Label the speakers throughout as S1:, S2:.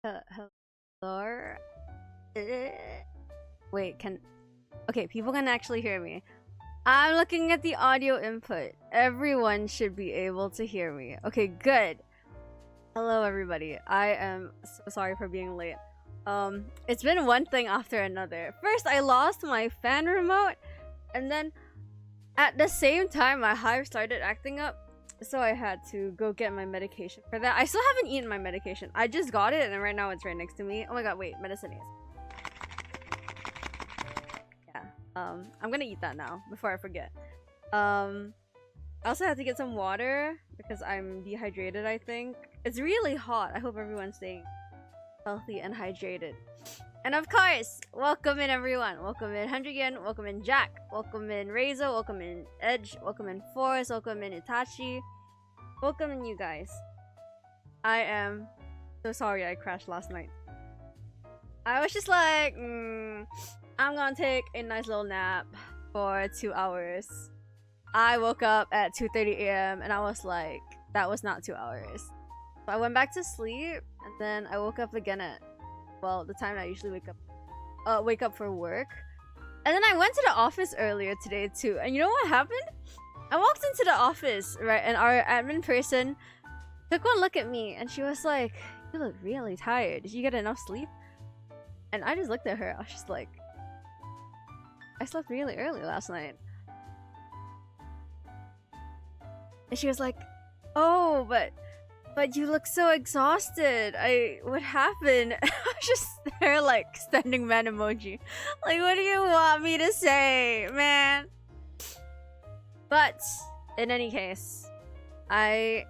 S1: Hello? Wait, okay, people can actually hear me. I'm looking at the audio input. Everyone should be able to hear me. Okay, good. Hello, everybody. I am so sorry for being late. It's been one thing after another. First, I lost my fan remote, and then at the same time, my hive started acting up. So I had to go get my medication for that. I still haven't eaten my medication. I just got it, and right now it's right next to me. Oh my god, wait, medicine is. Yeah. I'm gonna eat that now before I forget. I also have to get some water because I'm dehydrated, I think. It's really hot. I hope everyone's staying healthy and hydrated. And of course, welcome in everyone. Welcome in Hendrigan, welcome in Jack, welcome in Reizo, welcome in Edge, welcome in Forest, welcome in Itachi. Welcome in you guys. I am so sorry I crashed last night. I was just like, I'm gonna take a nice little nap for 2 hours. I woke up at 2:30 a.m. and I was like, that was not 2 hours. So I went back to sleep and then I woke up again at, well, the time I usually wake up for work. And then I went to the office earlier today too. And you know what happened? I walked into the office, right, and our admin person took one look at me and she was like, you look really tired. Did you get enough sleep? And I just looked at her. I was just like, I slept really early last night. And she was like, oh, but you look so exhausted. What happened? I was just there like standing man emoji. Like, what do you want me to say, man? But in any case, I'm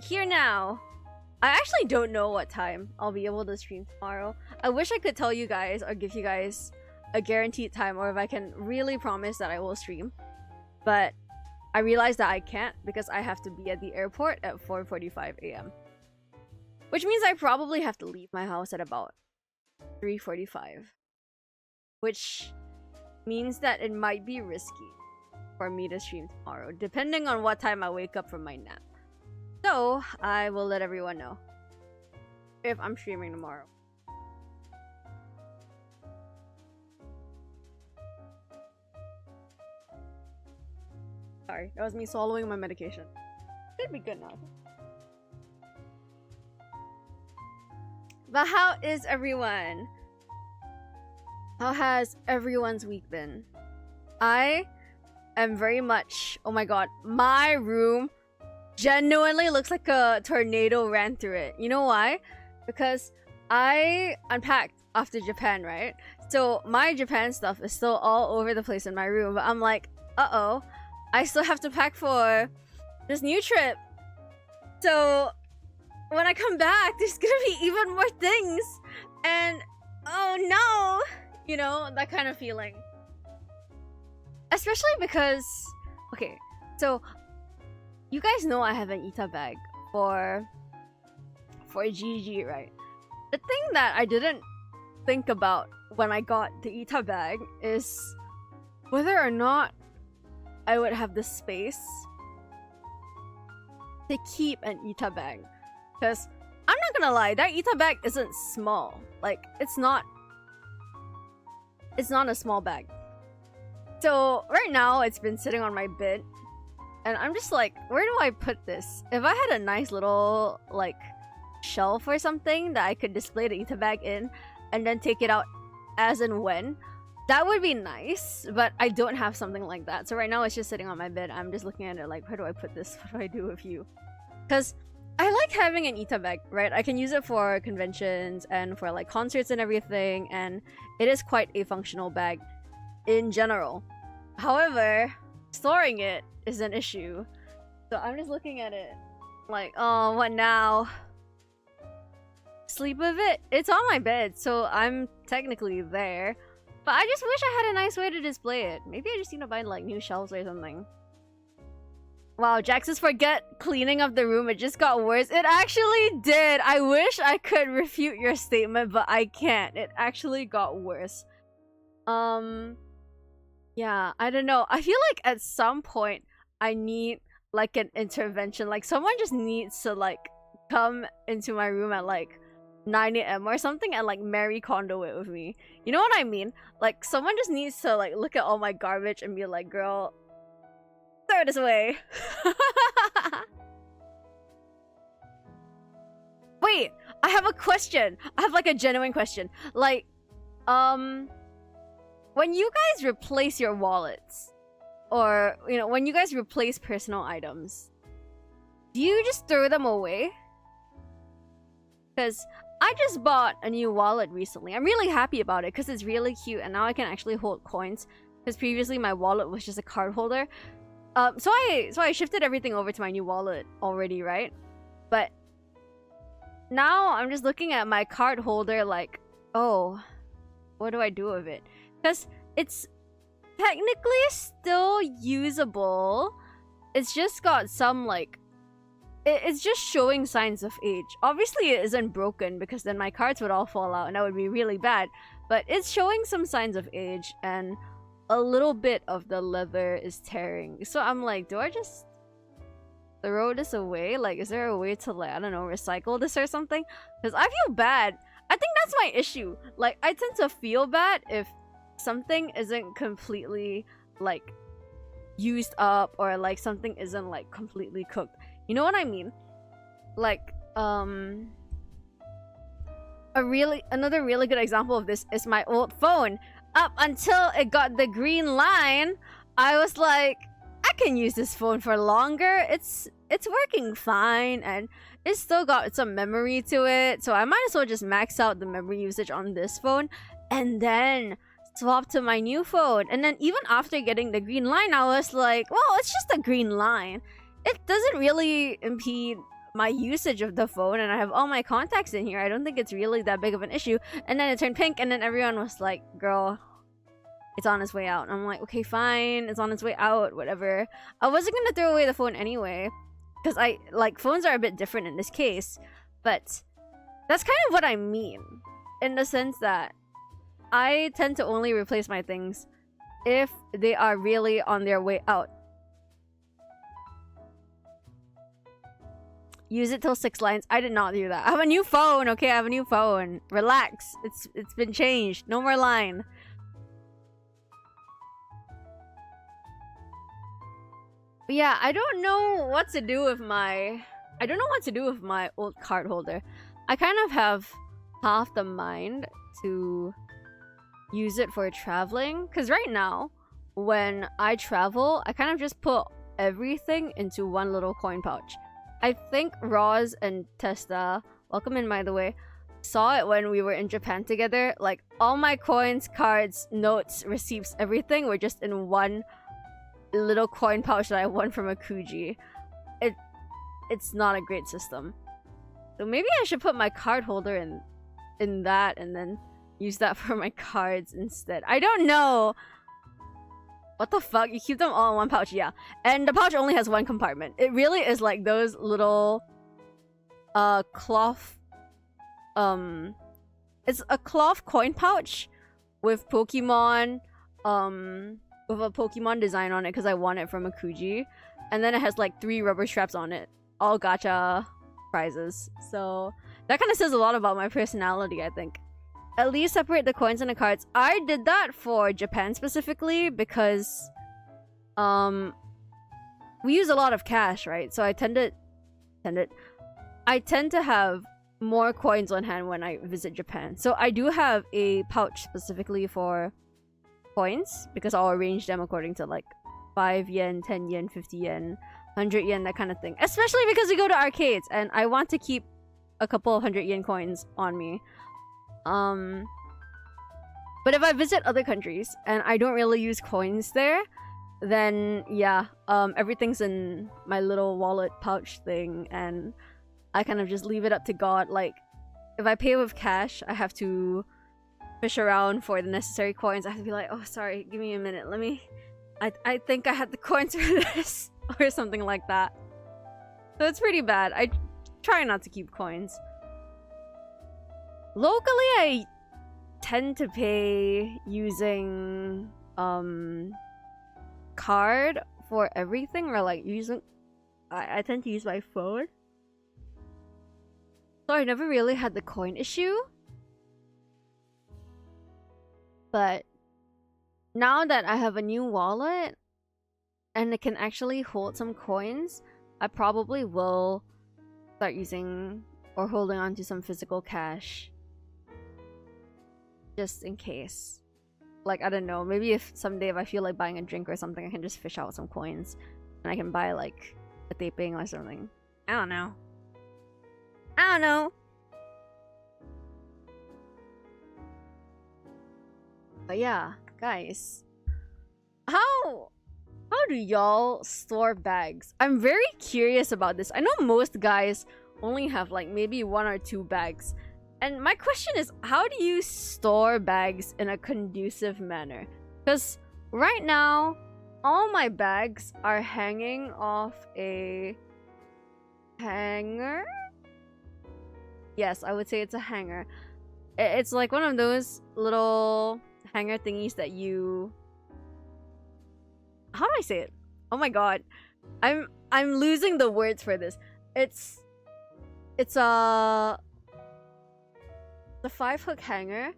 S1: here now. I actually don't know what time I'll be able to stream tomorrow. I wish I could tell you guys or give you guys a guaranteed time, or if I can really promise that I will stream. But I realized that I can't because I have to be at the airport at 4:45 a.m. Which means I probably have to leave my house at about 3:45. Which means that it might be risky for me to stream tomorrow, depending on what time I wake up from my nap. So, I will let everyone know if I'm streaming tomorrow. Sorry, that was me swallowing my medication. Should be good now. But how is everyone? How has everyone's week been? I am very much... Oh my god, my room genuinely looks like a tornado ran through it. You know why? Because I unpacked after Japan, right? So my Japan stuff is still all over the place in my room. But I'm like, uh-oh. I still have to pack for this new trip. So when I come back, there's gonna be even more things. And oh no! You know, that kind of feeling. Especially because, okay, so you guys know I have an Ita bag for GG, right? The thing that I didn't think about when I got the Ita bag is whether or not I would have the space to keep an Ita bag. Because I'm not gonna lie, that Ita bag isn't small. Like, it's not a small bag. So right now it's been sitting on my bed and I'm just like, where do I put this? If I had a nice little like shelf or something that I could display the Ita bag in and then take it out as and when, that would be nice, but I don't have something like that. So right now it's just sitting on my bed. I'm just looking at it like, where do I put this? What do I do with you? Because I like having an Ita bag, right? I can use it for conventions and for like concerts and everything, and it is quite a functional bag in general. However, storing it is an issue. So I'm just looking at it like, oh, what now? Sleep with it? It's on my bed, so I'm technically there. But I just wish I had a nice way to display it. Maybe I just need to buy like new shelves or something. Wow, Jax says forget cleaning up the room. It just got worse. It actually did. I wish I could refute your statement, but I can't. It actually got worse. Yeah, I don't know. I feel like at some point I need like an intervention. Like someone just needs to like come into my room at like 9 a.m. or something and like Mary Kondo it with me. You know what I mean? Like someone just needs to like look at all my garbage and be like, girl, throw this away. Wait, I have a question. I have like a genuine question. Like, when you guys replace your wallets, or you know, when you guys replace personal items, do you just throw them away? Because I just bought a new wallet recently. I'm really happy about it because it's really cute and now I can actually hold coins. Because previously my wallet was just a card holder. So I shifted everything over to my new wallet already, right? But now I'm just looking at my card holder like, oh, what do I do with it? Because it's technically still usable. It's just got some like, it's just showing signs of age. Obviously it isn't broken because then my cards would all fall out and that would be really bad. But it's showing some signs of age and a little bit of the leather is tearing. So I'm like, do I just throw this away? Like, is there a way to, like, I don't know, recycle this or something? Because I feel bad. I think that's my issue. Like, I tend to feel bad if something isn't completely, like, used up or, like, something isn't, like, completely cooked. You know what I mean? Like, another really good example of this is my old phone. Up until it got the green line, I was like, I can use this phone for longer. It's working fine and it's still got some memory to it. So I might as well just max out the memory usage on this phone and then swap to my new phone. And then even after getting the green line, I was like, well, it's just a green line. It doesn't really impede my usage of the phone and I have all my contacts in here. I don't think it's really that big of an issue. And then it turned pink and then everyone was like, girl, it's on its way out. And I'm like, okay, fine, it's on its way out, whatever. I wasn't gonna throw away the phone anyway because I like phones are a bit different in this case, but that's kind of what I mean in the sense that I tend to only replace my things if they are really on their way out. Use it till 6 lines. I did not do that. I have a new phone, okay? I have a new phone. Relax. It's been changed. No more line. But yeah, I don't know what to do with my old card holder. I kind of have half the mind to use it for traveling. Because right now, when I travel, I kind of just put everything into one little coin pouch. I think Roz and Testa, welcome in by the way, saw it when we were in Japan together. Like, all my coins, cards, notes, receipts, everything were just in one little coin pouch that I won from a Kuji. It's not a great system. So maybe I should put my card holder in that and then use that for my cards instead. I don't know. What the fuck? You keep them all in one pouch, yeah. And the pouch only has one compartment. It really is like those little cloth it's a cloth coin pouch with Pokemon with a Pokemon design on it because I won it from a Kuji. And then it has like 3 rubber straps on it. All gacha prizes. So that kind of says a lot about my personality, I think. At least separate the coins and the cards. I did that for Japan specifically because we use a lot of cash, right? So I tend to have more coins on hand when I visit Japan. So I do have a pouch specifically for coins because I'll arrange them according to like 5 yen, 10 yen, 50 yen, 100 yen, that kind of thing. Especially because we go to arcades and I want to keep a couple of 100 yen coins on me. But if I visit other countries and I don't really use coins there, then yeah, everything's in my little wallet pouch thing and I kind of just leave it up to God. Like, if I pay with cash, I have to fish around for the necessary coins. I have to be like, oh, sorry, give me a minute. Let me... I think I had the coins for this or something like that. So it's pretty bad. I try not to keep coins. Locally, I tend to pay using card for everything, or like using I tend to use my phone. So I never really had the coin issue. But now that I have a new wallet and it can actually hold some coins, I probably will start using or holding on to some physical cash. Just in case. Like, I don't know, maybe if someday if I feel like buying a drink or something, I can just fish out some coins. And I can buy like a taping or something. I don't know. I don't know. But yeah, guys. How do y'all store bags? I'm very curious about this. I know most guys only have like maybe 1 or 2 bags. And my question is, how do you store bags in a conducive manner? Because right now, all my bags are hanging off a hanger? Yes, I would say it's a hanger. It's like one of those little hanger thingies that you... How do I say it? Oh my god. I'm losing the words for this. It's a... the 5-hook hanger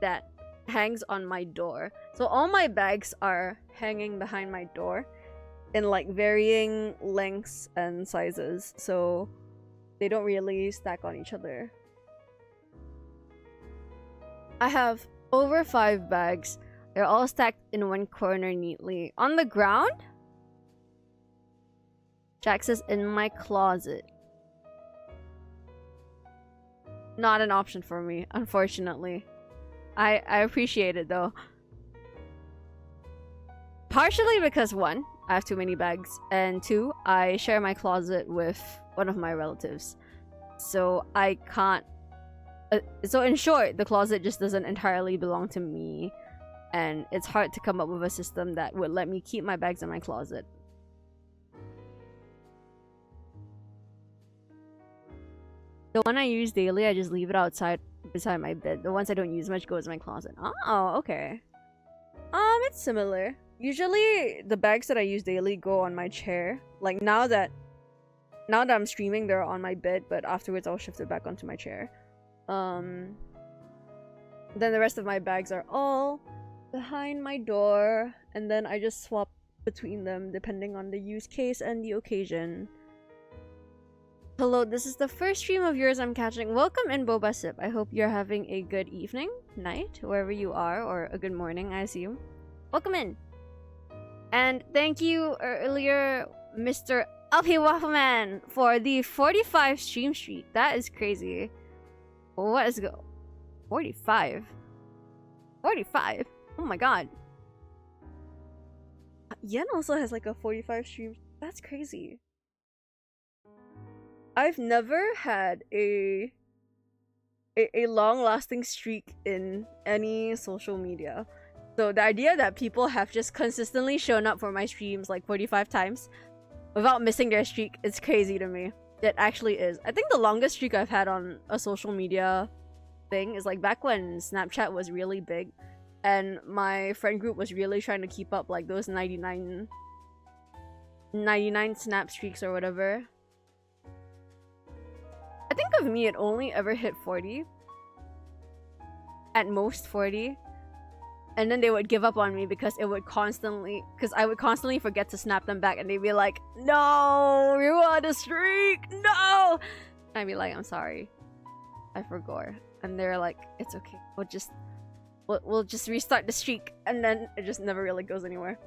S1: that hangs on my door. So all my bags are hanging behind my door in like varying lengths and sizes, so they don't really stack on each other. I have over 5 bags. They're all stacked in one corner neatly. On the ground? Jack says in my closet. Not an option for me, unfortunately. I appreciate it though. Partially because 1, I have too many bags, and 2, I share my closet with one of my relatives. So I can't... so in short, the closet just doesn't entirely belong to me, and it's hard to come up with a system that would let me keep my bags in my closet. The one I use daily, I just leave it outside beside my bed. The ones I don't use much goes in my closet. Oh, okay. It's similar. Usually, the bags that I use daily go on my chair. Like, now that I'm streaming, they're on my bed, but afterwards I'll shift it back onto my chair. Then the rest of my bags are all behind my door, and then I just swap between them depending on the use case and the occasion. Hello, this is the first stream of yours I'm catching. Welcome in, Boba Sip. I hope you're having a good evening, night, wherever you are, or a good morning, I assume. Welcome in. And thank you earlier, Mr. LP Waffleman, for the 45 stream streak. That is crazy. What is go? 45? 45? Oh my god. Yen also has like a 45 stream. That's crazy. I've never had a long-lasting streak in any social media. So the idea that people have just consistently shown up for my streams like 45 times without missing their streak is crazy to me. It actually is. I think the longest streak I've had on a social media thing is like back when Snapchat was really big and my friend group was really trying to keep up like those 99 snap streaks or whatever. I think of me, it only ever hit 40. At most 40. And then they would give up on me because I would constantly forget to snap them back, and they'd be like, "No, you on the streak, no!" I'd be like, "I'm sorry, I forgot." And they're like, "It's okay. We'll just restart the streak," and then it just never really goes anywhere.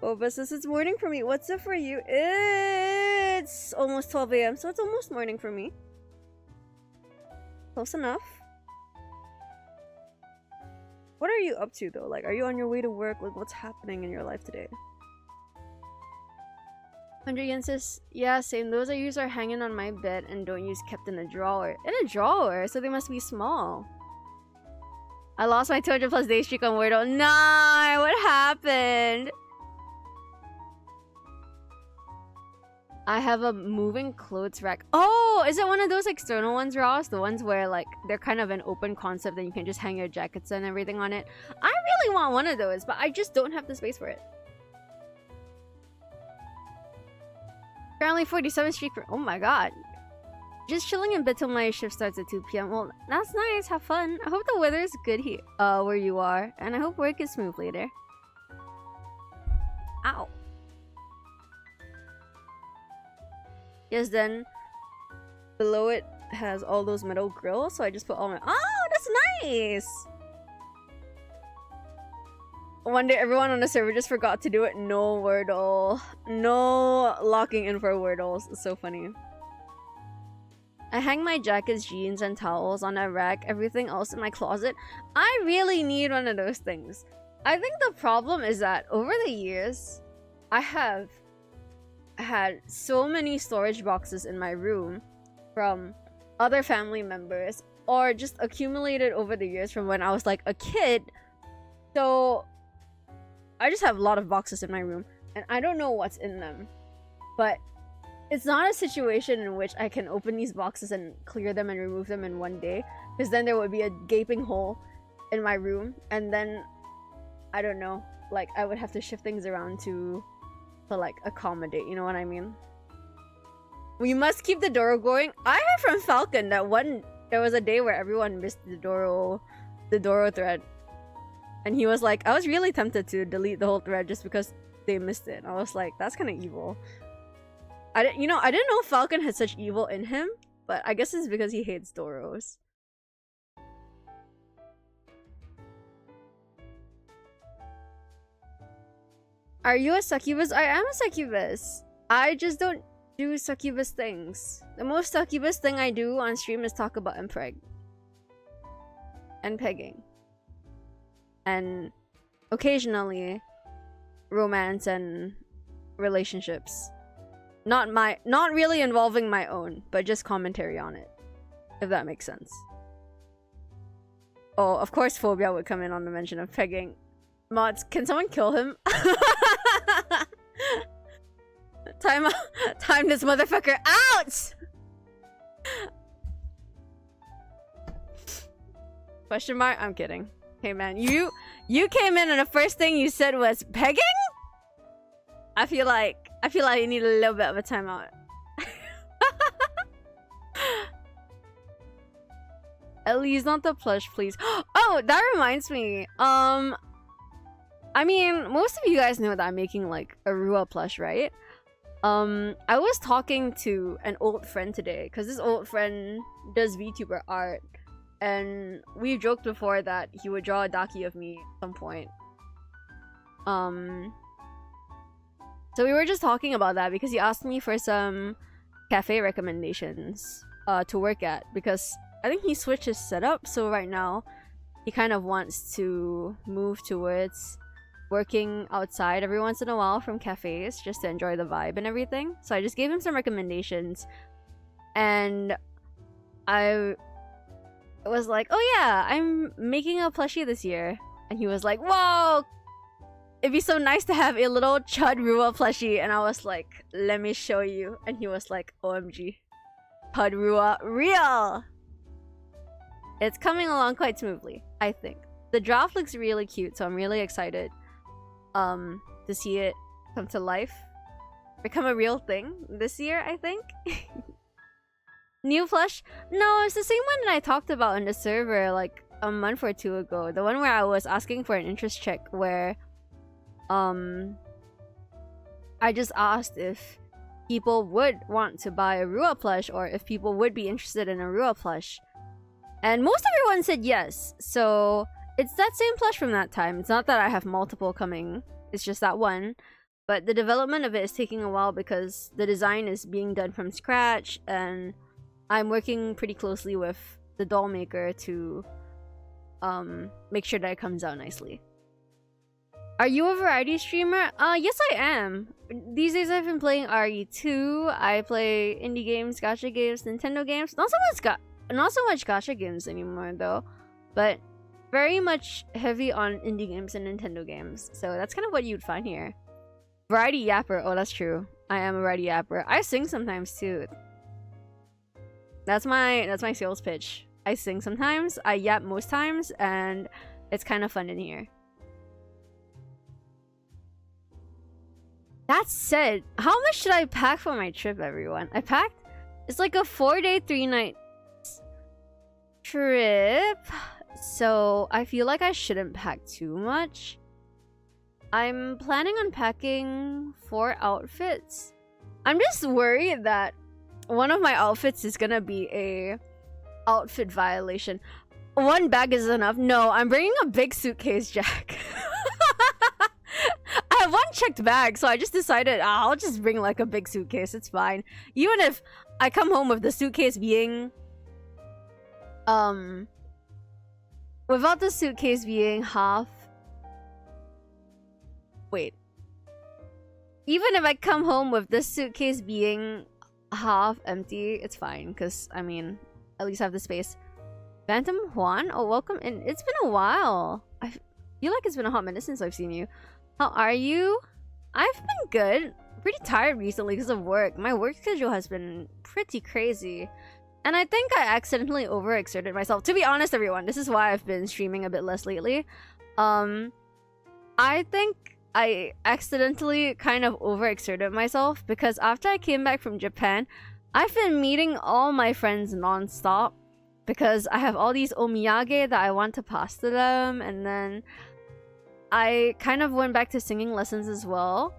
S1: Boba says it's morning for me. What's up for you? It's almost 12 AM, so it's almost morning for me. Close enough. What are you up to though? Like, are you on your way to work? Like, what's happening in your life today? 100 Yen says, yeah, same. Those I use are hanging on my bed and don't use kept in a drawer. In a drawer? So they must be small. I lost my 200 plus day streak on Wordle. Nah, what happened? I have a moving clothes rack. Oh, is it one of those external ones, Ross? The ones where like they're kind of an open concept and you can just hang your jackets and everything on it. I really want one of those, but I just don't have the space for it. Currently 47 streak for... Oh my god. Just chilling in bed till my shift starts at 2 p.m. Well, that's nice. Have fun. I hope the weather is good here, where you are, and I hope work is smooth later. Ow. Yes, then below it has all those metal grills, so I just put all my. Oh, that's nice. One day, everyone on the server just forgot to do it. No Wordle. No locking in for Wordles. It's so funny. I hang my jackets, jeans, and towels on a rack. Everything else in my closet. I really need one of those things. I think the problem is that over the years, I have had so many storage boxes in my room from other family members or just accumulated over the years from when I was like a kid. So I just have a lot of boxes in my room and I don't know what's in them. But it's not a situation in which I can open these boxes and clear them and remove them in one day, because then there would be a gaping hole in my room, and then I don't know, like I would have to shift things around to like accommodate, you know what I mean? We must keep the Doro going. I heard from Falcon that there was a day where everyone missed the Doro thread, and he was like, I was really tempted to delete the whole thread just because they missed it. I was like, that's kind of evil. I didn't know Falcon had such evil in him, but I guess it's because he hates Doros. Are you a succubus? I am a succubus. I just don't do succubus things. The most succubus thing I do on stream is talk about impreg. And pegging. And occasionally romance and relationships. Not really involving my own, but just commentary on it. If that makes sense. Oh, of course phobia would come in on the mention of pegging. Mods, can someone kill him? Time this motherfucker out! Question mark? I'm kidding. Hey man, you came in and the first thing you said was pegging? I feel like you need a little bit of a timeout. Ellie's not the plush, please. Oh, that reminds me. I mean, most of you guys know that I'm making like a Rua plush, right? I was talking to an old friend today because this old friend does VTuber art, and we've joked before that he would draw a daki of me at some point. So we were just talking about that because he asked me for some cafe recommendations to work at, because I think he switched his setup, so right now he kind of wants to move towards working outside every once in a while from cafes just to enjoy the vibe and everything. So I just gave him some recommendations, and I was like, oh yeah, I'm making a plushie this year. And he was like, whoa, it'd be so nice to have a little Chud Rua plushie. And I was like, let me show you. And he was like, OMG, Chud Rua real. It's coming along quite smoothly, I think. The draft looks really cute, so I'm really excited to see it come to life, become a real thing this year, I think. New plush? No, it's the same one that I talked about in the server like a month or two ago. The one where I was asking for an interest check, where I just asked if people would want to buy a Rua plush or if people would be interested in a Rua plush. And most everyone said yes, so it's that same plush from that time. It's not that I have multiple coming, it's just that one. But the development of it is taking a while because the design is being done from scratch, and I'm working pretty closely with the doll maker to make sure that it comes out nicely. Are you a variety streamer? Yes I am. These days I've been playing RE2, I play indie games, gacha games, Nintendo games. Not so much gacha games anymore though, but very much heavy on indie games and Nintendo games. So that's kind of what you'd find here. Variety yapper. Oh, that's true. I am a variety yapper. I sing sometimes too. That's my sales pitch. I sing sometimes, I yap most times, and it's kind of fun in here. That said, how much should I pack for my trip, everyone? I packed It's like a 4-day, 3-night trip. So I feel like I shouldn't pack too much. I'm planning on packing 4 outfits. I'm just worried that one of my outfits is gonna be a outfit violation. 1 bag is enough. No, I'm bringing a big suitcase, Jack. I have 1 checked bag, so I just decided I'll just bring like a big suitcase. It's fine. Even if I come home with the suitcase being without the suitcase being half. Wait. Even if I come home with this suitcase being half empty, it's fine. Because, I mean, at least I have the space. Phantom Juan? Oh, welcome in. It's been a while. I feel like it's been a hot minute since I've seen you. How are you? I've been good. Pretty tired recently because of work. My work schedule has been pretty crazy. And I think I accidentally overexerted myself. To be honest, everyone, this is why I've been streaming a bit less lately. I think I accidentally kind of overexerted myself because after I came back from Japan, I've been meeting all my friends non-stop because I have all these omiyage that I want to pass to them, and then I kind of went back to singing lessons as well.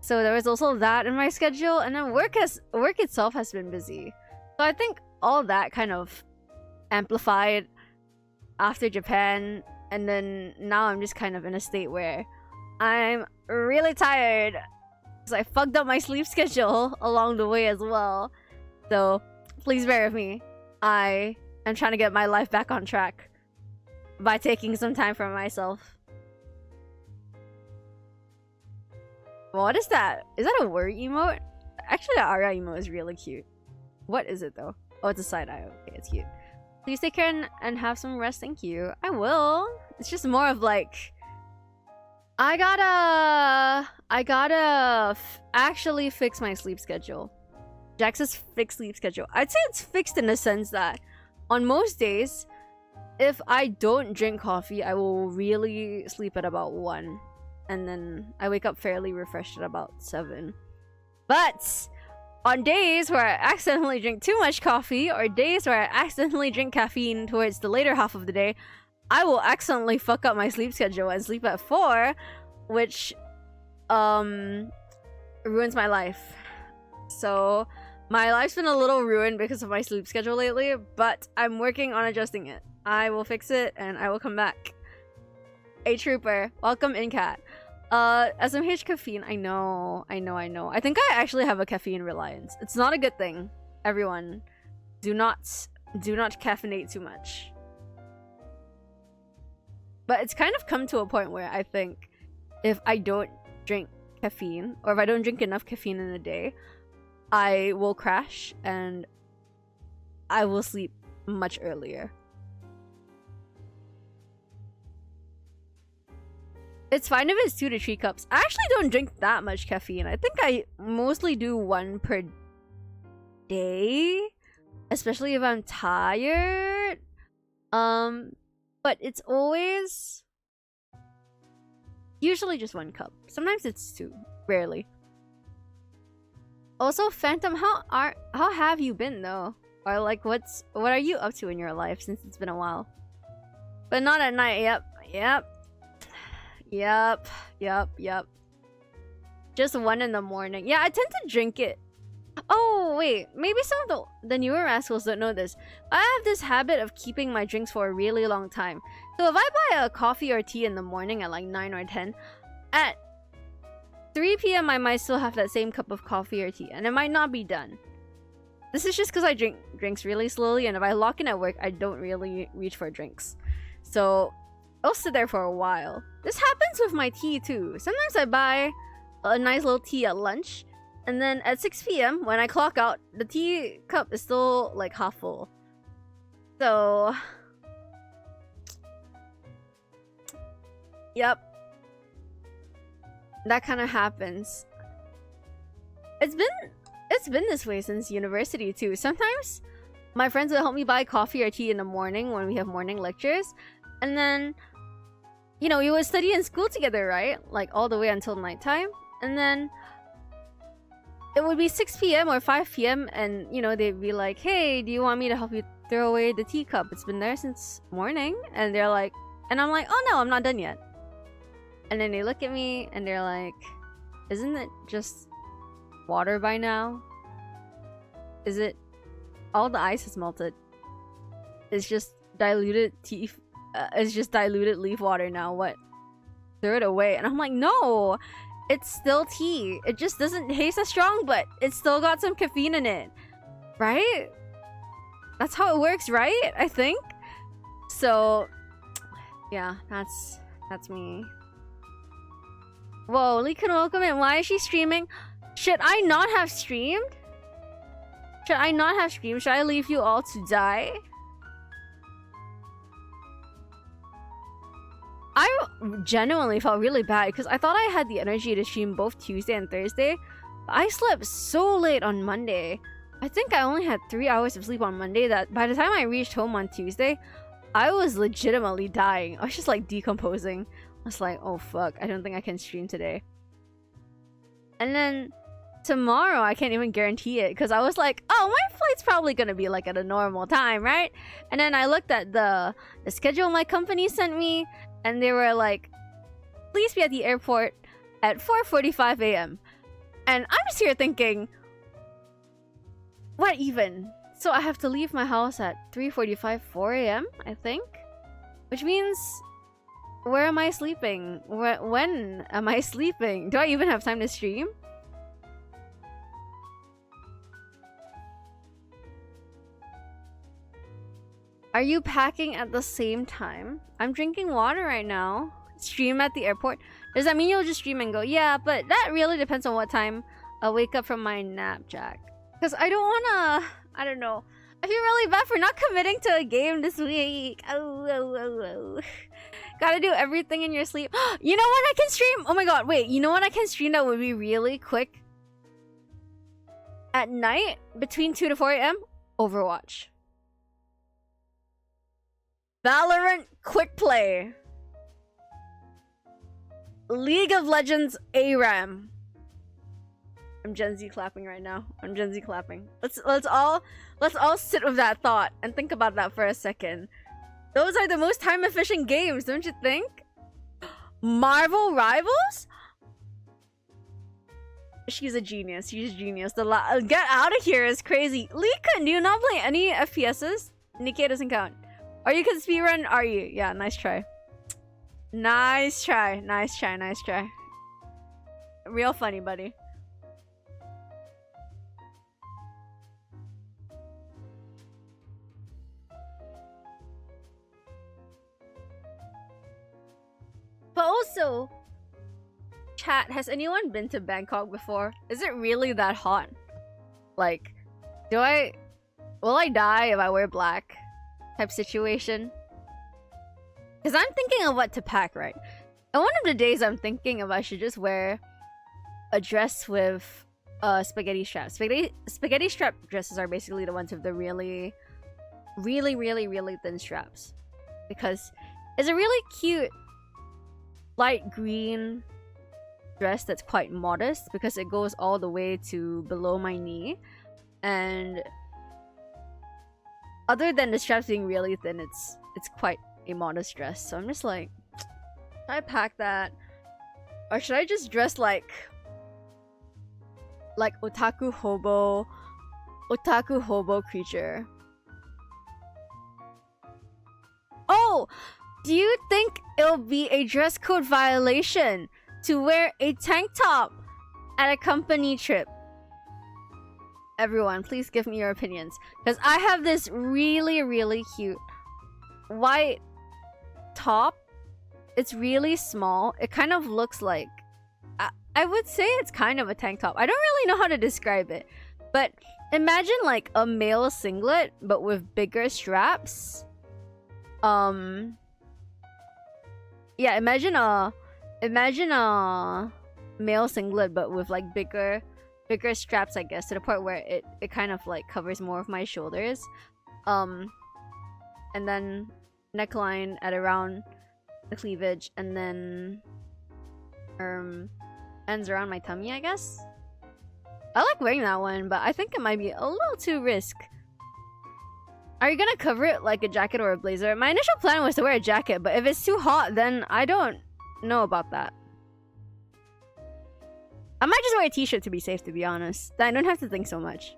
S1: So there was also that in my schedule, and then work itself has been busy. So I think all that kind of amplified after Japan, and then now I'm just kind of in a state where I'm really tired because I fucked up my sleep schedule along the way as well. So please bear with me. I am trying to get my life back on track by taking some time for myself. What is that? Is that a worry emote? Actually, the Aria emote is really cute. What is it though? Oh, it's a side eye. Okay, it's cute. Please take care and have some rest. Thank you. I will. It's just more of like, I gotta actually fix my sleep schedule. Jax's fixed sleep schedule. I'd say it's fixed in the sense that on most days, if I don't drink coffee, I will really sleep at about 1. And then I wake up fairly refreshed at about 7. But on days where I accidentally drink too much coffee, or days where I accidentally drink caffeine towards the later half of the day, I will accidentally fuck up my sleep schedule and sleep at 4, which ruins my life. So my life's been a little ruined because of my sleep schedule lately, but I'm working on adjusting it. I will fix it and I will come back. A trooper. Welcome in, cat. SMH caffeine. I know. I think I actually have a caffeine reliance. It's not a good thing. Everyone, do not caffeinate too much. But it's kind of come to a point where I think if I don't drink caffeine, or if I don't drink enough caffeine in a day, I will crash and I will sleep much earlier. It's fine if it's 2 to 3 cups. I actually don't drink that much caffeine. I think I mostly do 1 per day, especially if I'm tired. But it's always usually just 1 cup. Sometimes it's 2, rarely. Also, Phantom, how have you been though? Or like what are you up to in your life since it's been a while? But not at night. Yep. Just 1 in the morning. Yeah, I tend to drink it. Oh, wait. Maybe some of the newer rascals don't know this. I have this habit of keeping my drinks for a really long time. So if I buy a coffee or tea in the morning at like 9 or 10, at 3 p.m. I might still have that same cup of coffee or tea, and it might not be done. This is just because I drink drinks really slowly, and if I lock in at work, I don't really reach for drinks. So I'll sit there for a while. This happens with my tea too. Sometimes I buy a nice little tea at lunch, and then at 6 p.m. when I clock out, the tea cup is still like half full. So yep. That kind of happens. It's been this way since university too. Sometimes my friends will help me buy coffee or tea in the morning when we have morning lectures, and then you know, we would study in school together, right? Like all the way until nighttime. And then it would be 6 p.m. or 5 p.m. and you know they'd be like, "Hey, do you want me to help you throw away the teacup? It's been there since morning." And they're like, and I'm like, "Oh no, I'm not done yet." And then they look at me and they're like, "Isn't it just water by now? Is it all the ice has melted? It's just diluted tea. It's just diluted leaf water now. What? Throw it away." And I'm like, "No, it's still tea. It just doesn't taste as strong, but it's still got some caffeine in it, right? That's how it works, right? I think." So, yeah, that's me. Whoa, Lee can welcome it. Why is she streaming? Should I not have streamed? Should I not have streamed? Should I leave you all to die? I genuinely felt really bad because I thought I had the energy to stream both Tuesday and Thursday. But I slept so late on Monday. I think I only had 3 hours of sleep on Monday that by the time I reached home on Tuesday, I was legitimately dying. I was just like decomposing. I was like, oh fuck, I don't think I can stream today. And then tomorrow, I can't even guarantee it because I was like, oh, my flight's probably gonna be like at a normal time, right? And then I looked at the schedule my company sent me and they were like, please be at the airport at 4:45 a.m. And I'm just here thinking, what even? So I have to leave my house at 3:45, 4 a.m., I think? Which means, where am I sleeping? When am I sleeping? Do I even have time to stream? Are you packing at the same time? I'm drinking water right now. Stream at the airport. Does that mean you'll just stream and go? Yeah, but that really depends on what time I'll wake up from my nap, Jack. Because I don't wanna... I don't know. I feel really bad for not committing to a game this week. Oh. Gotta do everything in your sleep. You know what I can stream? Oh my god, wait. You know what I can stream that would be really quick? At night, between 2 to 4 a.m., Overwatch. Valorant Quick Play. League of Legends ARAM. I'm Gen Z clapping right now. I'm Gen Z clapping. Let's all sit with that thought and think about that for a second. Those are the most time efficient games, don't you think? Marvel Rivals? She's a genius. She's a genius. Get out of here is crazy. Lika, do you not play any FPSs? Nikkei doesn't count. Or you can speedrun, are you? Yeah, nice try. Nice try. Nice try. Nice try. Real funny, buddy. But also, chat, has anyone been to Bangkok before? Is it really that hot? Like, will I die if I wear black? Type situation. Because I'm thinking of what to pack, right? And one of the days I'm thinking if I should just wear a dress with spaghetti straps. Spaghetti strap dresses are basically the ones with the really thin straps. Because it's a really cute light green dress that's quite modest because it goes all the way to below my knee. And other than the straps being really thin, it's quite a modest dress. So I'm just like, should I pack that? Or should I just dress like otaku hobo creature? Oh! Do you think it'll be a dress code violation to wear a tank top at a company trip? Everyone, please give me your opinions. Because I have this really cute white top. It's really small. It kind of looks like... I would say it's kind of a tank top. I don't really know how to describe it. But imagine like a male singlet, but with bigger straps. Yeah, imagine a male singlet, but with like bigger straps, I guess, to the part where it kind of like covers more of my shoulders. And then neckline at around the cleavage, and then ends around my tummy, I guess. I like wearing that one, but I think it might be a little too risk. Are you gonna cover it like a jacket or a blazer? My initial plan was to wear a jacket, but if it's too hot, then I don't know about that. I might just wear a t-shirt to be safe, to be honest. Then I don't have to think so much.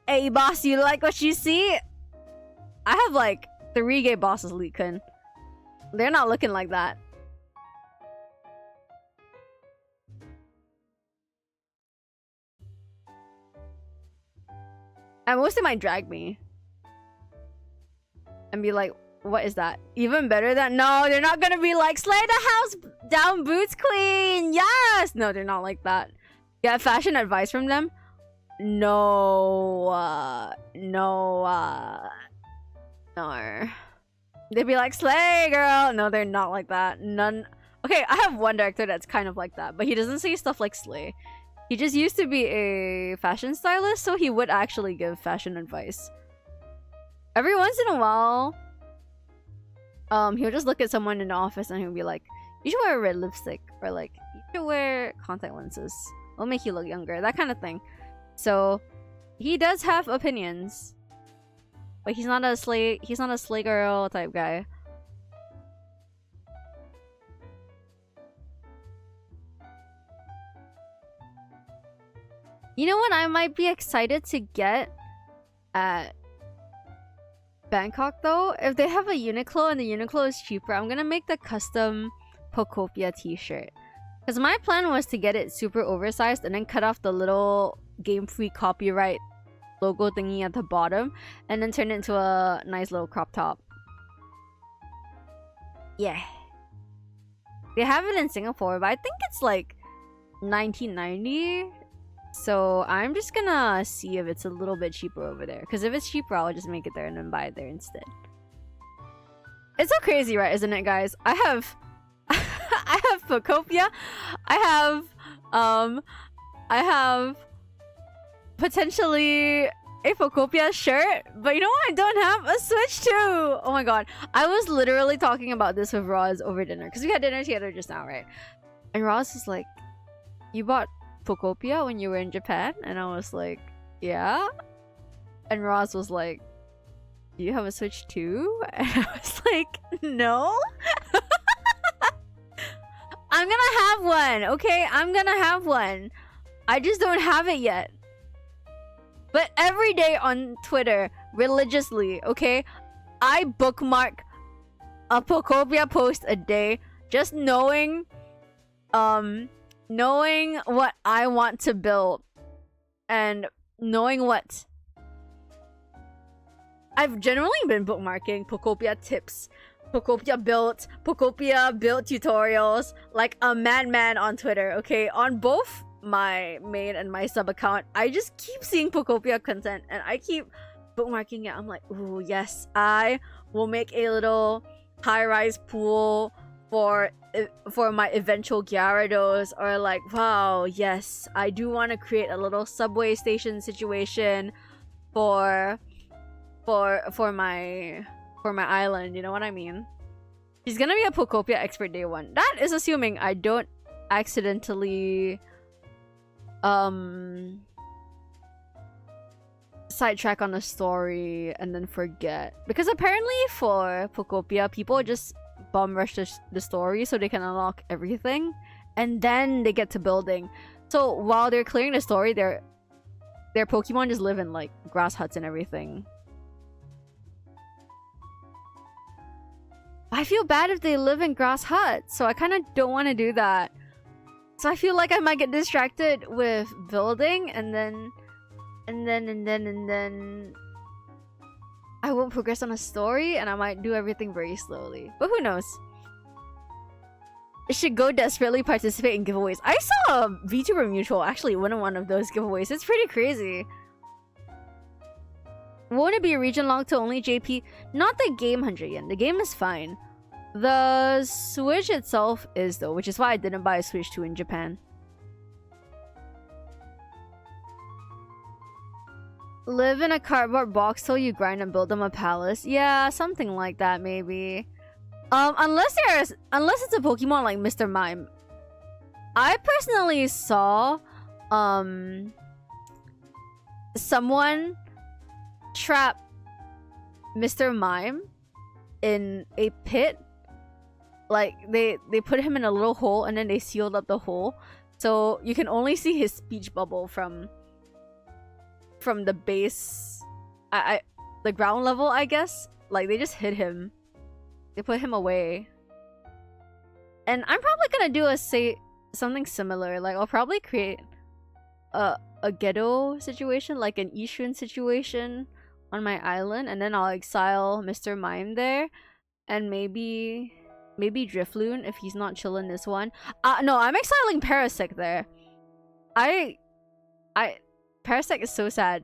S1: Hey boss, you like what you see? I have like 3 gay bosses, Leetkin. They're not looking like that. And most of might drag me. And be like, what is that? Even better than— no, they're not gonna be like, slay the house down, boots clean, yes! No, they're not like that. Get fashion advice from them? No. No. They'd be like, slay, girl! No, they're not like that. None. Okay, I have one director that's kind of like that, but he doesn't say stuff like slay. He just used to be a fashion stylist, so he would actually give fashion advice. Every once in a while, he'll just look at someone in the office and he'll be like, you should wear a red lipstick, or like, you should wear contact lenses. It'll make you look younger, that kind of thing. So, he does have opinions. But he's not a slay girl type guy. You know what I might be excited to get at Bangkok though? If they have a Uniqlo and the Uniqlo is cheaper, I'm gonna make the custom Pokopia t-shirt. Because my plan was to get it super oversized and then cut off the little Game Freak copyright logo thingy at the bottom and then turn it into a nice little crop top. Yeah. They have it in Singapore, but I think it's like 1990. So I'm just gonna see if it's a little bit cheaper over there. Because if it's cheaper, I'll just make it there and then buy it there instead. It's so crazy, right? Isn't it, guys? I have I have Pokopia. I have potentially a Pokopia shirt. But you know what? I don't have a Switch too. Oh my god. I was literally talking about this with Roz over dinner. Because we had dinner together just now, right? And Roz was like, you bought Pokopia when you were in Japan? And I was like, yeah. And Roz was like, do you have a Switch too? And I was like, no. I'm gonna have one, okay? I'm gonna have one. I just don't have it yet. But every day on Twitter, religiously, okay? I bookmark a Pokopia post a day, just knowing what I want to build and knowing what I've generally been bookmarking Pokopia tips, Pokopia build tutorials like a madman on Twitter, okay? On both my main and my sub account, I just keep seeing Pokopia content and I keep bookmarking it. I'm like, ooh, yes, I will make a little high-rise pool for my eventual Gyarados, or like, wow, yes, I do want to create a little subway station situation for my island, you know what I mean? She's gonna be a Pokopia expert day one. That is assuming I don't accidentally sidetrack on a story and then forget. Because apparently for Pokopia, people just bum rush the story so they can unlock everything and then they get to building. So while they're clearing the story, their Pokemon just live in like grass huts and everything. I feel bad if they live in grass huts, so I kind of don't want to do that. So I feel like I might get distracted with building and then I won't progress on a story and I might do everything very slowly. But who knows? It should go desperately participate in giveaways. I saw VTuber Mutual actually win one of those giveaways. It's pretty crazy. Won't it be a region locked to only JP? Not the game 100 yen. The game is fine. The Switch itself is though, which is why I didn't buy a Switch 2 in Japan. Live in a cardboard box till you grind and build them a palace. Yeah, something like that maybe. Unless it's a Pokemon like Mr. Mime. I personally saw someone trap Mr. Mime in a pit. Like they put him in a little hole and then they sealed up the hole, so you can only see his speech bubble from the base, the ground level, I guess. Like they just hid him, they put him away. And I'm probably gonna do something similar. Like I'll probably create a ghetto situation, like an Ishun situation on my island, and then I'll exile Mr. Mime there, and maybe Drifloon if he's not chilling this one. No, I'm exiling Parasect there. Parasect is so sad.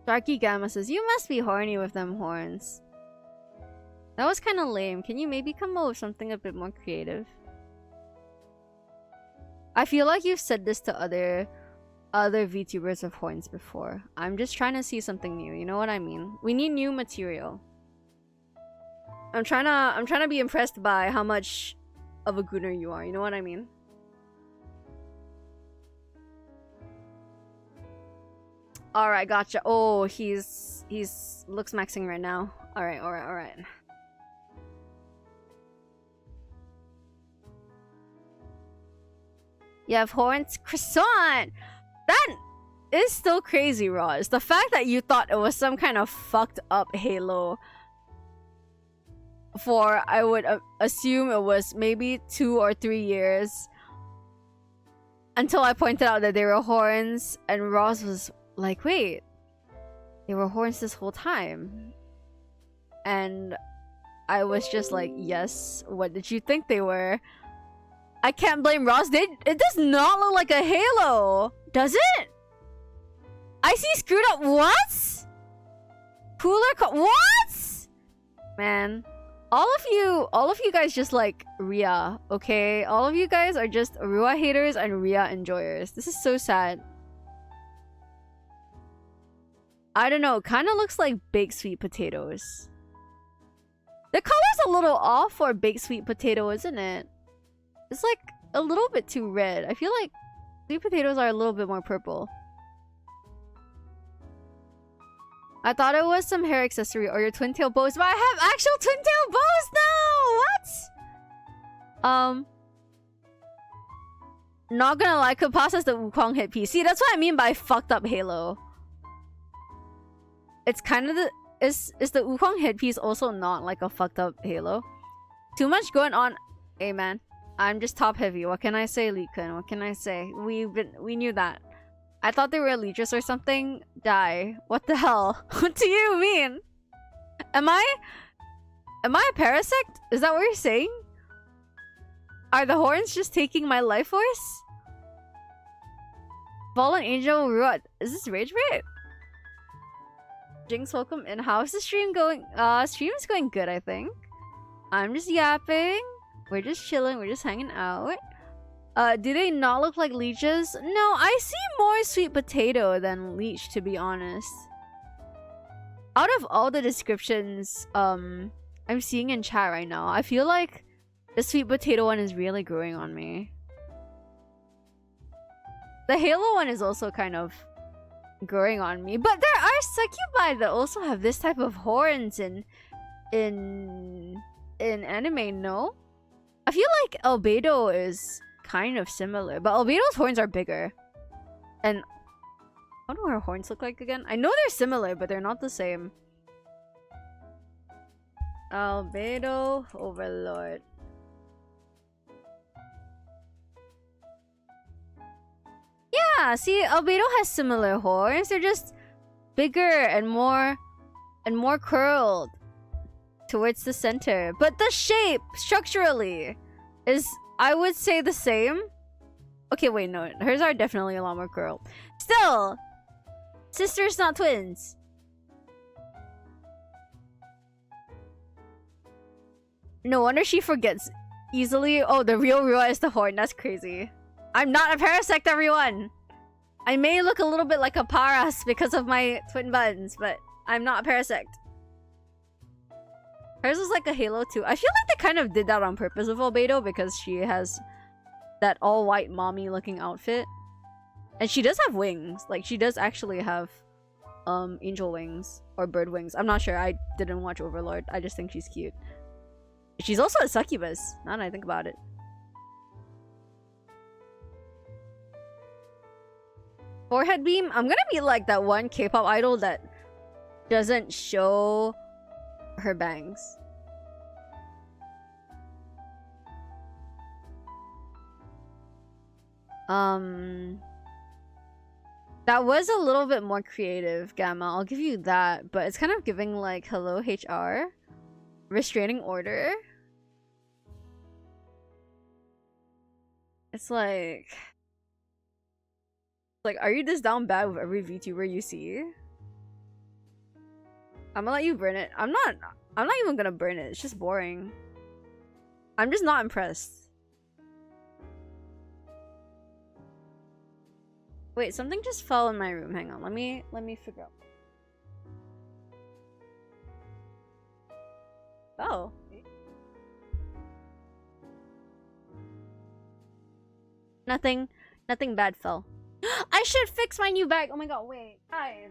S1: Darky Gamma says, you must be horny with them horns. That was kind of lame. Can you maybe come up with something a bit more creative? I feel like you've said this to other VTubers of horns before. I'm just trying to see something new, you know what I mean? We need new material. I'm trying to be impressed by how much of a gooner you are, you know what I mean? Alright, gotcha. Oh, he's looks maxing right now. Alright. You have horns? Croissant! That is still crazy, Roz. The fact that you thought it was some kind of fucked up Halo for, I would assume it was maybe 2 or 3 years, until I pointed out that they were horns, and Roz was like, wait, they were horns this whole time. And I was just like, yes, what did you think they were? I can't blame Ross. It does not look like a Halo, does it? I see screwed up. What? What? Man, all of you guys just like Ria, okay? All of you guys are just Rua haters and Ria enjoyers. This is so sad. I don't know. Kind of looks like baked sweet potatoes. The color's a little off for baked sweet potato, isn't it? It's like a little bit too red. I feel like sweet potatoes are a little bit more purple. I thought it was some hair accessory or your twin tail bows, but I have actual twin tail bows now! What? Not gonna lie, could pass as the Wukong hit piece. See, that's what I mean by fucked up Halo. It's kind of the... Is the Wukong headpiece also not like a fucked up Halo? Too much going on. Hey man, I'm just top heavy. What can I say, Lee-kun? What can I say? We knew that. I thought they were elitist or something. Die. What the hell? What do you mean? Am I a parasect? Is that what you're saying? Are the horns just taking my life force? Fallen Angel Ruat. Is this Rage Bait? Jinx, welcome in. How's the stream going? Stream is going good, I think. I'm just yapping. We're just chilling. We're just hanging out. Do they not look like leeches? No, I see more sweet potato than leech, to be honest. Out of all the descriptions I'm seeing in chat right now, I feel like the sweet potato one is really growing on me. The Halo one is also kind of growing on me, but there are succubi that also have this type of horns in anime. No, I feel like Albedo is kind of similar, but Albedo's horns are bigger. And I don't know what her horns look like again. I know they're similar, but they're not the same. Albedo Overlord. Yeah, see, Albedo has similar horns. They're just bigger and more curled towards the center. But the shape, structurally, is, I would say, the same. Okay, wait, no. Hers are definitely a lot more curled. Still, sisters, not twins. No wonder she forgets easily. Oh, the real Rua is the horn. That's crazy. I'm not a parasect, everyone. I may look a little bit like a paras because of my twin buttons, but I'm not a parasect. Hers is like a halo too. I feel like they kind of did that on purpose with Albedo because she has that all-white mommy-looking outfit. And she does have wings. Like, she does actually have angel wings or bird wings. I'm not sure. I didn't watch Overlord. I just think she's cute. She's also a succubus, now that I think about it. Forehead beam? I'm gonna be like that one K-pop idol that doesn't show her bangs. That was a little bit more creative, Gamma. I'll give you that, but it's kind of giving like hello HR, restraining order. It's like, are you this down bad with every VTuber you see? I'm gonna let you burn it. I'm not even gonna burn it. It's just boring. I'm just not impressed. Wait, something just fell in my room. Hang on. Let me figure out. Oh. Nothing bad fell. I should fix my new bag. Oh my god, wait. Guys.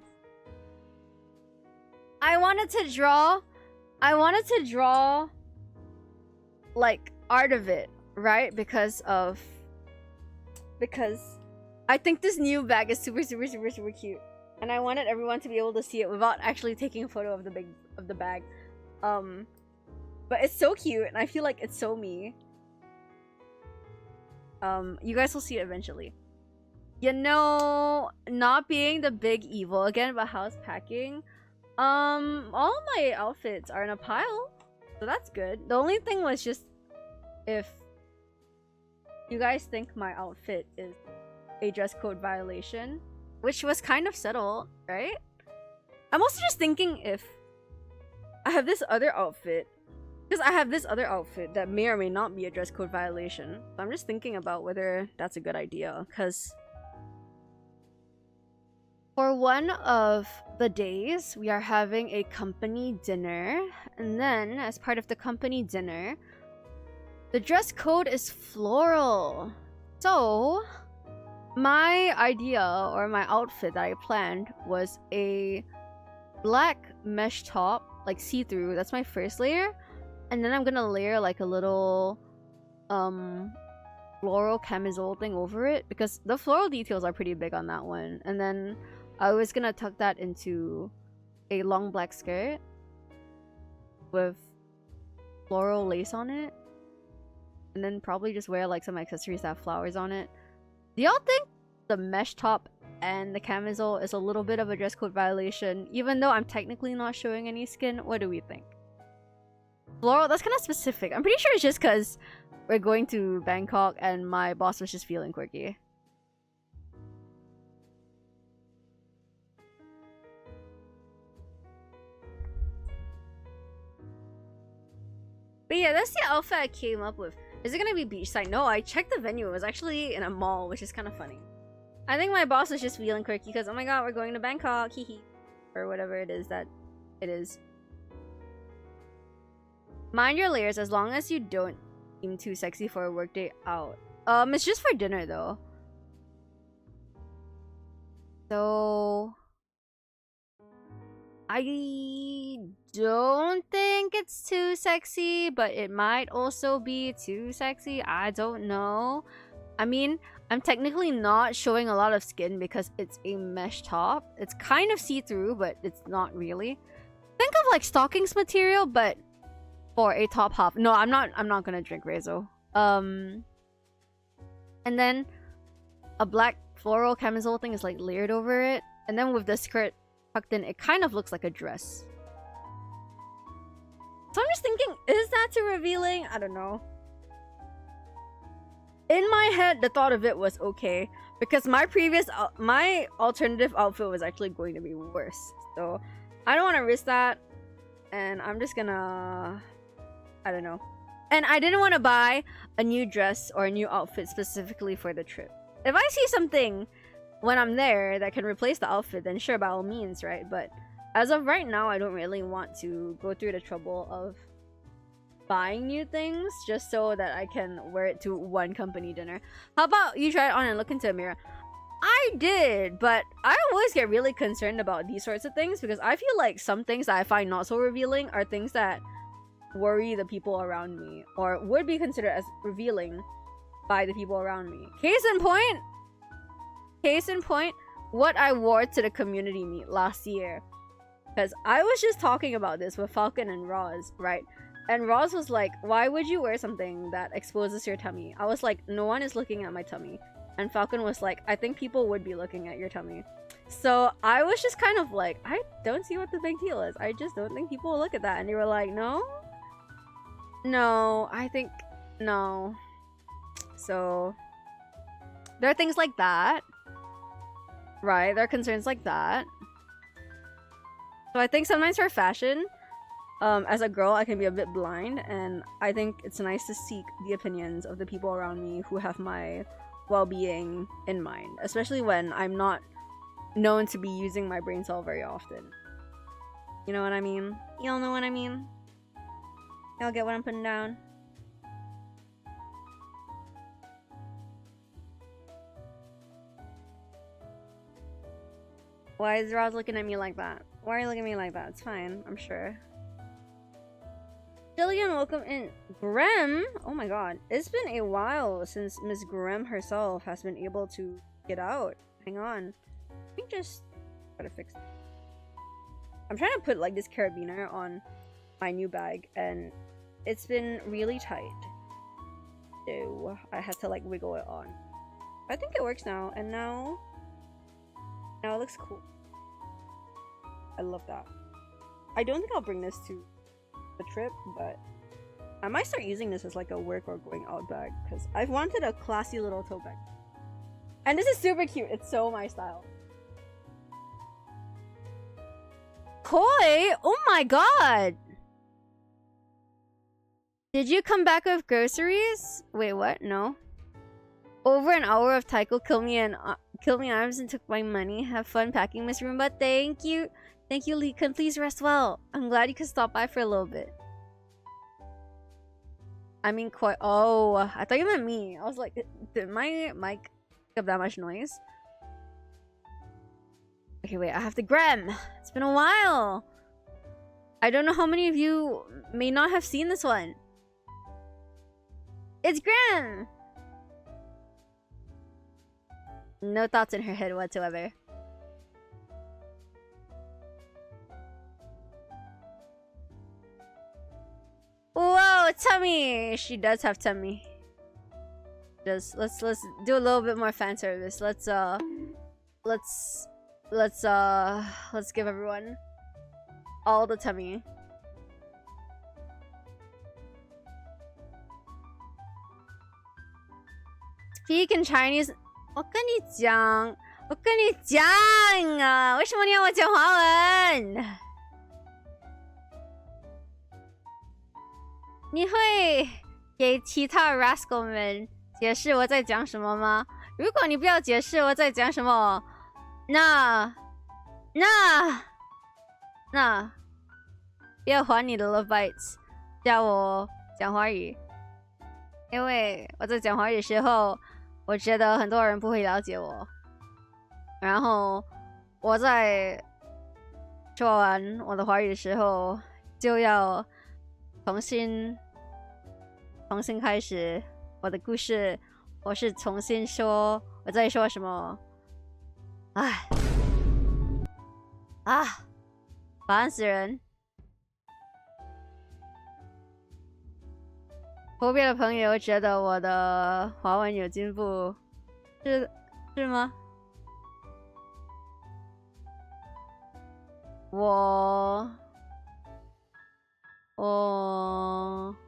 S1: I wanted to draw like art of it, right? Because I think this new bag is super cute. And I wanted everyone to be able to see it without actually taking a photo of the bag. But it's so cute and I feel like it's so me. You guys will see it eventually. You know, not being the big evil again about house packing. All my outfits are in a pile, so that's good. The only thing was just if you guys think my outfit is a dress code violation, which was kind of subtle, right? I'm also just thinking if I have this other outfit, because I have this other outfit that may or may not be a dress code violation. So I'm just thinking about whether that's a good idea, because for one of the days, we are having a company dinner, and then as part of the company dinner, the dress code is floral. So my idea or my outfit that I planned was a black mesh top, like see-through. That's my first layer, and then I'm gonna layer like a little floral camisole thing over it because the floral details are pretty big on that one. And then I was gonna tuck that into a long black skirt with floral lace on it, and then probably just wear like some accessories that have flowers on it. Do y'all think the mesh top and the camisole is a little bit of a dress code violation, even though I'm technically not showing any skin? What do we think? Floral? That's kind of specific. I'm pretty sure it's just because we're going to Bangkok and my boss was just feeling quirky. But yeah, that's the outfit I came up with. Is it gonna be beachside? No, I checked the venue. It was actually in a mall, which is kind of funny. I think my boss was just feeling quirky because, oh my god, we're going to Bangkok, hee. Or whatever it is that it is. Mind your layers as long as you don't seem too sexy for a workday out. It's just for dinner though. So I don't think it's too sexy, but it might also be too sexy. I don't know. I mean, I'm technically not showing a lot of skin because it's a mesh top. It's kind of see-through, but it's not really. Think of like stockings material, but for a top half. No, I'm not gonna drink Rezo. And then a black floral camisole thing is like layered over it, and then with the skirt tucked in, it kind of looks like a dress. So I'm just thinking, is that too revealing? I don't know. In my head, the thought of it was okay because my my alternative outfit was actually going to be worse. So I don't want to risk that, and I'm just gonna, I don't know. And I didn't want to buy a new dress or a new outfit specifically for the trip. If I see something when I'm there that can replace the outfit, then sure, by all means, right? But as of right now, I don't really want to go through the trouble of buying new things just so that I can wear it to one company dinner. How about you try it on and look into a mirror? I did, but I always get really concerned about these sorts of things because I feel like some things that I find not so revealing are things that worry the people around me or would be considered as revealing by the people around me. Case in point, what I wore to the community meet last year. Because I was just talking about this with Falcon and Roz, right? And Roz was like, why would you wear something that exposes your tummy? I was like, no one is looking at my tummy. And Falcon was like, I think people would be looking at your tummy. So I was just kind of like, I don't see what the big deal is. I just don't think people will look at that. And they were like, no? No, I think, no. So there are things like that. Right, there are concerns like that. So I think sometimes for fashion, as a girl, I can be a bit blind. And I think it's nice to seek the opinions of the people around me who have my well-being in mind, especially when I'm not known to be using my brain cell very often. You know what I mean? Y'all know what I mean? Y'all get what I'm putting down? Why is Roz looking at me like that? Why are you looking at me like that? It's fine, I'm sure. Jillian, welcome in. Grem? Oh my god. It's been a while since Miss Grem herself has been able to get out. Hang on. Let me just try to fix it. I'm trying to put like this carabiner on my new bag and it's been really tight. So I had to like wiggle it on. I think it works now, and now it looks cool. I love that. I don't think I'll bring this to the trip, but I might start using this as like a work or going out bag because I've wanted a classy little tote bag. And this is super cute. It's so my style. Koi! Oh my god! Did you come back with groceries? Wait, what? No. Over an hour of Taiko killed me arms and took my money. Have fun packing, Miss Roomba. Thank you. Thank you, Leekun. Please rest well. I'm glad you could stop by for a little bit. I mean, Koi. Oh, I thought you meant me. I was like, did my mic pick up that much noise? Okay, wait. I have to Grem. It's been a while. I don't know how many of you may not have seen this one. It's Grem! No thoughts in her head whatsoever. Whoa, tummy! She does have tummy. Let's do a little bit more fan service. Let's give everyone all the tummy. Speak in Chinese. 我跟你讲啊，为什么你要我讲华文？你会给其他 rascal 们解释我在讲什么吗？如果你不要解释我在讲什么，那别还你的 love bites， 叫我讲华语，因为我在讲华语的时候。 我觉得很多人不会了解我，然后我在说完我的华语的时候，就要重新开始我的故事。我是重新说我在说什么，唉，啊，烦死人！周边的朋友觉得我的华文有进步，是吗？我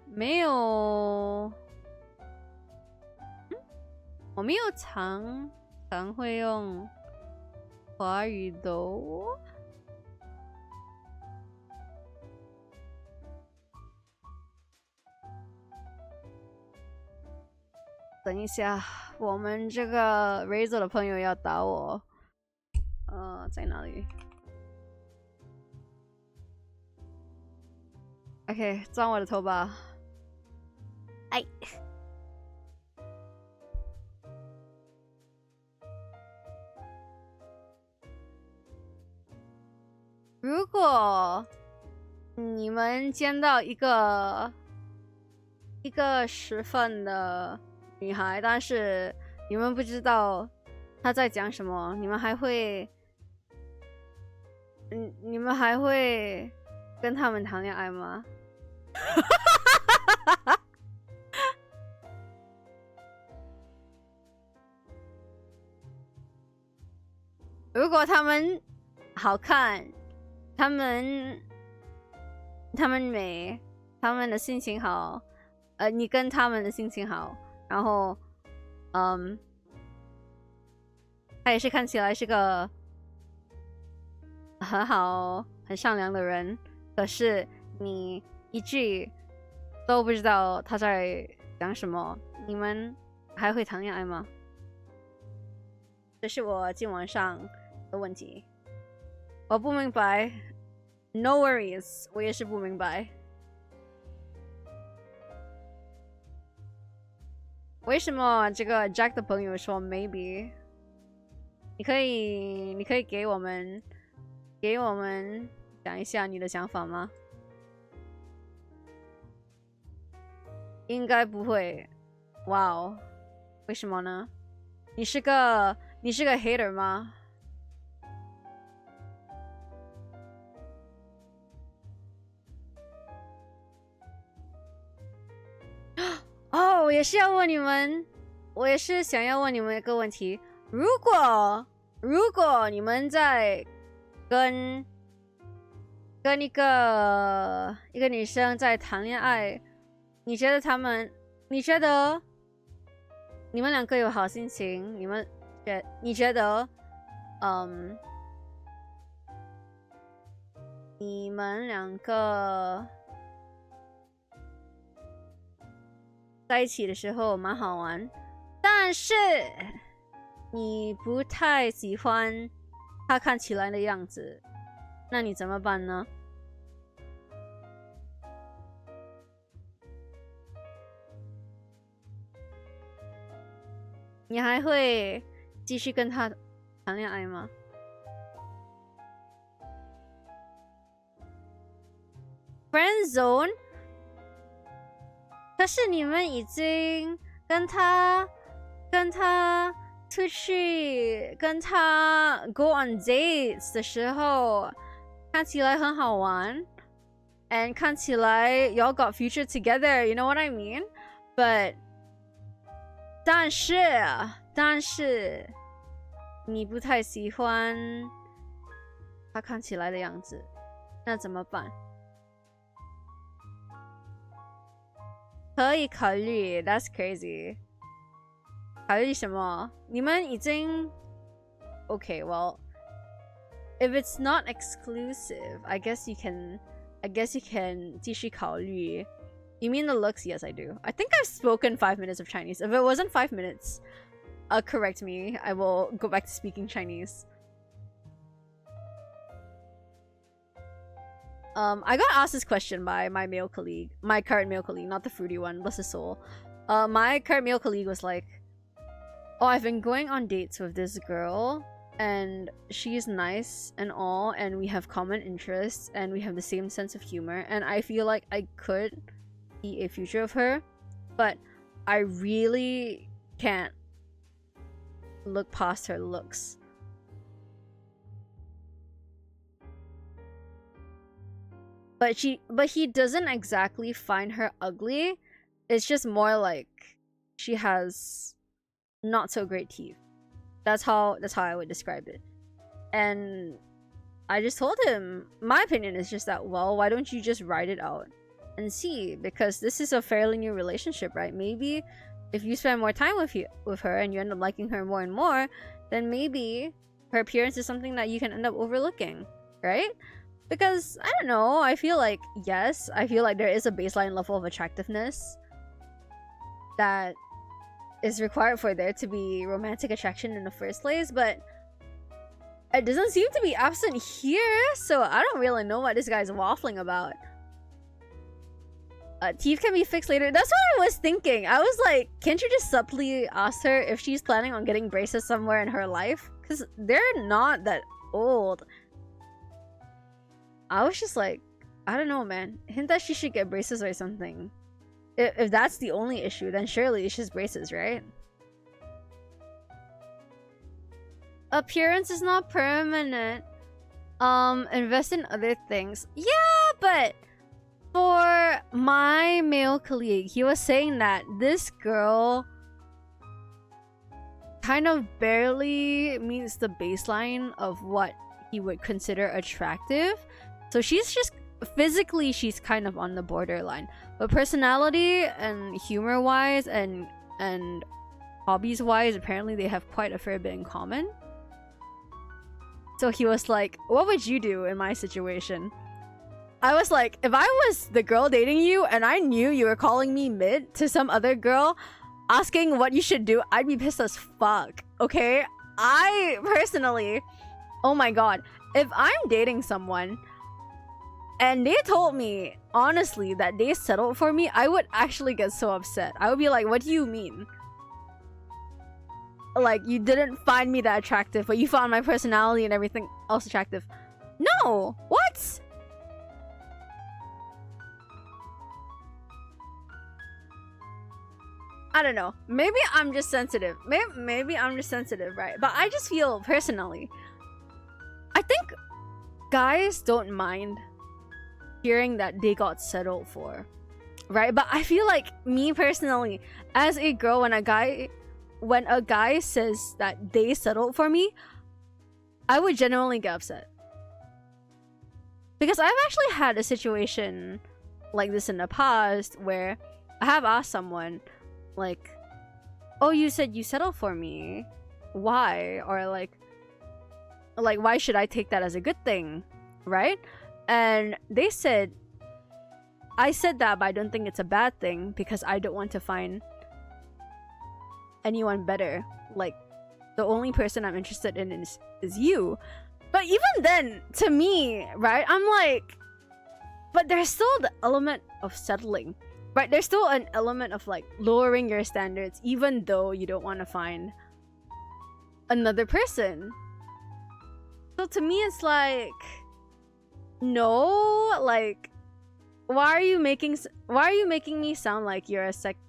S1: 没有，我没有常会用华语的哦。 等一下，我们这个 Razor 的朋友要打我。在哪里 ？OK， 钻我的头吧。哎。如果你们见到一个10分的女孩，但是你们不知道她在讲什么，你们还会跟他们谈恋爱吗？如果他们好看，他们美，他们的心情好，你跟他们的心情好，然后，他也是看起来是个很好、很善良的人，可是你一句都不知道他在讲什么，你们还会谈恋爱吗？这是我今晚上的问题。我不明白 ，No worries， 我也是不明白。为什么这个 Jack 的朋友说 maybe？ 你可以给我们讲一下你的想法吗？应该不会。哇哦，为什么呢？你是个 hater 吗？哦，我也是想要问你们一个问题：如果你们在跟一个女生在谈恋爱，你觉得你们两个有好心情？你觉得你们两个在一起的时候蛮好玩，但是你不太喜欢他看起来的样子，那你怎么办呢？你还会继续跟他谈恋爱吗？Friend zone？ 可是你们已经跟他出去，跟他 go on dates 的时候，看起来很好玩 ，and 看起来 y'all got future together. You know what I mean? But 但是你不太喜欢他看起来的样子，那怎么办？可以考虑 ，That's crazy。考虑什么？你们已经 OK， well, if it's not exclusive, I guess you can 继续考虑。You mean the looks? Yes, I do. I think I've spoken 5 minutes of Chinese. If it wasn't 5 minutes, correct me. I will go back to speaking Chinese. I got asked this question by my current male colleague, not the fruity one, bless his soul. My current male colleague was like, "Oh, I've been going on dates with this girl, and she's nice and all, and we have common interests, and we have the same sense of humor, and I feel like I could see a future of her, but I really can't look past her looks." But he doesn't exactly find her ugly. It's just more like she has not so great teeth. That's how I would describe it. And I just told him, my opinion is just that, well, why don't you just write it out and see? Because this is a fairly new relationship, right? Maybe if you spend more time with her and you end up liking her more and more, then maybe her appearance is something that you can end up overlooking, right? Because, I don't know, I feel like, yes, I feel like there is a baseline level of attractiveness that is required for there to be romantic attraction in the first place, but it doesn't seem to be absent here, so I don't really know what this guy's waffling about. Teeth can be fixed later. That's what I was thinking. I was like, can't you just subtly ask her if she's planning on getting braces somewhere in her life? Because they're not that old. I was just like, I don't know, man. Hint that she should get braces or something. If that's the only issue, then surely it's just braces, right? Appearance is not permanent. Invest in other things. Yeah, but for my male colleague, he was saying that this girl kind of barely meets the baseline of what he would consider attractive. So she's just physically, she's kind of on the borderline, but personality and humor wise and hobbies wise, apparently they have quite a fair bit in common. So he was like, what would you do in my situation? I was like, if I was the girl dating you and I knew you were calling me mid to some other girl asking what you should do, I'd be pissed as fuck, okay? I personally, oh my god, if I'm dating someone and they told me, honestly, that they settled for me, I would actually get so upset. I would be like, what do you mean? Like, you didn't find me that attractive, but you found my personality and everything else attractive. No! What? I don't know. Maybe I'm just sensitive. Maybe I'm just sensitive, right? But I just feel, personally, I think guys don't mind hearing that they got settled for, right? But I feel like, me personally, as a girl, when a guy says that they settled for me, I would genuinely get upset. Because I've actually had a situation like this in the past where I have asked someone, like, oh, you said you settled for me. Why? Or like, why should I take that as a good thing? Right? And they said, I said that, but I don't think it's a bad thing because I don't want to find anyone better. Like, the only person I'm interested in is you. But even then, to me, right, I'm like, but there's still the element of settling, right? There's still an element of like lowering your standards even though you don't want to find another person. So to me, it's like, no, like, why are you making me sound like you're a second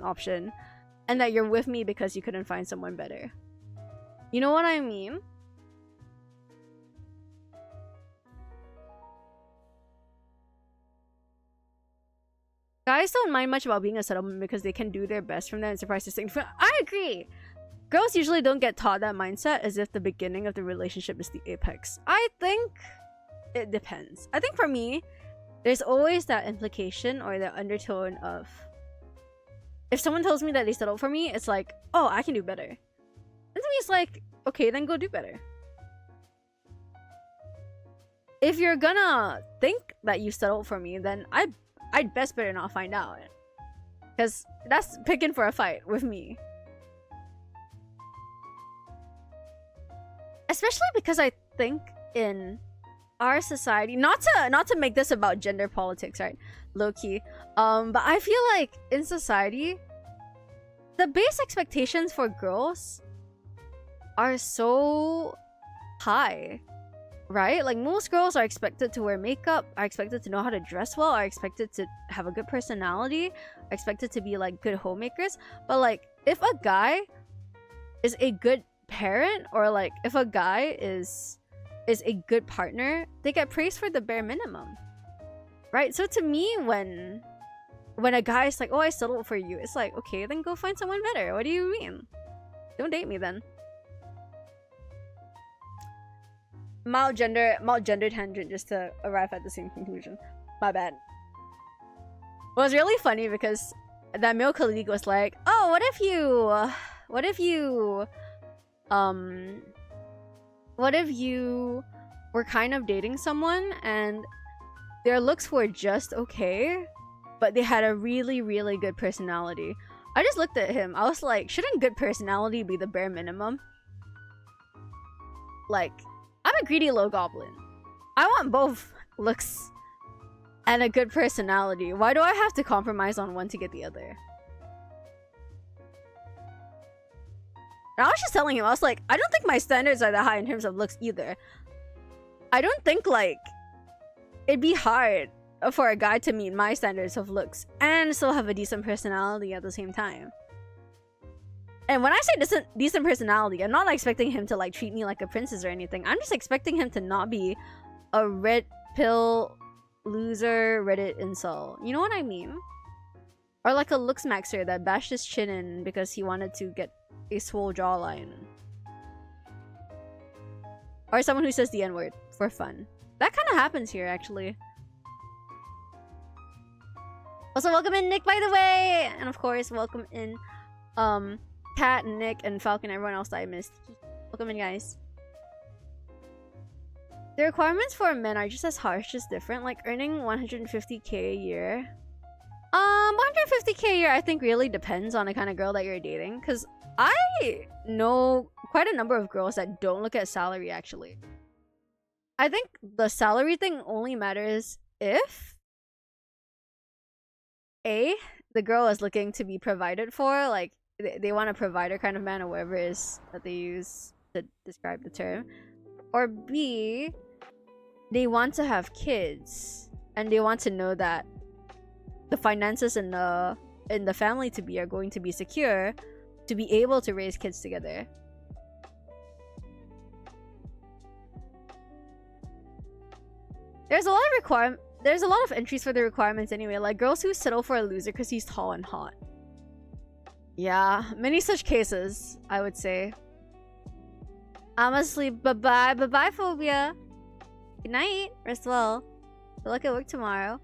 S1: option and that you're with me because you couldn't find someone better? You know what I mean? Guys don't mind much about being a settlement because they can do their best from there and surprise distinct. I agree. Girls usually don't get taught that mindset as if the beginning of the relationship is the apex. I think it depends. I think for me, there's always that implication or the undertone of, if someone tells me that they settled for me, it's like, oh, I can do better. And to me, it's like, okay, then go do better. If you're gonna think that you settled for me, then I'd best better not find out. Because that's picking for a fight with me. Especially because I think in our society, not to make this about gender politics, right? Low key. But I feel like in society, the base expectations for girls are so high, right? Like, most girls are expected to wear makeup, are expected to know how to dress well, are expected to have a good personality, are expected to be like good homemakers. But like, if a guy is a good parent, or like if a guy is a good partner, they get praised for the bare minimum, right? So to me, when a guy is like, oh, I settled for you, it's like, okay, then go find someone better. What do you mean? Don't date me then. Mild gender tangent just to arrive at the same conclusion. My bad. It was really funny because that male colleague was like, oh, what if you were kind of dating someone and their looks were just okay, but they had a really, really good personality? I just looked at him. I was like, shouldn't good personality be the bare minimum? Like, I'm a greedy low goblin. I want both looks and a good personality. Why do I have to compromise on one to get the other? And I was just telling him, I was like, I don't think my standards are that high in terms of looks either. I don't think, like, it'd be hard for a guy to meet my standards of looks and still have a decent personality at the same time. And when I say decent personality, I'm not expecting him to, like, treat me like a princess or anything. I'm just expecting him to not be a red pill loser Reddit incel. You know what I mean? Or like a looks maxer that bashed his chin in because he wanted to get a swole jawline. Or someone who says the N-word for fun. That kind of happens here, actually. Also, welcome in Nick, by the way! And of course, welcome in Kat, Nick, and Falcon, everyone else that I missed. Welcome in, guys. The requirements for men are just as harsh, just different. Like earning 150k a year. 150k a year I think really depends on the kind of girl that you're dating. Because I know quite a number of girls that don't look at salary, actually. I think the salary thing only matters if A, the girl is looking to be provided for. Like, they want a provider kind of man, or whatever it is that they use to describe the term. Or B, they want to have kids. And they want to know that the finances in the family to be are going to be secure to be able to raise kids together. There's a lot of entries for the requirements anyway, like girls who settle for a loser because he's tall and hot. Yeah, many such cases, I would say. I'm asleep. Bye-bye. Bye-bye, Phobia. Good night. Rest well. Good luck at work tomorrow.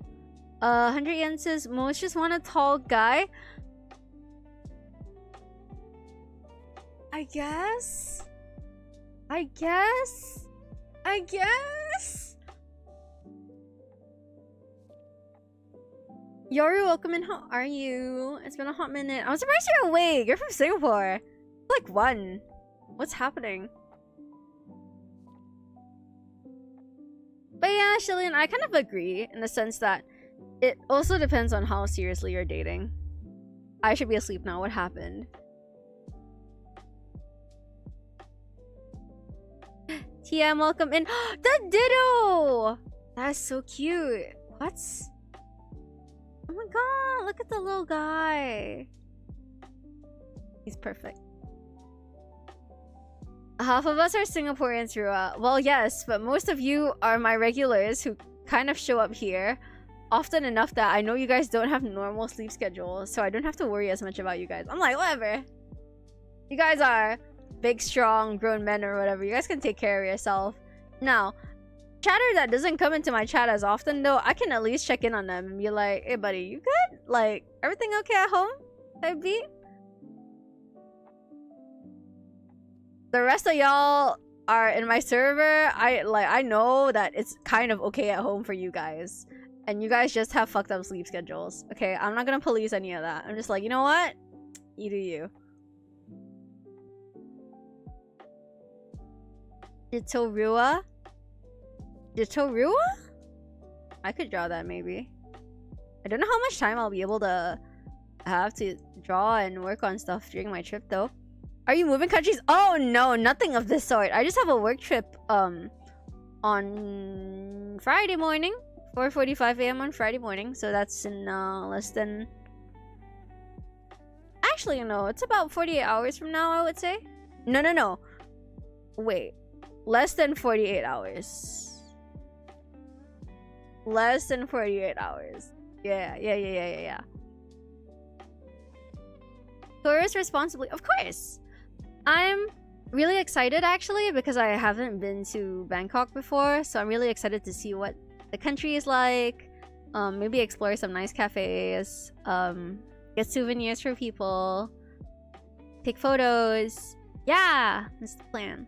S1: 100 yen says, most just want a tall guy. I guess? Yoru, welcome in. How are you? It's been a hot minute. I'm surprised you're awake. You're from Singapore. Like 1. What's happening? But yeah, Shillian, I kind of agree in the sense that it also depends on how seriously you're dating. I should be asleep now. What happened? TM, welcome in. The Ditto! That's so cute. What? Oh my god, look at the little guy. He's perfect. Half of us are Singaporeans, Rua. Well, yes, but most of you are my regulars who kind of show up here often enough that I know you guys don't have normal sleep schedules, so I don't have to worry as much about you guys. I'm like, whatever. You guys are big, strong, grown men or whatever. You guys can take care of yourself. Now, chatter that doesn't come into my chat as often, though, I can at least check in on them and be like, hey, buddy, you good? Like, everything okay at home? Type beat? The rest of y'all are in my server. I know that it's kind of okay at home for you guys. And you guys just have fucked up sleep schedules. Okay, I'm not gonna police any of that. I'm just like, you know what? You do you. Jitorua? Jitorua? I could draw that maybe. I don't know how much time I'll be able to have to draw and work on stuff during my trip though. Are you moving countries? Oh no, nothing of this sort. I just have a work trip on Friday morning. 4:45 a.m. on Friday morning. So that's in less than... Actually, no. It's about 48 hours from now, I would say. No. Wait. Less than 48 hours. Less than 48 hours. Yeah. Tourist responsibly. Of course. I'm really excited, actually, because I haven't been to Bangkok before. So I'm really excited to see what the country is like. Maybe explore some nice cafes. Get souvenirs for people. Take photos. Yeah, that's the plan.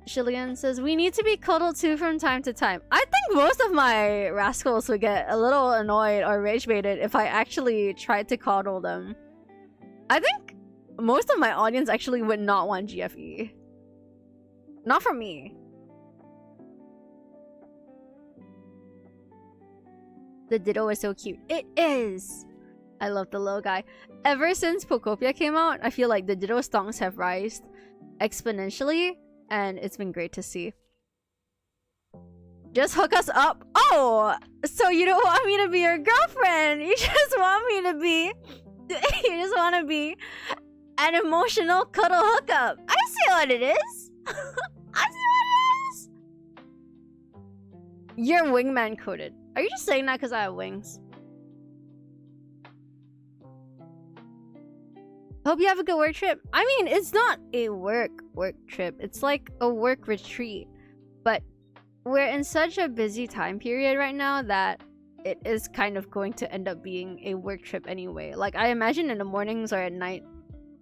S1: Shillian says, we need to be cuddled too from time to time. I think most of my rascals would get a little annoyed or rage baited if I actually tried to coddle them. I think most of my audience actually would not want GFE. Not from me. The Ditto is so cute. It is! I love the little guy. Ever since Pokopia came out, I feel like the Ditto stonks have risen exponentially, and it's been great to see. Just hook us up. Oh! So you don't want me to be your girlfriend! You just want me to be... You just want to be an emotional cuddle hookup. I see what it is! I see what it is! You're wingman coded. Are you just saying that because I have wings? Hope you have a good work trip. I mean, it's not a work trip. It's like a work retreat. But we're in such a busy time period right now that it is kind of going to end up being a work trip anyway. Like, I imagine in the mornings or at night,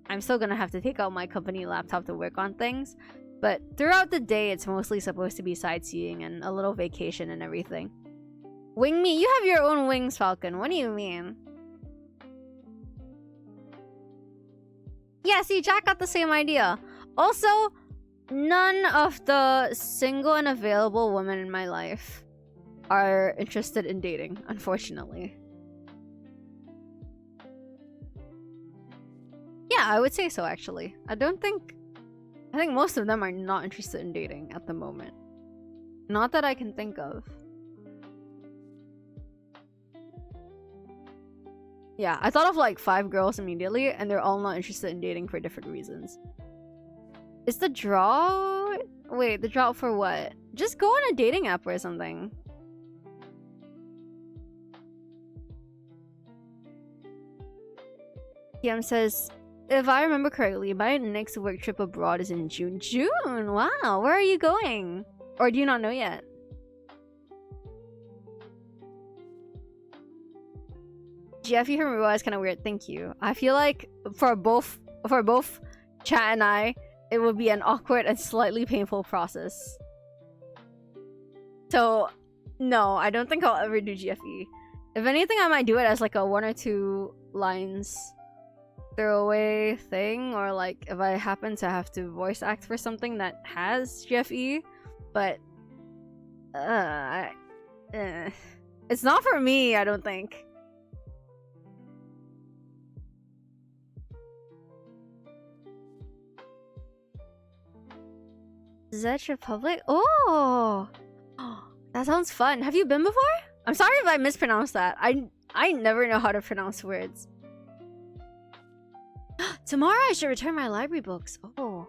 S1: I'm still gonna have to take out my company laptop to work on things. But throughout the day, it's mostly supposed to be sightseeing and a little vacation and everything. Wing me? You have your own wings, Falcon. What do you mean? Yeah, see, Jack got the same idea. Also, none of the single and available women in my life are interested in dating, unfortunately. Yeah, I would say so, actually. I think most of them are not interested in dating at the moment. Not that I can think of. Yeah, I thought of like 5 girls immediately, and they're all not interested in dating for different reasons. Is the draw... Wait, the draw for what? Just go on a dating app or something. TM says, if I remember correctly, my next work trip abroad is in June. June? Wow, where are you going? Or do you not know yet? GFE from Rua is kind of weird. Thank you. I feel like for both Chat and I, it would be an awkward and slightly painful process. So, no, I don't think I'll ever do GFE. If anything, I might do it as like a 1 or 2 lines throwaway thing, or like if I happen to have to voice act for something that has GFE, but it's not for me, I don't think. Czech Republic? Oh! That sounds fun. Have you been before? I'm sorry if I mispronounced that. I never know how to pronounce words. Tomorrow I should return my library books. Oh.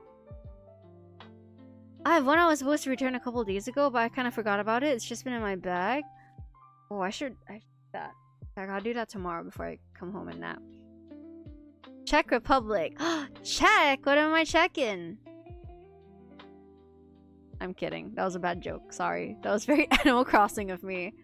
S1: I have one I was supposed to return a couple days ago, but I kind of forgot about it. It's just been in my bag. Oh, I should do that. I'll do that tomorrow before I come home and nap. Czech Republic. Czech? What am I checking? I'm kidding. That was a bad joke. Sorry. That was very Animal Crossing of me.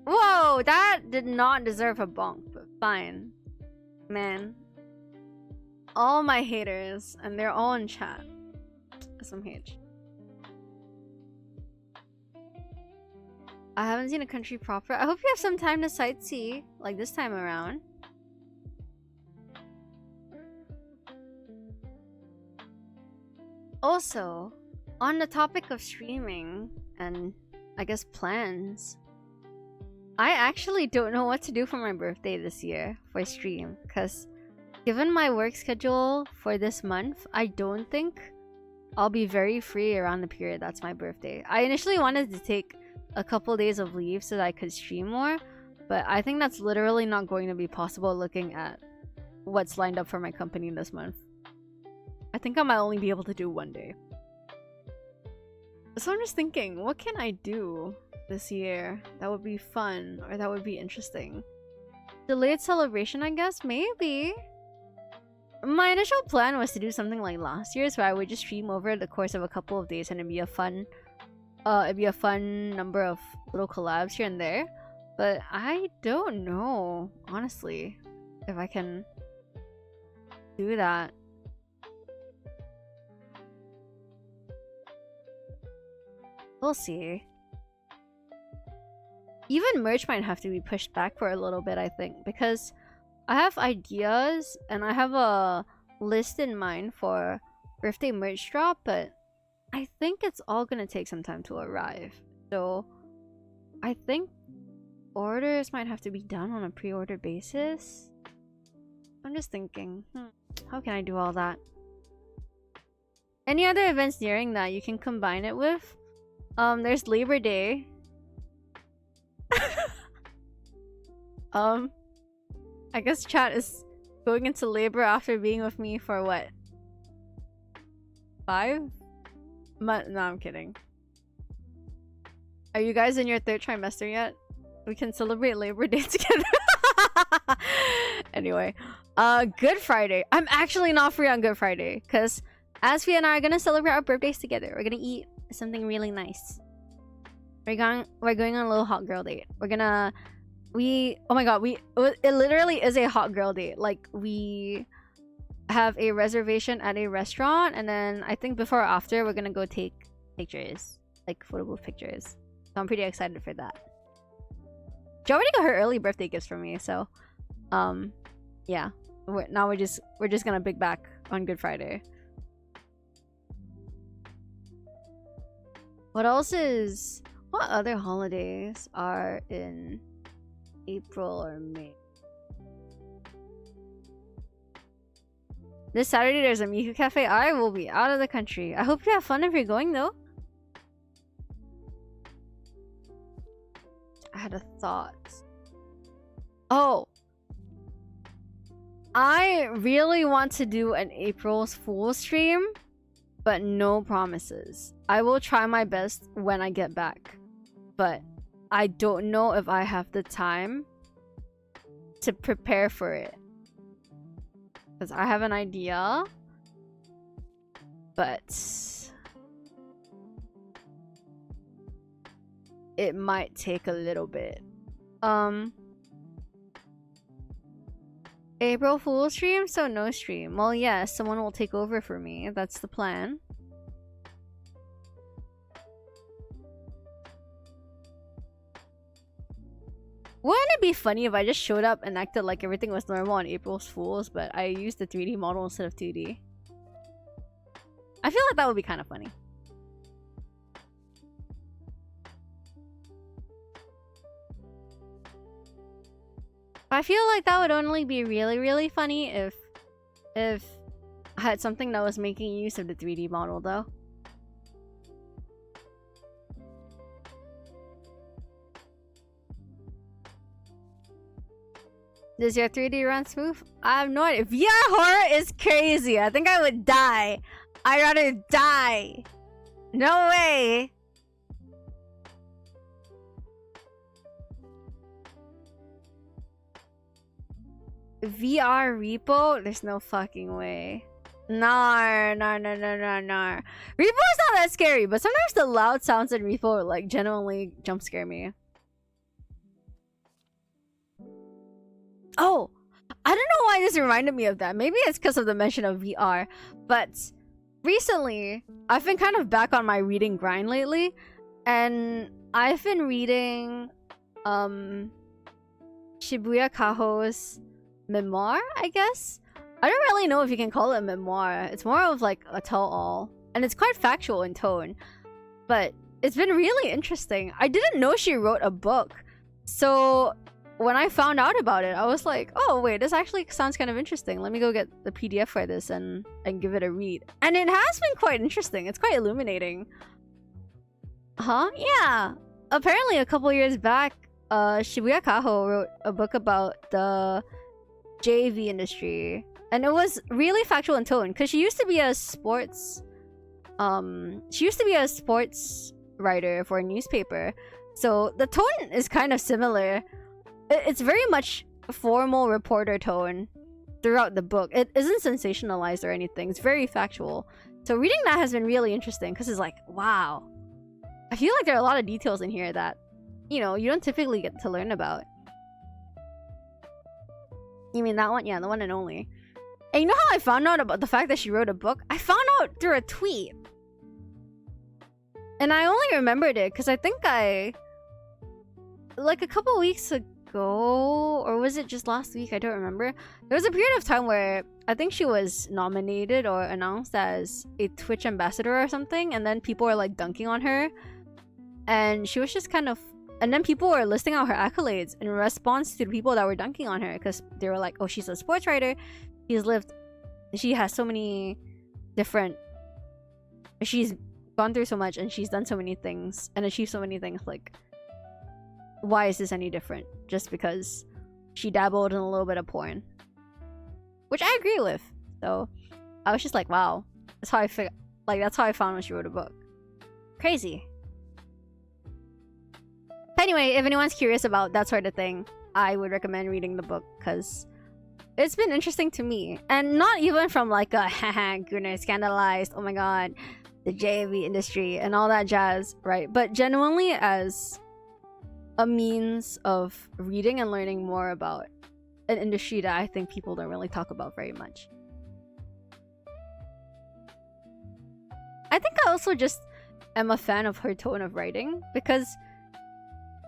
S1: Whoa! That did not deserve a bonk, but fine. Man. All my haters, and they're all in chat. SMH. I haven't seen a country proper. I hope you have some time to sightsee, like this time around. Also, on the topic of streaming and I guess plans, I actually don't know what to do for my birthday this year for stream, because given my work schedule for this month, I don't think I'll be very free around the period that's my birthday. I initially wanted to take a couple days of leave so that I could stream more, but I think that's literally not going to be possible looking at what's lined up for my company this month. I think I might only be able to do 1 day. So I'm just thinking, what can I do this year that would be fun or that would be interesting? Delayed celebration, I guess? Maybe. My initial plan was to do something like last year's, where I would just stream over the course of a couple of days and it'd be a fun number of little collabs here and there. But I don't know, honestly, if I can do that. We'll see. Even merch might have to be pushed back for a little bit, I think, because I have ideas and I have a list in mind for birthday merch drop, but I think it's all gonna take some time to arrive. So I think orders might have to be done on a pre-order basis. I'm just thinking, how can I do all that? Any other events nearing that you can combine it with? There's Labor Day. I guess chat is going into labor after being with me for what? 5 months? No, I'm kidding. Are you guys in your 3rd trimester yet? We can celebrate Labor Day together. Anyway, Good Friday. I'm actually not free on Good Friday because Asfi and I are gonna celebrate our birthdays together. We're gonna eat something really nice. We're going on a little hot girl date. Oh my god, it literally is a hot girl date. Like, we have a reservation at a restaurant, and then I think before or after we're gonna go take pictures, like photo booth pictures. So I'm pretty excited for that. She already got her early birthday gifts from me, so yeah. We're just gonna big back on Good Friday. What other holidays are in April or May? This Saturday there's a Miku Cafe. I will be out of the country. I hope you have fun if you're going though. I had a thought. Oh, I really want to do an April's Fool stream, but no promises. I will try my best when I get back, but I don't know if I have the time to prepare for it. Because I have an idea, but it might take a little bit. April Fool stream, so no stream. Well, yes, someone will take over for me. That's the plan. Wouldn't it be funny if I just showed up and acted like everything was normal on April's Fools, but I used the 3D model instead of 2D? I feel like that would be kind of funny. I feel like that would only be really, really funny if I had something that was making use of the 3D model, though. Does your 3D run smooth? I have no idea. VR horror is crazy. I think I would die. I'd rather die. No way. VR repo? There's no fucking way. Nah. Repo is not that scary, but sometimes the loud sounds in repo like genuinely jump scare me. Oh, I don't know why this reminded me of that. Maybe it's because of the mention of VR, but recently I've been kind of back on my reading grind lately, and I've been reading Shibuya Kaho's memoir, I guess. I don't really know if you can call it a memoir. It's more of like a tell-all, and it's quite factual in tone, but it's been really interesting. I didn't know she wrote a book, so when I found out about it, I was like, oh wait, this actually sounds kind of interesting. Let me go get the PDF for this and give it a read. And it has been quite interesting. It's quite illuminating. Huh? Yeah. Apparently a couple years back, Shibuya Kaho wrote a book about the JV industry. And it was really factual in tone, because she used to be a sports writer for a newspaper. So the tone is kind of similar. It's very much a formal reporter tone throughout the book. It isn't sensationalized or anything. It's very factual. So reading that has been really interesting, because it's like, wow. I feel like there are a lot of details in here that, you know, you don't typically get to learn about. You mean that one? Yeah, the one and only. And you know how I found out about the fact that she wrote a book? I found out through a tweet. And I only remembered it because I think like a couple weeks ago, or was it just last week? I don't remember. There was a period of time where I think she was nominated or announced as a Twitch ambassador or something, and then people were like dunking on her, and she was just kind of, and then people were listing out her accolades in response to the people that were dunking on her, because they were like, oh, she's a sports writer, she has so many different, she's gone through so much, and she's done so many things and achieved so many things, like, why is this any different just because she dabbled in a little bit of porn? Which I agree with. So I was just like, wow, that's how I found when she wrote a book. Crazy. Anyway, if anyone's curious about that sort of thing, I would recommend reading the book, because it's been interesting to me. And not even from like a haha, goodness, scandalized, oh my god, the JV industry and all that jazz, right? But genuinely as a means of reading and learning more about an industry that I think people don't really talk about very much. I think I also just am a fan of her tone of writing, because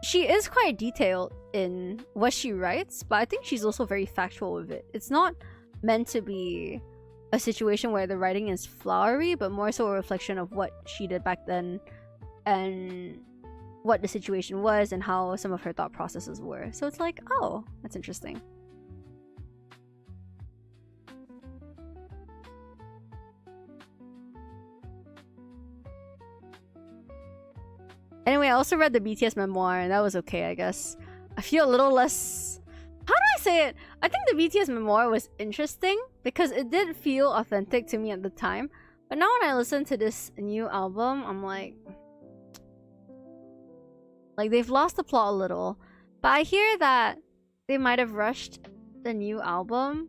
S1: she is quite detailed in what she writes, but I think she's also very factual with it. It's not meant to be a situation where the writing is flowery, but more so a reflection of what she did back then and what the situation was and how some of her thought processes were. So it's like, oh, that's interesting. Anyway, I also read the BTS memoir, and that was okay, I guess. I feel a little less... How do I say it? I think the BTS memoir was interesting because it did feel authentic to me at the time. But now when I listen to this new album, I'm like... they've lost the plot a little. But I hear that they might have rushed the new album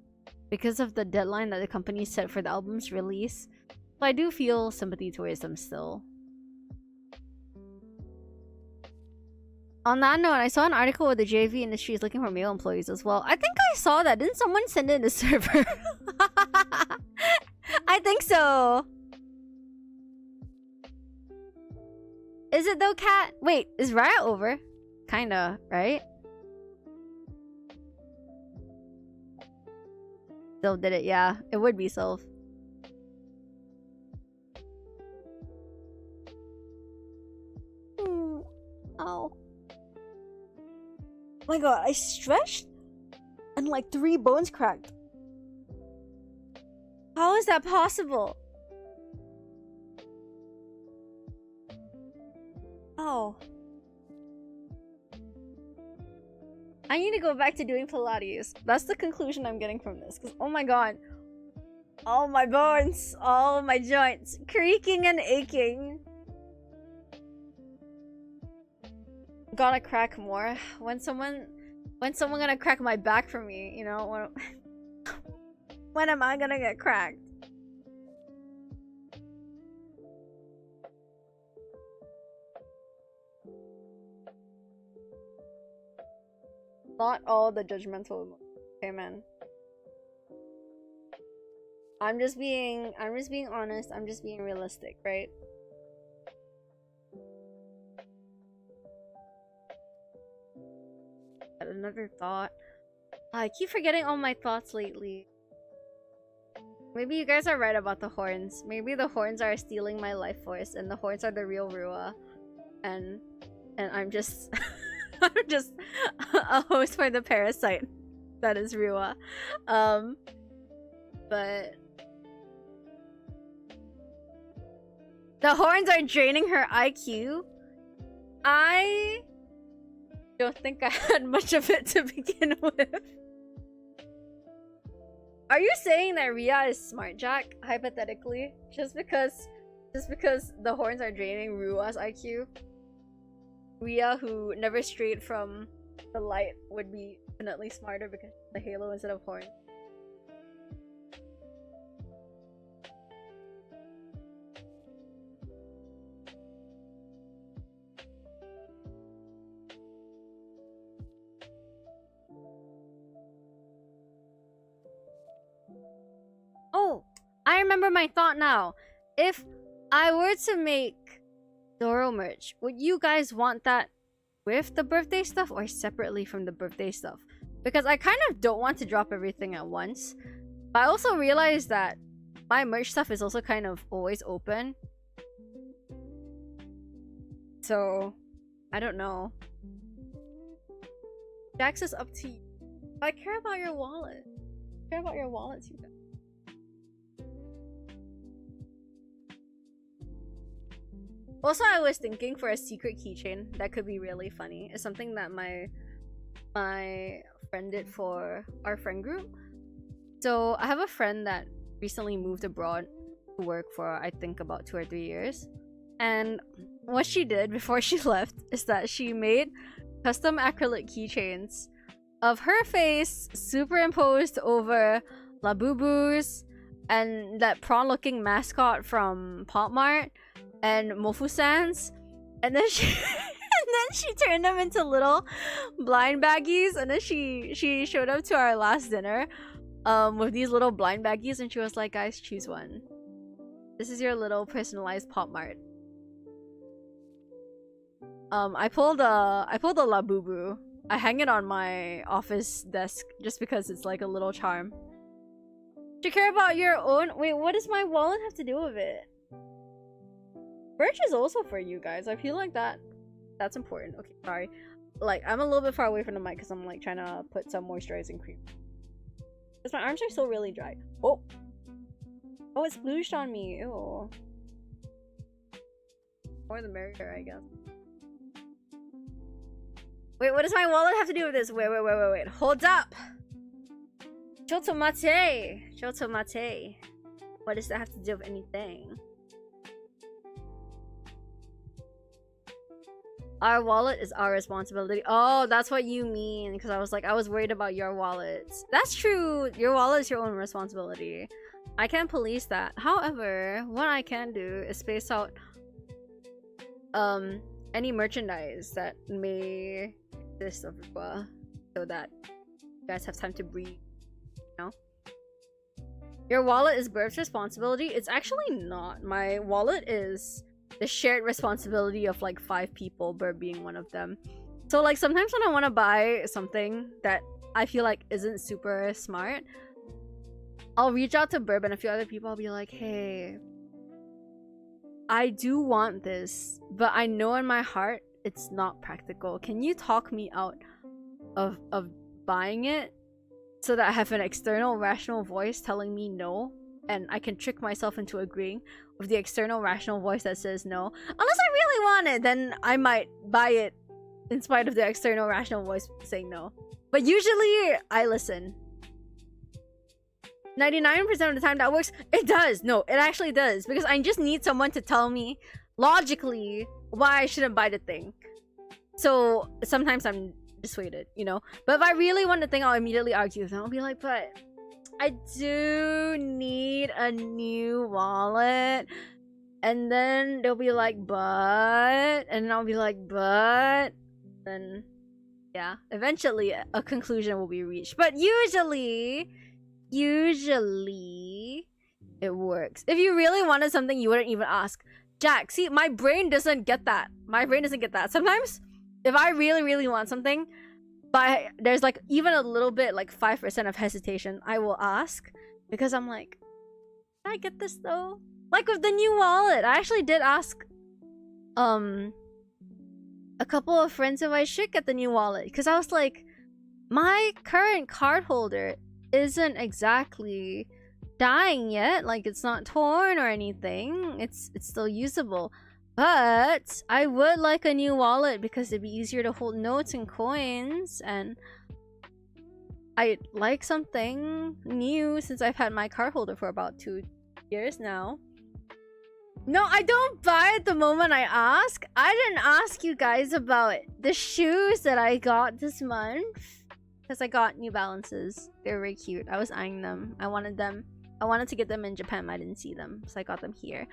S1: because of the deadline that the company set for the album's release. So I do feel sympathy towards them still. On that note, I saw an article where the JV industry is looking for male employees as well. I think I saw that. Didn't someone send it in the server? I think so. Is it though, Cat? Wait, is Riot over? Kinda, right? Sylph did it, yeah. It would be Sylph. Ow. Oh my god, I stretched and like 3 bones cracked. How is that possible? Oh. I need to go back to doing Pilates. That's the conclusion I'm getting from this. Because, oh my god. All my bones, all my joints, creaking and aching. Gotta crack more. When someone gonna crack my back for me, you know? When am I gonna get cracked? Not all the judgmental. Okay, man. I'm just being honest. I'm just being realistic, right? Another thought. I keep forgetting all my thoughts lately. Maybe you guys are right about the horns. Maybe the horns are stealing my life force, and the horns are the real Rua, and I'm just I'm just a host for the parasite that is Rua. But the horns are draining her IQ. I don't think I had much of it to begin with. Are you saying that Ria is smart, Jack? Hypothetically, just because the horns are draining Rua's IQ? Ria, who never strayed from the light, would be infinitely smarter because the halo instead of horn. Oh, I remember my thought now. If I were to make Doro merch, would you guys want that with the birthday stuff or separately from the birthday stuff, because I kind of don't want to drop everything at once, but I also realized that my merch stuff is also kind of always open, so I don't know. Jax is up to you. I care about your wallet. I care about your wallets, you guys. Also, I was thinking for a secret keychain that could be really funny. It's something that my friend did for our friend group. So I have a friend that recently moved abroad to work for I think about 2 or 3 years. And what she did before she left is that she made custom acrylic keychains of her face superimposed over Labubu's and that prawn-looking mascot from Pop Mart and Mofu-san's, and then she turned them into little blind baggies, and then she showed up to our last dinner with these little blind baggies, and she was like, guys, choose one. This is your little personalized Pop Mart. I pulled a Labubu. I hang it on my office desk just because it's like a little charm. Do you care about your own? Wait, what does my wallet have to do with it? Merch is also for you guys. I feel like that's important. Okay, sorry. Like, I'm a little bit far away from the mic because I'm like trying to put some moisturizing cream. Because my arms are still really dry. Oh, it splooshed on me. Ew. More the merrier, I guess. Wait, what does my wallet have to do with this? Wait. Hold up. Chotomate. What does that have to do with anything? Our wallet is our responsibility. Oh, that's what you mean. Because I was worried about your wallets. That's true. Your wallet is your own responsibility. I can't police that. However, what I can do is space out any merchandise that may exist of Rua, so that you guys have time to breathe. You know? Your wallet is Burb's responsibility. It's actually not. My wallet is the shared responsibility of like 5 people, Burb being one of them. So like sometimes when I want to buy something that I feel like isn't super smart, I'll reach out to Burb and a few other people. I'll be like, hey, I do want this, but I know in my heart it's not practical. Can you talk me out of buying it so that I have an external rational voice telling me no, and I can trick myself into agreeing with the external rational voice that says no? Unless I really want it, then I might buy it in spite of the external rational voice saying no. But usually I listen. 99% of the time that works. It does. No, it actually does. Because I just need someone to tell me logically why I shouldn't buy the thing. So sometimes I'm dissuaded, you know? But if I really want the thing, I'll immediately argue with them. I'll be like, but I do need a new wallet. And then they'll be like, but... And I'll be like, but... Then, yeah. Eventually, a conclusion will be reached. But usually it works. If you really wanted something, you wouldn't even ask. Jack, see, my brain doesn't get that. Sometimes, if I really want something, but there's like even a little bit, like 5% of hesitation, I will ask. Because I'm like, can I get this though? Like with the new wallet, I actually did ask a couple of friends if I should get the new wallet. Because I was like, my current card holder isn't exactly dying yet. Like, it's not torn or anything. It's still usable. But I would like a new wallet because it'd be easier to hold notes and coins, and I'd like something new since I've had my card holder for about 2 years now. No, I don't buy it the moment I ask. I didn't ask you guys about the shoes that I got this month. Because I got New Balances. They're very cute. I was eyeing them. I wanted them. I wanted to get them in Japan, but I didn't see them. So I got them here.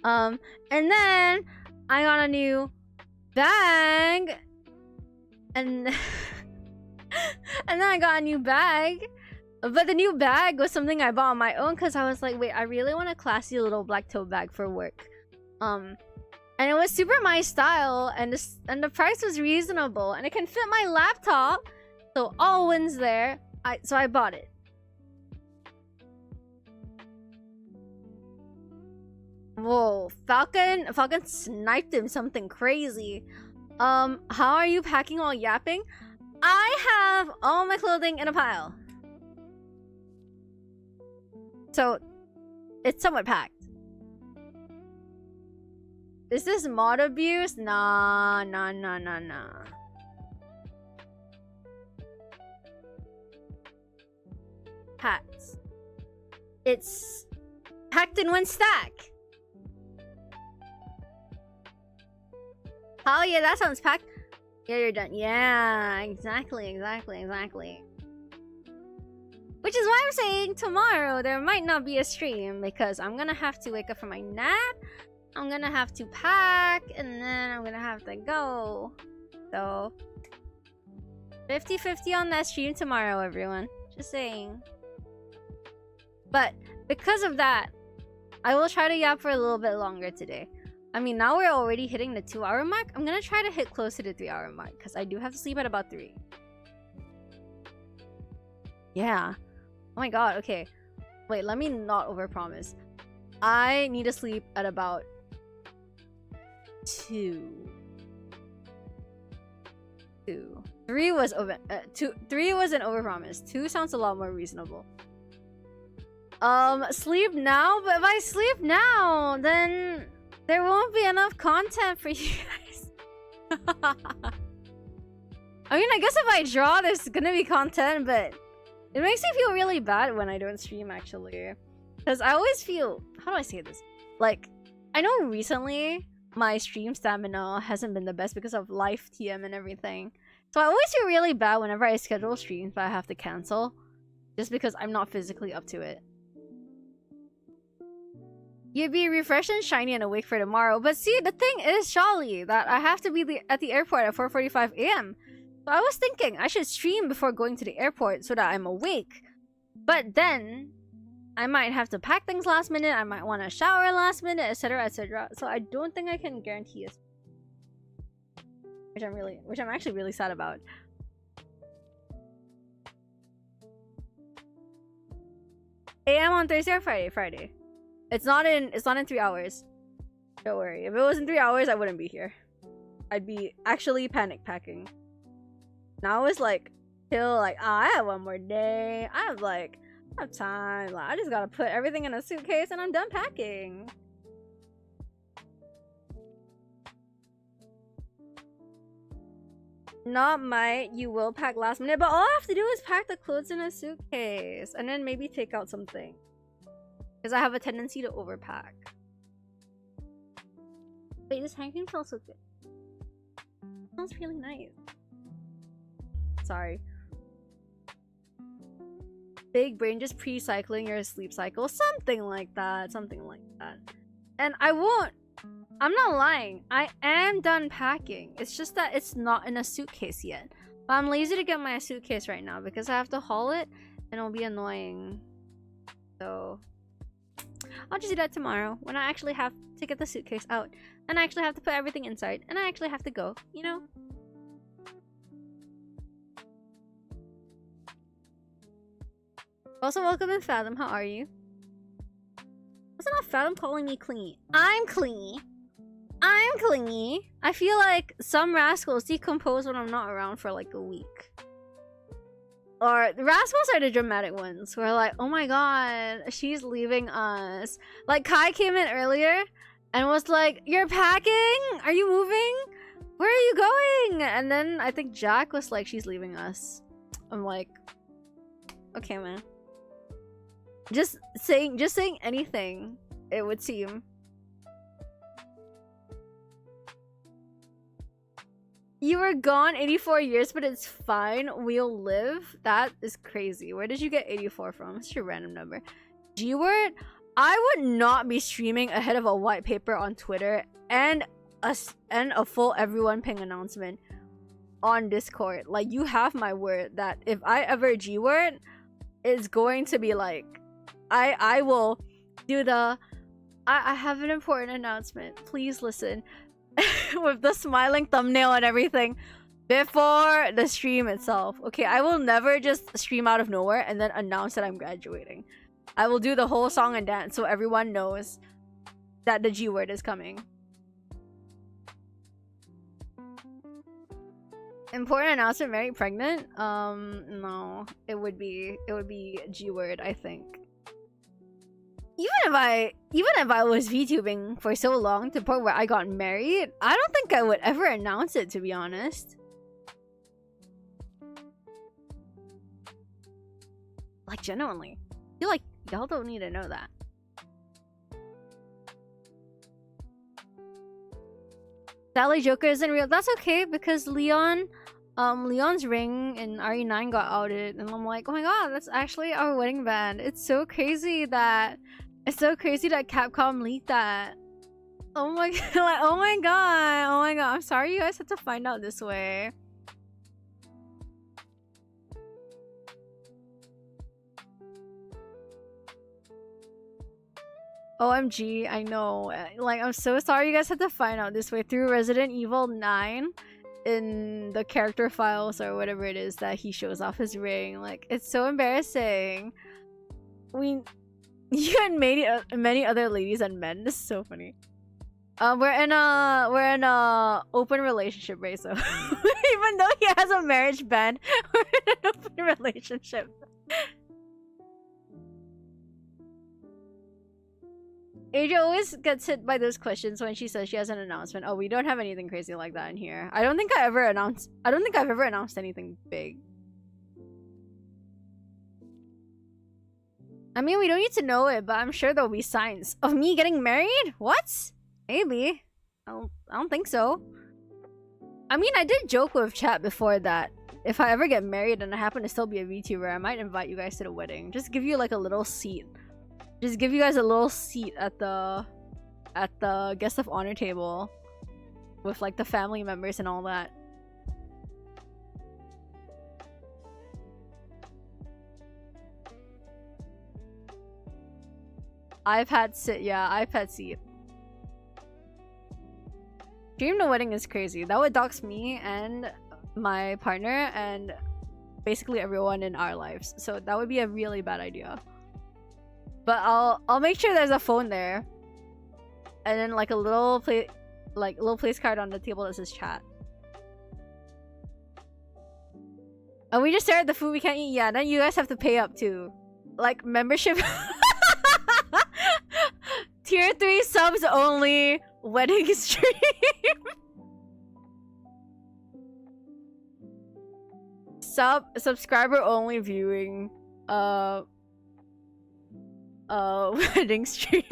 S1: And then I got a new bag. And and then I got a new bag. But the new bag was something I bought on my own because I was like, wait, I really want a classy little black tote bag for work. And it was super my style, and the price was reasonable, and it can fit my laptop, so all wins there. So I bought it. Whoa, Falcon sniped him something crazy. How are you packing while yapping? I have all my clothing in a pile. So, it's somewhat packed. Is this mod abuse? Nah. Hats. It's packed in one stack. Oh yeah, that sounds packed. Yeah, you're done. Yeah, exactly. Which is why I'm saying tomorrow there might not be a stream, because I'm gonna have to wake up from my nap, I'm gonna have to pack, and then I'm gonna have to go. So 50-50 on that stream tomorrow, everyone. Just saying. But because of that, I will try to yap for a little bit longer today. I mean, now we're already hitting the 2-hour mark. I'm gonna try to hit close to the 3-hour mark, because I do have to sleep at about 3. Yeah. Oh my god, okay. Wait, let me not overpromise. I need to sleep at about 2. 3 was over. 3 was an overpromise. 2 sounds a lot more reasonable. Sleep now? But if I sleep now, then there won't be enough content for you guys. I mean, I guess if I draw, there's gonna be content, but it makes me feel really bad when I don't stream, actually. Because I always feel... How do I say this? Like, I know recently my stream stamina hasn't been the best because of life TM and everything. So I always feel really bad whenever I schedule streams but I have to cancel. Just because I'm not physically up to it. You'd be refreshed and shiny and awake for tomorrow. But see, the thing is, Shali, that I have to be at the airport at 4:45 AM. So I was thinking I should stream before going to the airport so that I'm awake. But then I might have to pack things last minute, I might want to shower last minute, etc, etc. So I don't think I can guarantee it. Which I'm actually really sad about. AM on Thursday or Friday? Friday. It's not in 3 hours. Don't worry. If it was in 3 hours, I wouldn't be here. I'd be actually panic packing. Now it's like, till like, I have one more day. I have time. Like, I just gotta put everything in a suitcase and I'm done packing. Not might, you will pack last minute, but all I have to do is pack the clothes in a suitcase and then maybe take out something. Because I have a tendency to overpack. Wait, this hand cream smells so good. It smells really nice. Sorry. Big brain just pre-cycling your sleep cycle. Something like that. And I'm not lying. I am done packing. It's just that it's not in a suitcase yet. But I'm lazy to get my suitcase right now because I have to haul it and it'll be annoying. So I'll just do that tomorrow when I actually have to get the suitcase out and I actually have to put everything inside and I actually have to go, you know? Also, welcome in Fathom. How are you? What's not Fathom calling me clingy? I'm clingy. I feel like some rascals decompose when I'm not around for like a week. Or the rascals are the dramatic ones who are like, oh my god, she's leaving us. Like Kai came in earlier and was like, you're packing? Are you moving? Where are you going? And then I think Jack was like, she's leaving us. I'm like, okay, man. Just saying anything, it would seem. You were gone 84 years, but it's fine. We'll live. That is crazy. Where did you get 84 from? It's your random number. G-word? I would not be streaming ahead of a white paper on Twitter and a full everyone ping announcement on Discord. Like, you have my word that if I ever G-word, it's going to be like, I will do the I have an important announcement. Please listen. with the smiling thumbnail and everything before the stream itself. Okay, I will never just stream out of nowhere and then announce that I'm graduating. I will do the whole song and dance so everyone knows that the G word is coming. Important announcement, Mary pregnant? No. It would be G word, I think. Even if I was VTubing for so long to the point where I got married, I don't think I would ever announce it, to be honest. Like, genuinely. I feel like y'all don't need to know that. Sally Joker isn't real. That's okay because Leon's ring in RE9 got outed, and I'm like, oh my god, that's actually our wedding band. It's so crazy that Capcom leaked that. Oh my god, like, oh my god. I'm sorry you guys had to find out this way. OMG, I know. Like, I'm so sorry you guys had to find out this way through Resident Evil 9 in the character files or whatever it is that he shows off his ring. Like, it's so embarrassing. You and many other ladies and men. This is so funny. We're in a open relationship, right? So even though he has a marriage ban, we're in an open relationship. Asia always gets hit by those questions when she says she has an announcement. Oh, we don't have anything crazy like that in here. I don't think I've ever announced anything big. I mean, we don't need to know it, but I'm sure there'll be signs of me getting married. What? Maybe. I don't think so. I mean, I did joke with chat before that if I ever get married and I happen to still be a VTuber, I might invite you guys to the wedding. Just give you like a little seat. Just give you guys a little seat at the guest of honor table with like the family members and all that. iPad seat. Dream the wedding is crazy. That would dox me and my partner and basically everyone in our lives. So that would be a really bad idea. But I'll make sure there's a phone there, and then like a little place card on the table that says chat. And we just stare at the food we can't eat. Yeah, then you guys have to pay up too, like membership. Tier 3 subs only wedding stream. Subscriber only viewing. Wedding stream.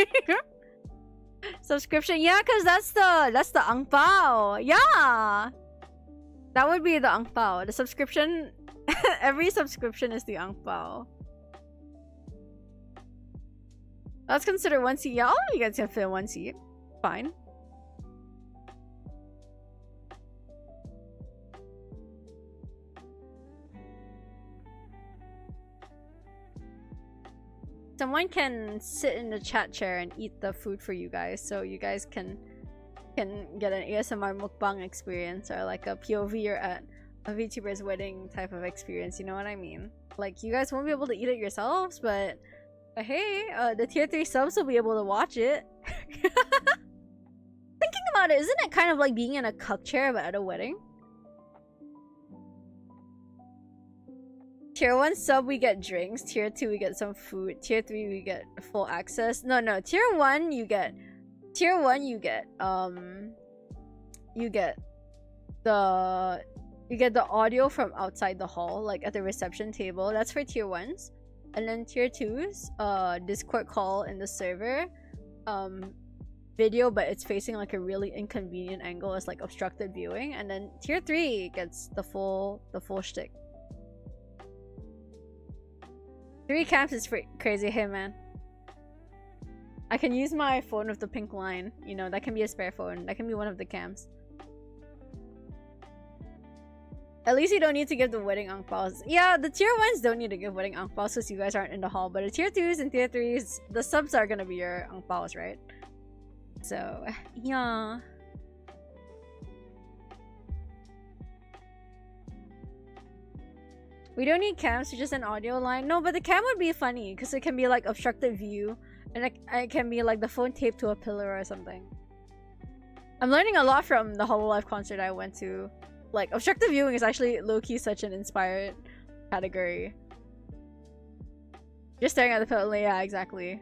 S1: Subscription, yeah, cause that's the ang pao. Yeah, that would be the ang pao. The subscription, every subscription is the ang pao. Let's consider one seat. Yeah, all of you guys can fit in one seat. Fine. Someone can sit in the chat chair and eat the food for you guys, so you guys can get an ASMR mukbang experience or like a POV or at a VTuber's wedding type of experience. You know what I mean? Like, you guys won't be able to eat it yourselves, but hey, the tier 3 subs will be able to watch it. Thinking about it, isn't it kind of like being in a cuck chair but at a wedding? Tier 1 sub, we get drinks. Tier 2, we get some food. Tier 3, we get full access. No. Tier 1, you get the audio from outside the hall, like at the reception table. That's for tier 1s. And then tier 2s, Discord call in the server. Video, but it's facing like a really inconvenient angle as like obstructed viewing. And then tier 3 gets the full shtick. 3 camps is crazy. Hey man, I can use my phone with the pink line. You know, that can be a spare phone. That can be one of the camps. At least you don't need to give the wedding ang paos. Yeah, the tier 1s don't need to give wedding ang paos because you guys aren't in the hall. But the tier 2s and tier 3s, the subs are gonna be your ang paos, right? So, yeah. We don't need cams, just an audio line. No, but the cam would be funny because it can be like obstructed view, and it can be like the phone taped to a pillar or something. I'm learning a lot from the Hololive concert I went to. Like, obstructive viewing is actually low-key such an inspired category. Just staring at the pillar, yeah, exactly.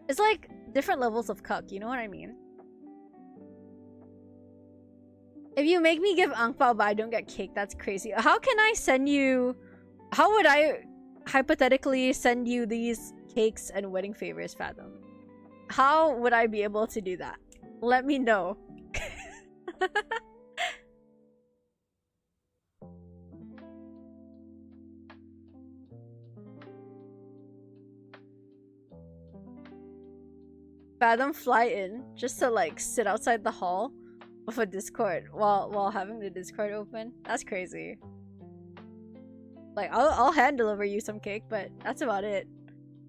S1: It's like different levels of cuck, you know what I mean? If you make me give ang pao but I don't get cake, that's crazy. How can I send you... How would I hypothetically send you these cakes and wedding favors, Fathom? How would I be able to do that? Let me know. Fathom fly in just to like sit outside the hall of a Discord while having the Discord open. That's crazy. Like I'll hand deliver you some cake, but that's about it.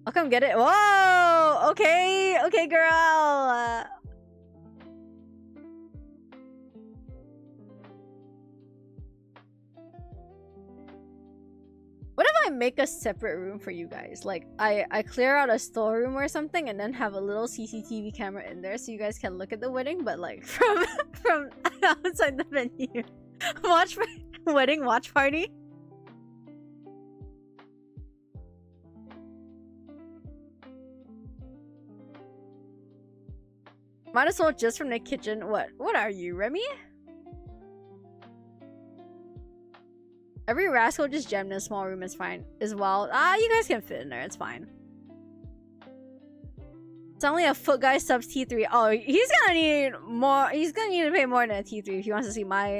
S1: I'll come get it. Whoa! Okay, girl. What if I make a separate room for you guys? Like, I clear out a storeroom or something and then have a little CCTV camera in there so you guys can look at the wedding, but like from outside the venue. Wedding watch party? Might as well just from the kitchen. What are you, Remy? Every rascal just jammed in a small room is fine as well. You guys can fit in there. It's fine. It's only a foot guy subs T3. Oh, he's gonna need more. He's gonna need to pay more than a T3 if he wants to see not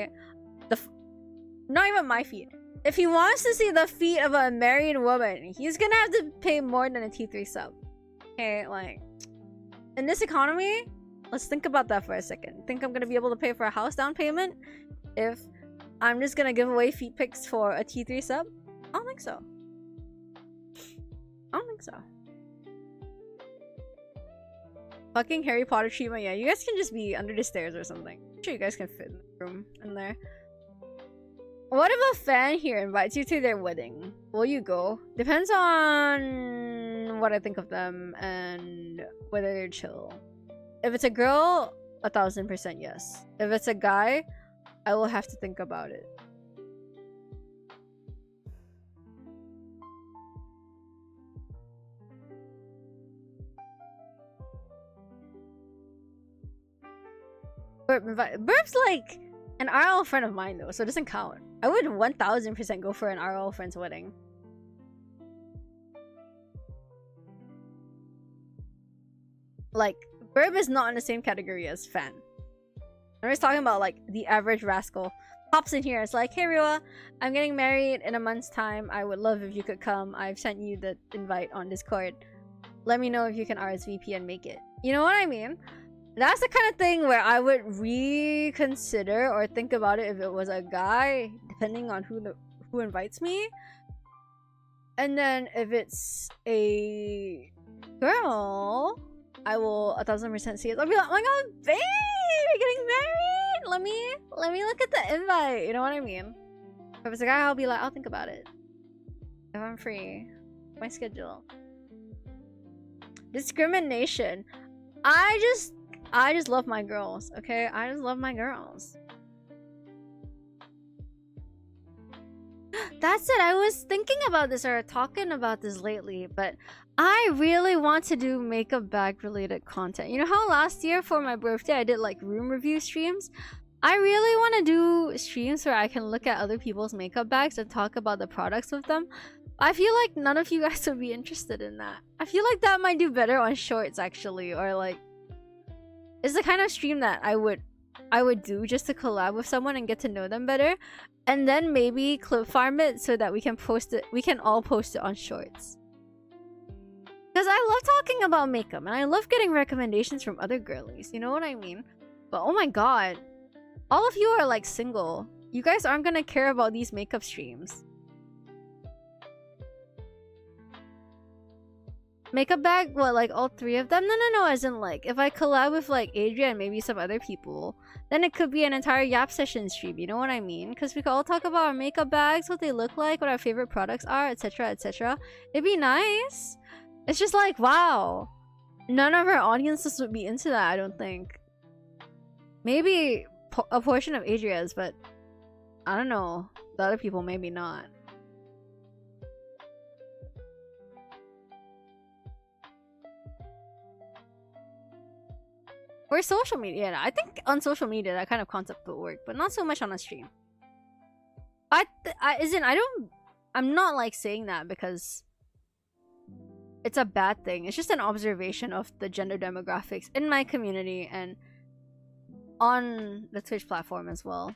S1: even my feet. If he wants to see the feet of a married woman, he's gonna have to pay more than a T3 sub. Okay, like in this economy, let's think about that for a second. Think I'm gonna be able to pay for a house down payment if I'm just gonna give away feet pics for a T3 sub? I don't think so. I don't think so. Fucking Harry Potter treatment. Yeah, you guys can just be under the stairs or something. I'm sure you guys can fit in the room in there. What if a fan here invites you to their wedding? Will you go? Depends on what I think of them and whether they're chill. If it's a girl, 1000% yes. If it's a guy, I will have to think about it. Burb's like an RL friend of mine though, so it doesn't count. I would 1000% go for an RL friend's wedding. Like, Burb is not in the same category as fan. I'm just talking about like the average rascal pops in here. It's like, hey Rua, I'm getting married in a month's time. I would love if you could come. I've sent you the invite on Discord. Let me know if you can RSVP and make it. You know what I mean? That's the kind of thing where I would reconsider or think about it if it was a guy, depending on who invites me. And then if it's a girl, I will 1000% see it. I'll be like, oh my god, babe, you're getting married. Let me look at the invite. You know what I mean? If it's a guy, I'll be like, I'll think about it. If I'm free, my schedule. Discrimination. I just love my girls. Okay, I just love my girls. That's it. I was thinking about this or talking about this lately, but I really want to do makeup bag related content. You know how last year for my birthday I did like room review streams? I really want to do streams where I can look at other people's makeup bags and talk about the products with them. I feel like none of you guys would be interested in that. I feel like that might do better on shorts actually, or like it's the kind of stream that I would do just to collab with someone and get to know them better, and then maybe clip farm it so that we can post it. We can all post it on shorts. Because I love talking about makeup and I love getting recommendations from other girlies. You know what I mean? But oh my god, all of you are like single. You guys aren't gonna care about these makeup streams. Makeup bag? What, like all 3 of them? No, as in like, if I collab with like Adria and maybe some other people, then it could be an entire Yap session stream, you know what I mean? Because we could all talk about our makeup bags, what they look like, what our favorite products are, etc, etc. It'd be nice. It's just like, wow. None of our audiences would be into that, I don't think. Maybe a portion of Adria's, but I don't know. The other people, maybe not. Or social media. I think on social media that kind of concept will work, but not so much on a stream. I'm not like saying that because it's a bad thing. It's just an observation of the gender demographics in my community and on the Twitch platform as well.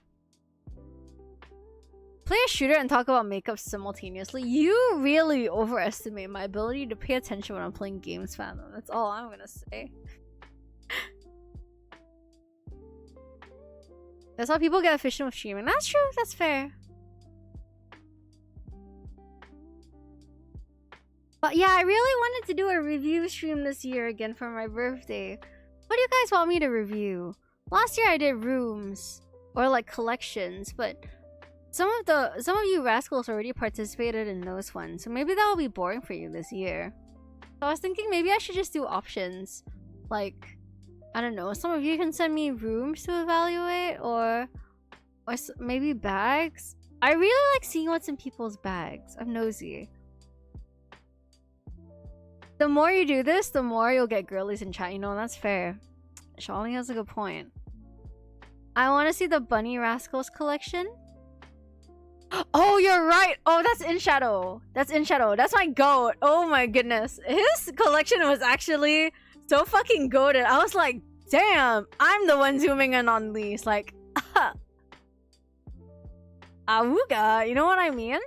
S1: Play a shooter and talk about makeup simultaneously. You really overestimate my ability to pay attention when I'm playing games, fandom. That's all I'm gonna say. That's how people get efficient with streaming. That's true. That's fair. But yeah, I really wanted to do a review stream this year again for my birthday. What do you guys want me to review? Last year I did rooms or like collections, but some of you rascals already participated in those ones, so maybe that will be boring for you this year. So I was thinking maybe I should just do options, like, I don't know, some of you can send me rooms to evaluate, or maybe bags. I really like seeing what's in people's bags. I'm nosy. The more you do this, the more you'll get girlies in chat. You know, that's fair. Shawny has a good point. I want to see the Bunny Rascals collection. Oh, you're right. Oh, that's In Shadow. That's In Shadow. That's my goat. Oh my goodness. His collection was actually so fucking goated. I was like, damn, I'm the one zooming in on these. Like, awooga. You know what I mean?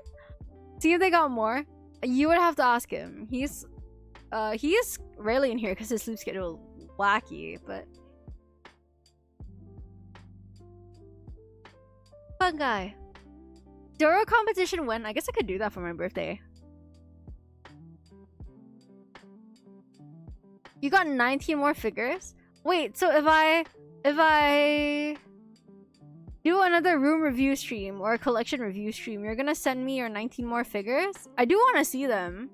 S1: See if they got more. You would have to ask him. He is rarely in here because his sleep schedule is wacky, but fun guy. Doro competition when? I guess I could do that for my birthday. You got 19 more figures? Wait, so if I do another room review stream or a collection review stream, you're gonna send me your 19 more figures? I do want to see them.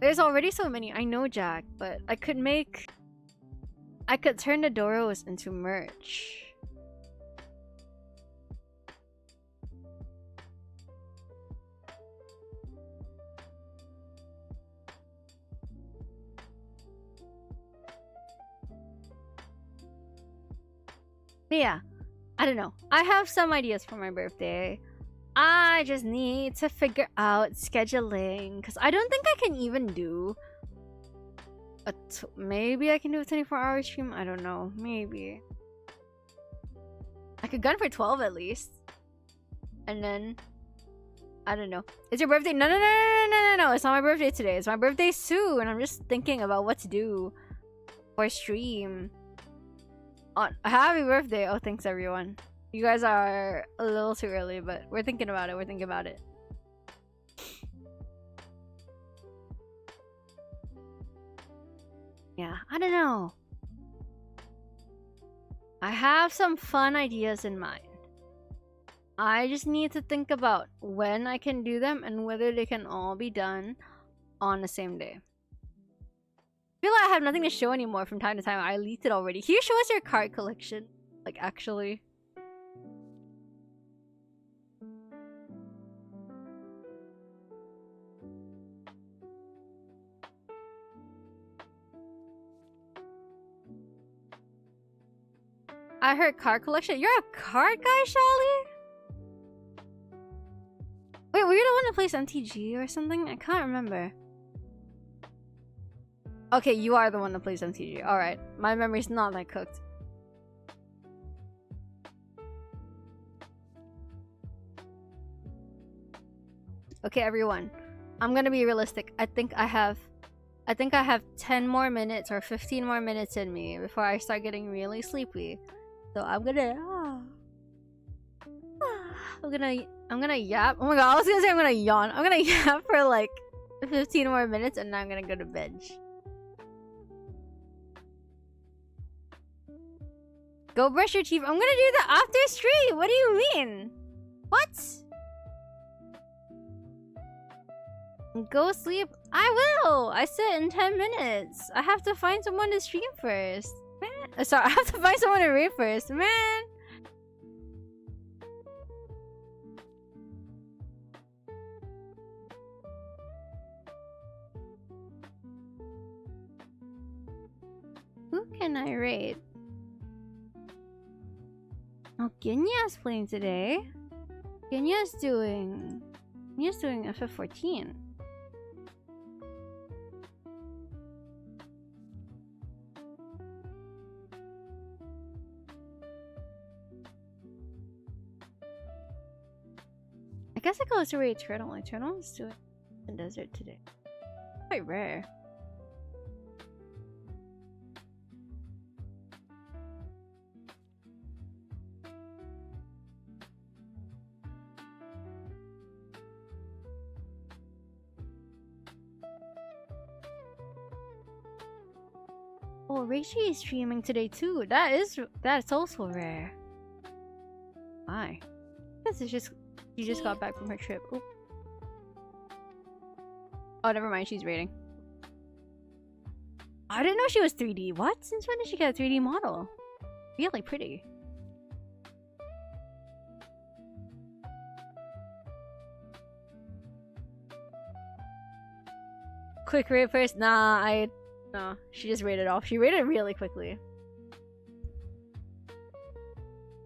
S1: There's already so many. I know, Jack, but I could turn the Doros into merch. Yeah, I don't know. I have some ideas for my birthday. I just need to figure out scheduling, because I don't think I can even do maybe I can do a 24-hour stream. I don't know. Maybe I could gun for 12 at least, and then I don't know. It's your birthday? No. It's not my birthday today. It's my birthday soon. I'm just thinking about what to do for stream. Happy birthday. Oh, thanks everyone. You guys are a little too early, but we're thinking about it. Yeah, I don't know. I have some fun ideas in mind. I just need to think about when I can do them and whether they can all be done on the same day. I feel like I have nothing to show anymore from time to time. I leaked it already. Can you show us your card collection? Like, actually. I heard card collection. You're a card guy, Shali? Wait, were you the one that plays MTG or something? I can't remember. Okay, you are the one that plays MTG. Alright. My memory's not that cooked. Okay, everyone. I'm gonna be realistic. I think I have 10 more minutes or 15 more minutes in me before I start getting really sleepy. So I'm gonna I'm gonna yap. Oh my god, I was gonna say I'm gonna yawn. I'm gonna yap for like 15 more minutes and then I'm gonna go to bed. Go brush your teeth. I'm gonna do that after stream. What do you mean? What? Go sleep. I will. I said in 10 minutes. I have to find someone to stream first. Man. Sorry, I have to find someone to read first. Man. Who can I rate? Oh, Ginya's playing today. Ginya's doing FF14. I guess I go to Eternal. Eternal is doing the desert today. Quite rare. Oh, Reishi is streaming today too. That's also rare. Why? This is just she just got back from her trip. Oop. Oh, never mind. She's rating. I didn't know she was 3D. What? Since when did she get a 3D model? Really pretty. Quick rate first? Nah, no. She just rated off. She rated really quickly.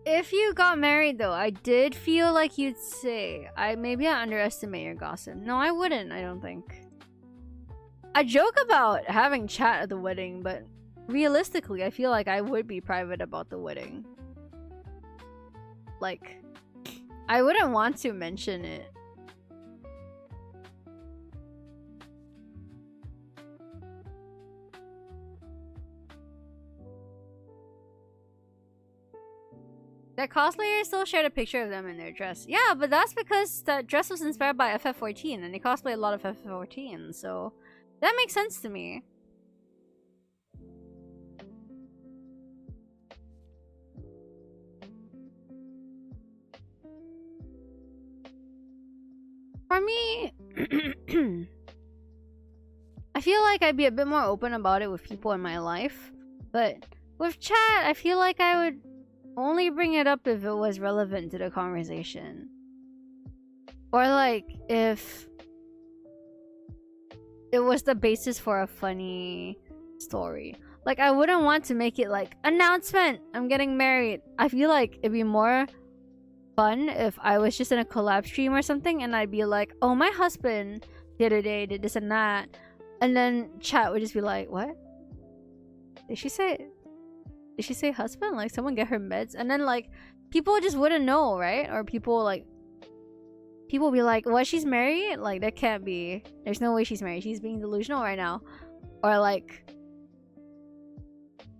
S1: If you got married though, I did feel like you'd say, maybe I underestimate your gossip. No, I wouldn't, I don't think. I joke about having chat at the wedding, but realistically, I feel like I would be private about the wedding. Like, I wouldn't want to mention it. That cosplayers still shared a picture of them in their dress. Yeah, but that's because that dress was inspired by FF14, and they cosplay a lot of FF14, so that makes sense to me. For me, I feel like I'd be a bit more open about it with people in my life, but with chat, I feel like I would only bring it up if it was relevant to the conversation. Or like, if it was the basis for a funny story. Like, I wouldn't want to make it like, announcement! I'm getting married! I feel like it'd be more fun if I was just in a collab stream or something and I'd be like, oh, my husband the other day did this and that. And then chat would just be like, what? Did she say husband? Like, someone get her meds? And then, like, people just wouldn't know, right? Or people be like, what, she's married? Like, that can't be. There's no way she's married. She's being delusional right now. Or like,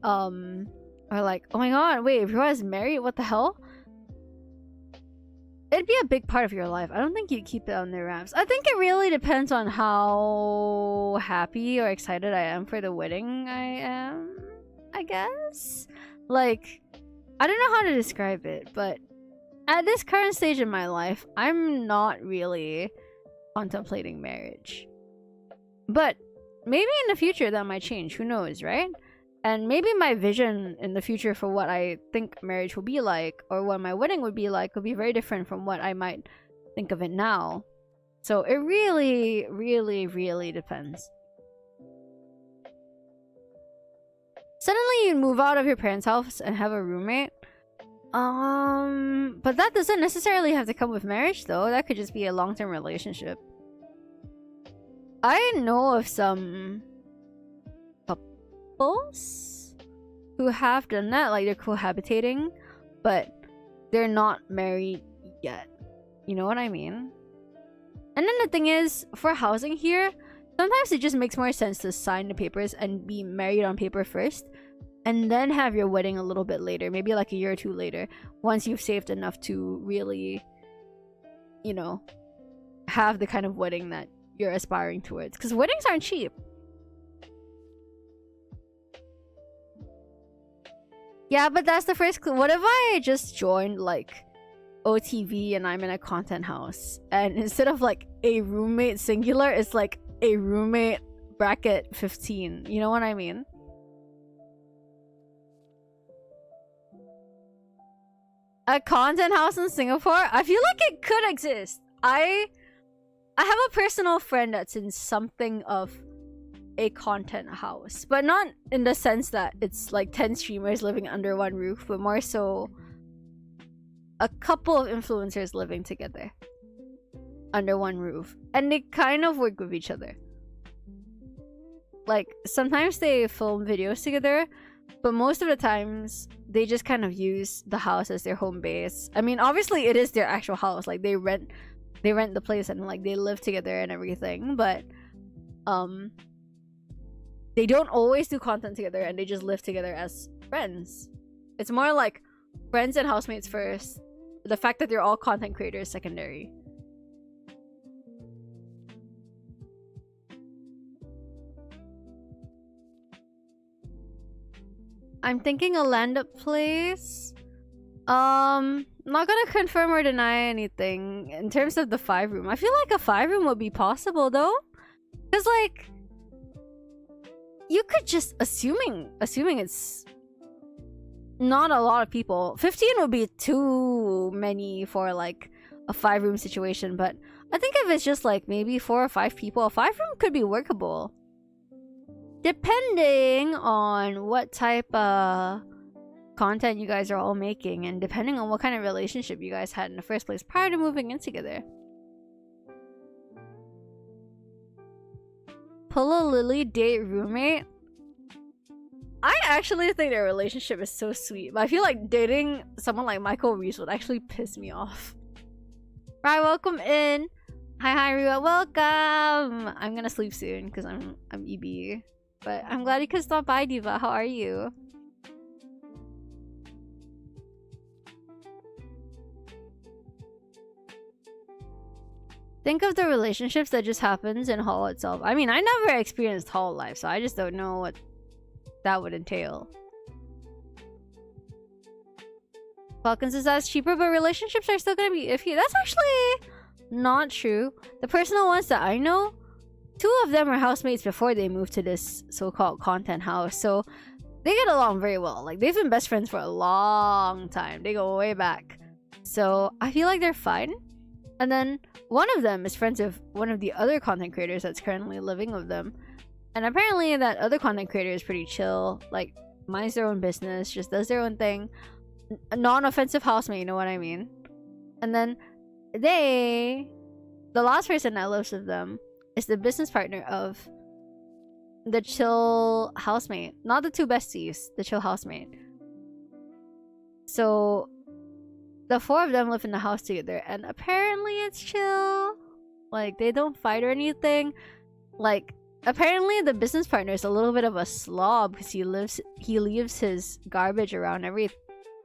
S1: oh my god, wait, if you was married, what the hell? It'd be a big part of your life. I don't think you'd keep it on the wraps. I think it really depends on how happy or excited I am for the wedding I am, I guess. Like, I don't know how to describe it, but at this current stage in my life, I'm not really contemplating marriage. But maybe in the future that might change, who knows, right? And maybe my vision in the future for what I think marriage will be like, or what my wedding would be like, would be very different from what I might think of it now. So it really, really, really depends. Suddenly you move out of your parents' house and have a roommate. But that doesn't necessarily have to come with marriage though. That could just be a long-term relationship. I know of some couples who have done that, like they're cohabitating, but they're not married yet. You know what I mean? And then the thing is, for housing here, sometimes it just makes more sense to sign the papers and be married on paper first, and then have your wedding a little bit later, maybe like a year or two later, once you've saved enough to really, you know, have the kind of wedding that you're aspiring towards. Because weddings aren't cheap. Yeah, but that's the first clue. What if I just joined like OTV and I'm in a content house, and instead of like a roommate singular, it's like a roommate bracket 15. You know what I mean? A content house in Singapore? I feel like it could exist. I have a personal friend that's in something of a content house, but not in the sense that it's like 10 streamers living under one roof, but more so a couple of influencers living together under one roof, and they kind of work with each other. Like sometimes they film videos together, but most of the times they just kind of use the house as their home base. I mean, obviously it is their actual house, like they rent the place and like they live together and everything, but they don't always do content together, and they just live together as friends. It's more like friends and housemates first. The fact that they're all content creators secondary. I'm thinking a land-up place. Not gonna confirm or deny anything in terms of the 5-room. I feel like a 5-room would be possible though, because like you could just assuming it's not a lot of people. 15 would be too many for like a 5-room situation, but I think if it's just like maybe 4 or 5 people, a 5-room could be workable. Depending on what type of content you guys are all making, and depending on what kind of relationship you guys had in the first place prior to moving in together. Pull a Lily date roommate? I actually think their relationship is so sweet, but I feel like dating someone like Michael Reese would actually piss me off. Right, welcome in. Hi, Rua, welcome. I'm gonna sleep soon because I'm EB, but I'm glad you could stop by, Diva. How are you? Think of the relationships that just happens in hall itself. I mean, I never experienced hall life, so I just don't know what that would entail. Falcons is as cheaper, but relationships are still gonna be iffy. That's actually not true. The personal ones that I know, 2 of them are housemates before they moved to this so-called content house, so they get along very well. Like, they've been best friends for a long time. They go way back. So I feel like they're fine. And then one of them is friends with one of the other content creators that's currently living with them. And apparently that other content creator is pretty chill. Like, minds their own business, just does their own thing. A non-offensive housemate, you know what I mean? And then the last person that lives with them is the business partner of the chill housemate. Not the 2 besties, the chill housemate. So the 4 of them live in the house together, and apparently it's chill. Like, they don't fight or anything. Like, apparently the business partner is a little bit of a slob because he leaves his garbage around everywhere,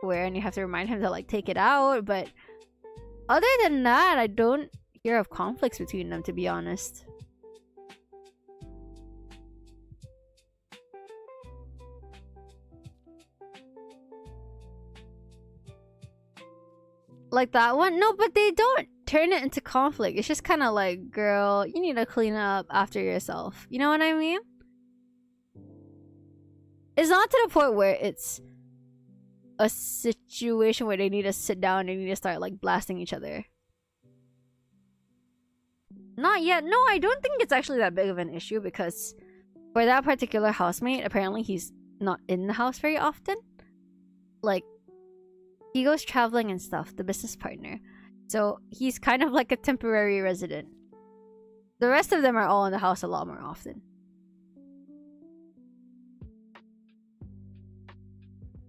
S1: and you have to remind him to like take it out. But other than that, I don't hear of conflicts between them, to be honest. Like that one? No, but they don't turn it into conflict. It's just kind of like, girl, you need to clean up after yourself. You know what I mean? It's not to the point where it's a situation where they need to sit down and they need to start like blasting each other. Not yet. No, I don't think it's actually that big of an issue, because for that particular housemate, apparently he's not in the house very often. Like, he goes traveling and stuff, the business partner. So he's kind of like a temporary resident. The rest of them are all in the house a lot more often.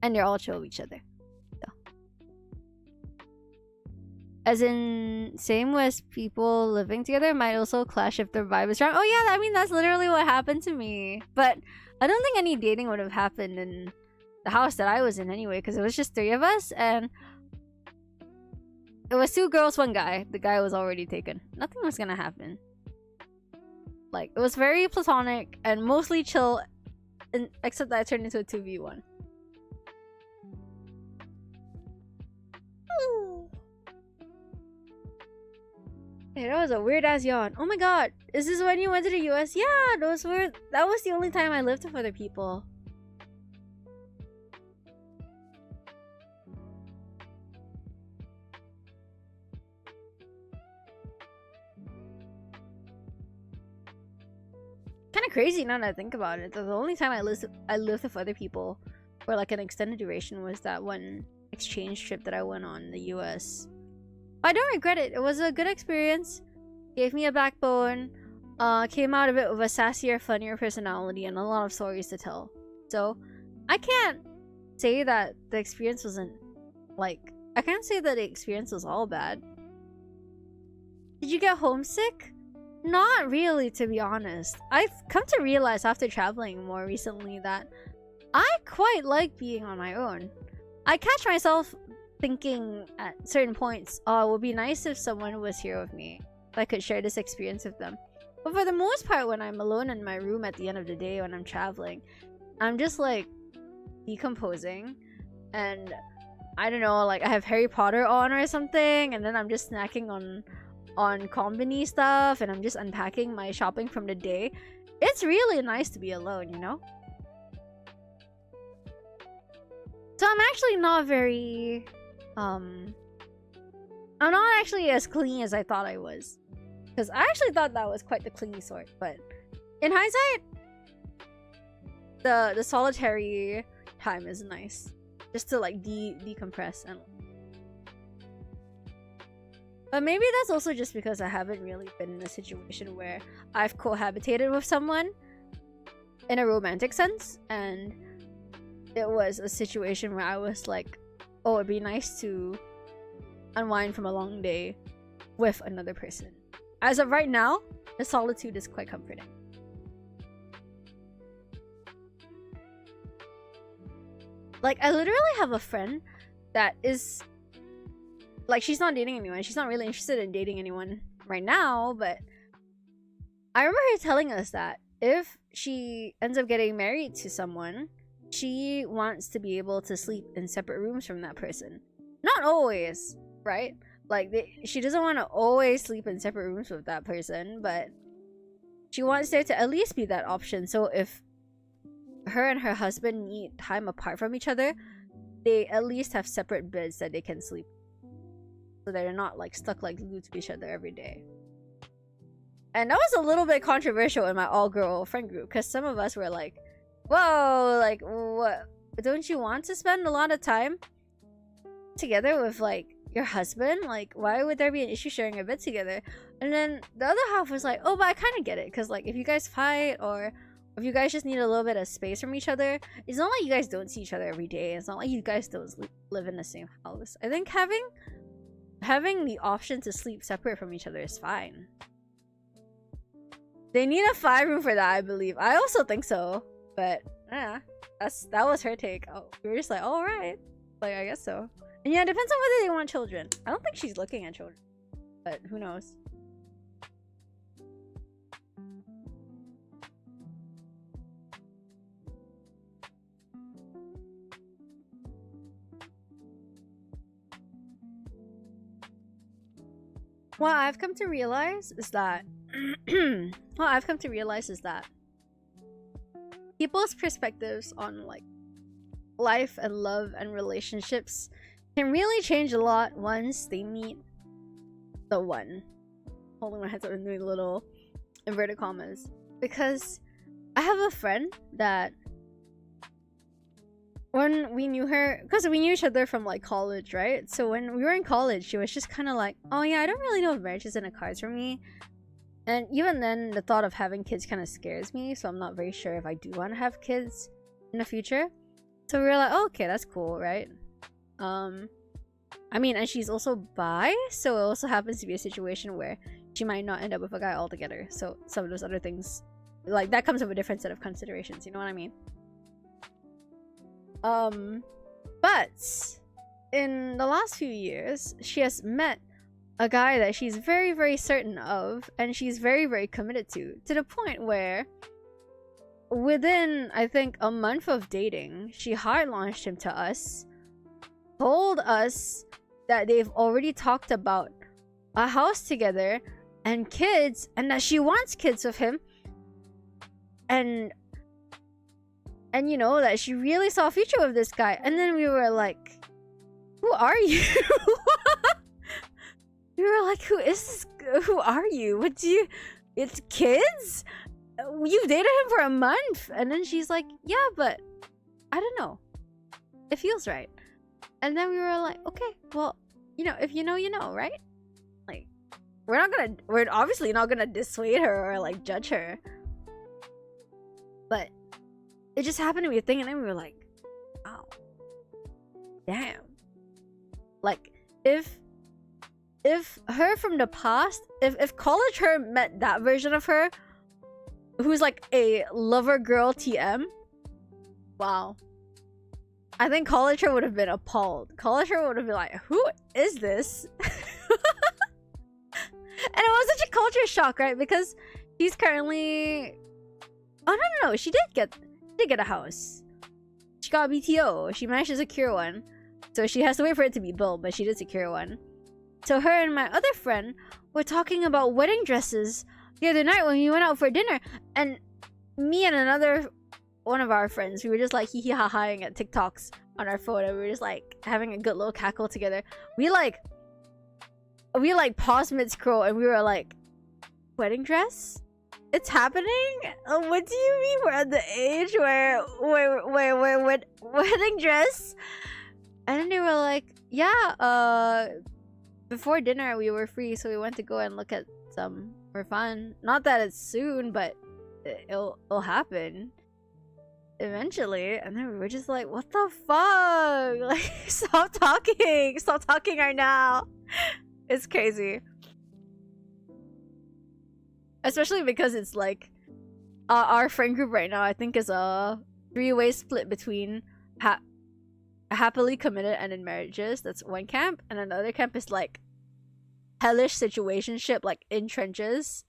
S1: And they're all chill with each other. So. As in, same with people living together might also clash if their vibe is wrong. Oh yeah, I mean, that's literally what happened to me. But I don't think any dating would have happened in the house that I was in anyway, because it was just 3 of us, and it was 2 girls, 1 guy. The guy was already taken. Nothing was gonna happen. Like, it was very platonic and mostly chill, except that I turned into a 2v1. Hey, that was a weird ass yawn. Oh my god, is this when you went to the US? Yeah, that was the only time I lived with other people. Kind of crazy now that I think about it. The only time I lived with other people for like an extended duration was that one exchange trip that I went on in the US. I don't regret it. It was a good experience. Gave me a backbone. Came out of it with a sassier, funnier personality and a lot of stories to tell. So I can't say that the experience wasn't like, I can't say that the experience was all bad. Did you get homesick? Not really, to be honest. I've come to realize after traveling more recently that I quite like being on my own. I catch myself thinking at certain points, oh, it would be nice if someone was here with me. If I could share this experience with them. But for the most part, when I'm alone in my room at the end of the day when I'm traveling, I'm just like decomposing. And I don't know, like I have Harry Potter on or something, and then I'm just snacking on combini stuff, and I'm just unpacking my shopping from the day. It's really nice to be alone, you know? So I'm actually not very I'm not actually as clingy as I thought I was, because I actually thought that was quite the clingy sort. But in hindsight, the solitary time is nice, just to like decompress. And but maybe that's also just because I haven't really been in a situation where I've cohabitated with someone in a romantic sense, and it was a situation where I was like, oh, it'd be nice to unwind from a long day with another person. As of right now, the solitude is quite comforting. Like, I literally have a friend that is like, she's not dating anyone. She's not really interested in dating anyone right now, but I remember her telling us that if she ends up getting married to someone, she wants to be able to sleep in separate rooms from that person. Not always, right? Like, she doesn't want to always sleep in separate rooms with that person, but she wants there to at least be that option. So if her and her husband need time apart from each other, they at least have separate beds that they can sleep, so they're not like stuck like glued to each other every day. And that was a little bit controversial in my all-girl friend group, because some of us were like, whoa, like, what? Don't you want to spend a lot of time together with like your husband? Like, why would there be an issue sharing a bed together? And then the other half was like, oh, but I kind of get it, because like if you guys fight, or if you guys just need a little bit of space from each other, it's not like you guys don't see each other every day. It's not like you guys don't live in the same house. I think having the option to sleep separate from each other is fine. They need a 5-room for that, I believe. I also think so, but yeah, that was her take. Oh, we were just like, all right, like, I guess so. And yeah, it depends on whether they want children. I don't think she's looking at children, but who knows. What I've come to realize is that people's perspectives on like life and love and relationships can really change a lot once they meet the one. Holding my head up and doing little inverted commas, because I have a friend that when we knew her, because we knew each other from like college, right? So when we were in college, she was just kind of like, oh yeah, I don't really know if marriage is in the cards for me. And even then, the thought of having kids kind of scares me, so I'm not very sure if I do want to have kids in the future. So we were like, oh, okay, that's cool, right? I mean, and she's also bi, so it also happens to be a situation where she might not end up with a guy altogether. So some of those other things, like, that comes with a different set of considerations, you know what I mean? But in the last few years, she has met a guy that she's very, very certain of, and she's very, very committed to the point where within, I think, a month of dating, she hard launched him to us, told us that they've already talked about a house together and kids, and that she wants kids with him, and you know that she really saw a future with this guy. And then we were like, who are you? We were like, who is this? Who are you? What do you... It's kids? You've dated him for a month. And then she's like, yeah, but I don't know, it feels right. And then we were like, okay, well, you know, if you know, you know, right? Like, we're obviously not gonna dissuade her or like judge her, but it just happened to be a thing. And then we were like, wow, damn. Like, if her from the past, if college her met that version of her, who's like a lover girl TM, wow. I think college her would have been appalled. College her would have been like, who is this? And it was such a culture shock, right? Because he's currently... Oh, no. She did get a house. She got a BTO. She managed to secure one. So she has to wait for it to be built, but she did secure one. So her and my other friend were talking about wedding dresses the other night when we went out for dinner. And me and another one of our friends, we were just like hee hee ha haing at TikToks on our phone, and we were just like having a good little cackle together. We paused mid scroll and we were like, wedding dress? It's happening? What do you mean we're at the age where wedding dress? And then they were like, yeah, before dinner we were free, so we went to go and look at some for fun. Not that it's soon, but it'll happen eventually. And then we were just like, what the fuck? Like, stop talking right now. It's crazy, especially because it's like our friend group right now, I think, is a three-way split between happily committed and in marriages. That's one camp, and another camp is like hellish situationship, like in trenches,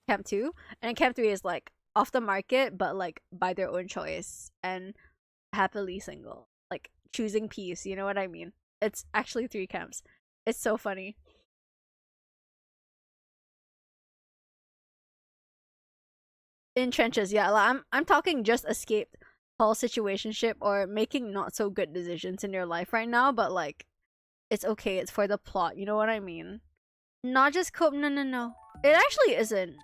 S1: camp 2. And camp 3 is like off the market but like by their own choice and happily single, like choosing peace, you know what I mean? It's actually 3 camps. It's so funny. In trenches, yeah. Like, I'm talking just escaped whole situationship or making not so good decisions in your life right now, but like it's okay, it's for the plot, you know what I mean? Not just cope. No. It actually isn't.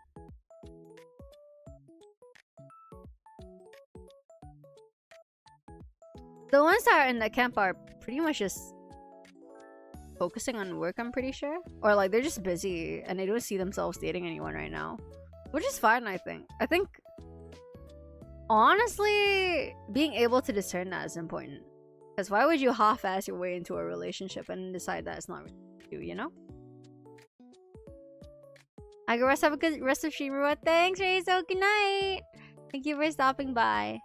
S1: The ones that are in the camp are pretty much just focusing on work, I'm pretty sure. Or like they're just busy and they don't see themselves dating anyone right now. Which is fine, I think. I think honestly being able to discern that is important. Because why would you half-ass your way into a relationship and decide that it's not you know? I go rest, have a good rest of stream. Thanks, Reizo. Good night. Thank you for stopping by.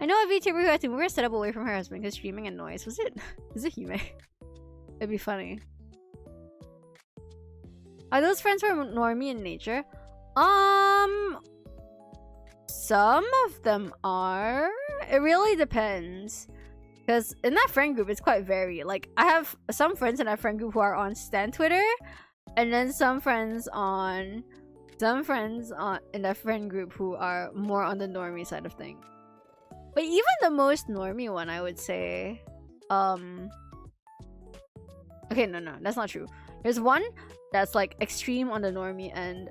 S1: I know a VTuber who had to move her setup away from her husband because streaming and noise. Was it Hime? It'd be funny. Are those friends from normie in nature? Some of them are. It really depends. Because in that friend group, it's quite varied. Like, I have some friends in that friend group who are on Stan Twitter, and then some friends in that friend group who are more on the normie side of things. But even the most normie one, I would say, okay, no, that's not true. There's one that's like extreme on the normie end.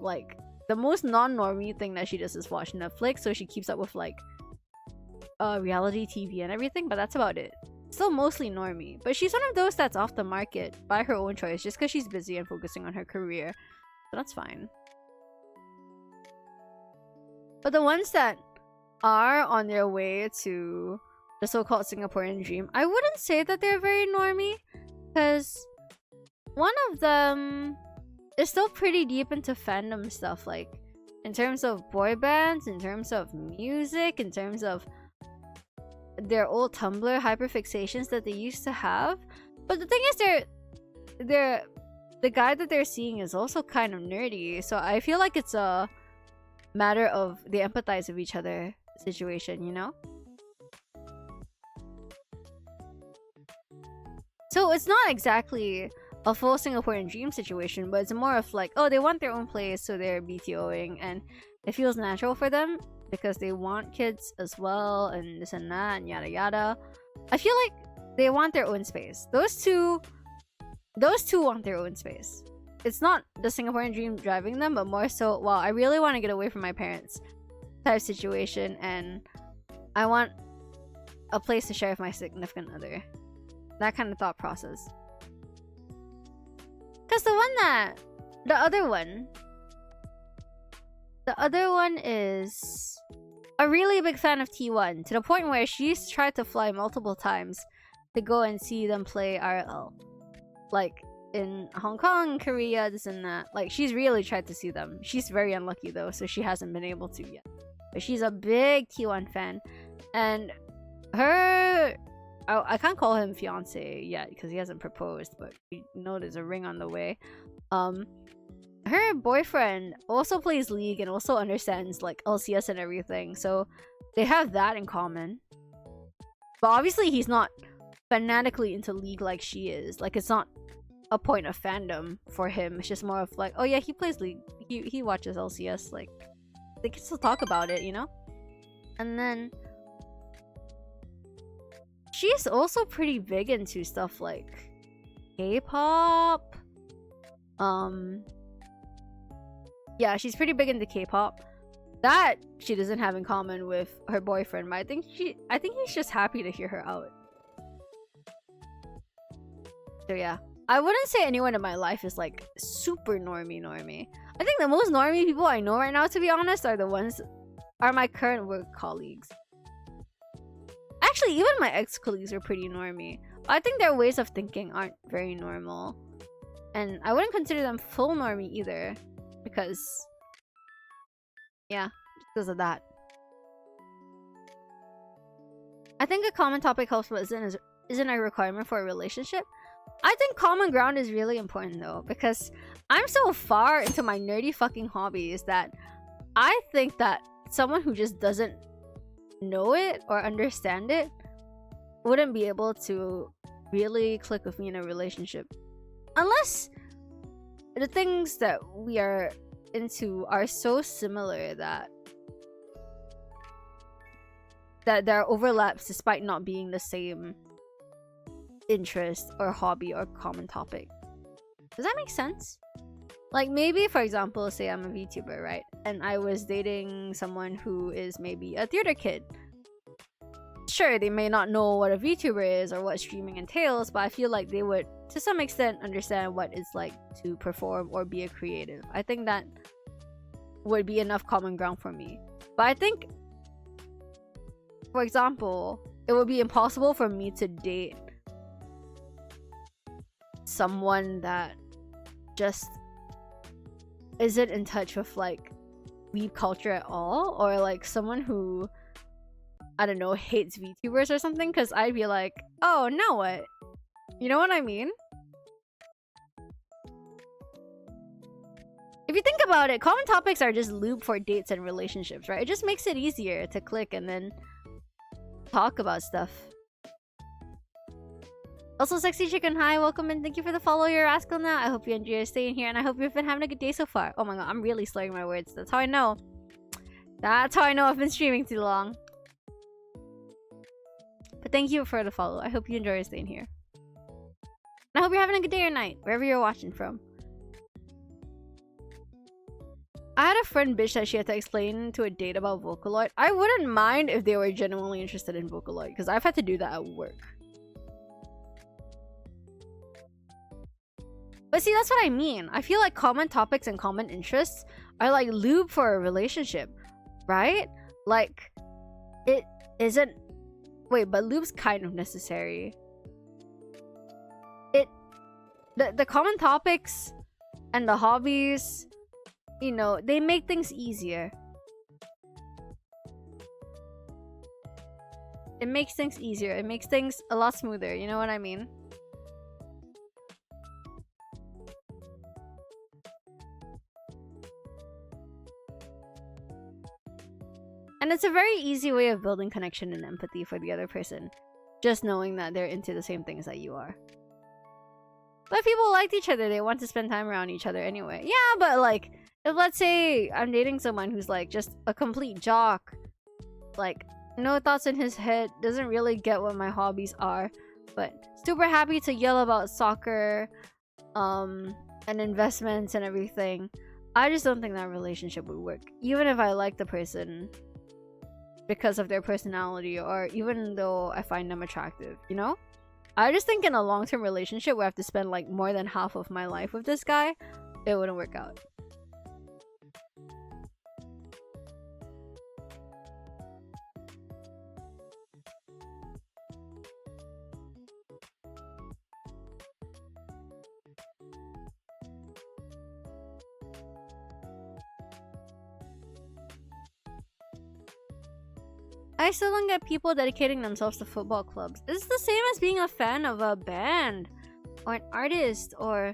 S1: Like the most non-normie thing that she does is watch Netflix, so she keeps up with like reality TV and everything, but that's about it. Still mostly normie, but she's one of those that's off the market by her own choice just because she's busy and focusing on her career, so that's fine. But the ones that are on their way to the so-called Singaporean dream, I wouldn't say that they're very normie, because one of them is still pretty deep into fandom stuff, like in terms of boy bands, in terms of music, in terms of their old Tumblr hyperfixations that they used to have. But the thing is, the guy that they're seeing is also kind of nerdy, so I feel like it's a matter of they empathize with each other situation, you know? So it's not exactly a full Singaporean dream situation, but it's more of like, oh, they want their own place, so they're BTOing, and it feels natural for them because they want kids as well, and this and that, and yada yada. I feel like they want their own space. Those two want their own space. It's not the Singaporean dream driving them, but more so, well, I really want to get away from my parents type situation, and I want a place to share with my significant other. That kind of thought process. Because the other one is a really big fan of T1 to the point where she's tried to fly multiple times to go and see them play RL. Like in Hong Kong, Korea, this and that. Like, she's really tried to see them. She's very unlucky though, so she hasn't been able to yet. But she's a big T1 fan. And her... I can't call him fiance yet because he hasn't proposed, but we know there's a ring on the way. Her boyfriend also plays League and also understands like LCS and everything, so they have that in common. But obviously he's not fanatically into League like she is. Like, it's not a point of fandom for him. It's just more of like, oh yeah, he plays League. He watches LCS. Like, they can still talk about it, you know? And then she's also pretty big into stuff like K-pop. Yeah, she's pretty big into K-pop. That she doesn't have in common with her boyfriend, but I think he's just happy to hear her out. So yeah, I wouldn't say anyone in my life is like super normie. I think the most normie people I know right now, to be honest, are my current work colleagues. Actually, even my ex-colleagues are pretty normie. I think their ways of thinking aren't very normal. And I wouldn't consider them full normie either. Because... yeah, because of that. I think a common topic helps, but isn't a requirement for a relationship. I think common ground is really important though. Because I'm so far into my nerdy fucking hobbies that I think that someone who just doesn't know it or understand it wouldn't be able to really click with me in a relationship unless the things that we are into are so similar that there are overlaps despite not being the same interest or hobby or common topic. Does that make sense? Like, maybe, for example, say I'm a VTuber, right? And I was dating someone who is maybe a theater kid. Sure, they may not know what a VTuber is or what streaming entails, but I feel like they would, to some extent, understand what it's like to perform or be a creative. I think that would be enough common ground for me. But I think, for example, it would be impossible for me to date someone that just isn't in touch with like weeb culture at all, or like someone who, I don't know, hates VTubers or something, because I'd be like, oh, now what? You know what I mean? If you think about it, common topics are just lube for dates and relationships, right? It just makes it easier to click and then talk about stuff. Also, Sexy Chicken, hi, welcome and thank you for the follow. You're Rascal now. I hope you enjoy staying here and I hope you've been having a good day so far. Oh my god, I'm really slurring my words. That's how I know. That's how I know I've been streaming too long. But thank you for the follow. I hope you enjoy staying here. And I hope you're having a good day or night, wherever you're watching from. I had a friend bitch that she had to explain to a date about Vocaloid. I wouldn't mind if they were genuinely interested in Vocaloid, because I've had to do that at work. But see, that's what I mean. I feel like common topics and common interests are like lube for a relationship, right? Like, it isn't... Wait, but lube's kind of necessary. The common topics and the hobbies, you know, they make things easier. It makes things easier. It makes things a lot smoother, you know what I mean? it's a very easy way of building connection and empathy for the other person. Just knowing that they're into the same things that you are. But if people liked each other, they want to spend time around each other anyway. Yeah, but like, if let's say I'm dating someone who's like just a complete jock, like no thoughts in his head, doesn't really get what my hobbies are, but super happy to yell about soccer, and investments and everything, I just don't think that relationship would work. Even if I like the person because of their personality, or even though I find them attractive, you know? I just think in a long-term relationship where I have to spend like more than half of my life with this guy, it wouldn't work out. I still don't get people dedicating themselves to football clubs. It's the same as being a fan of a band or an artist, or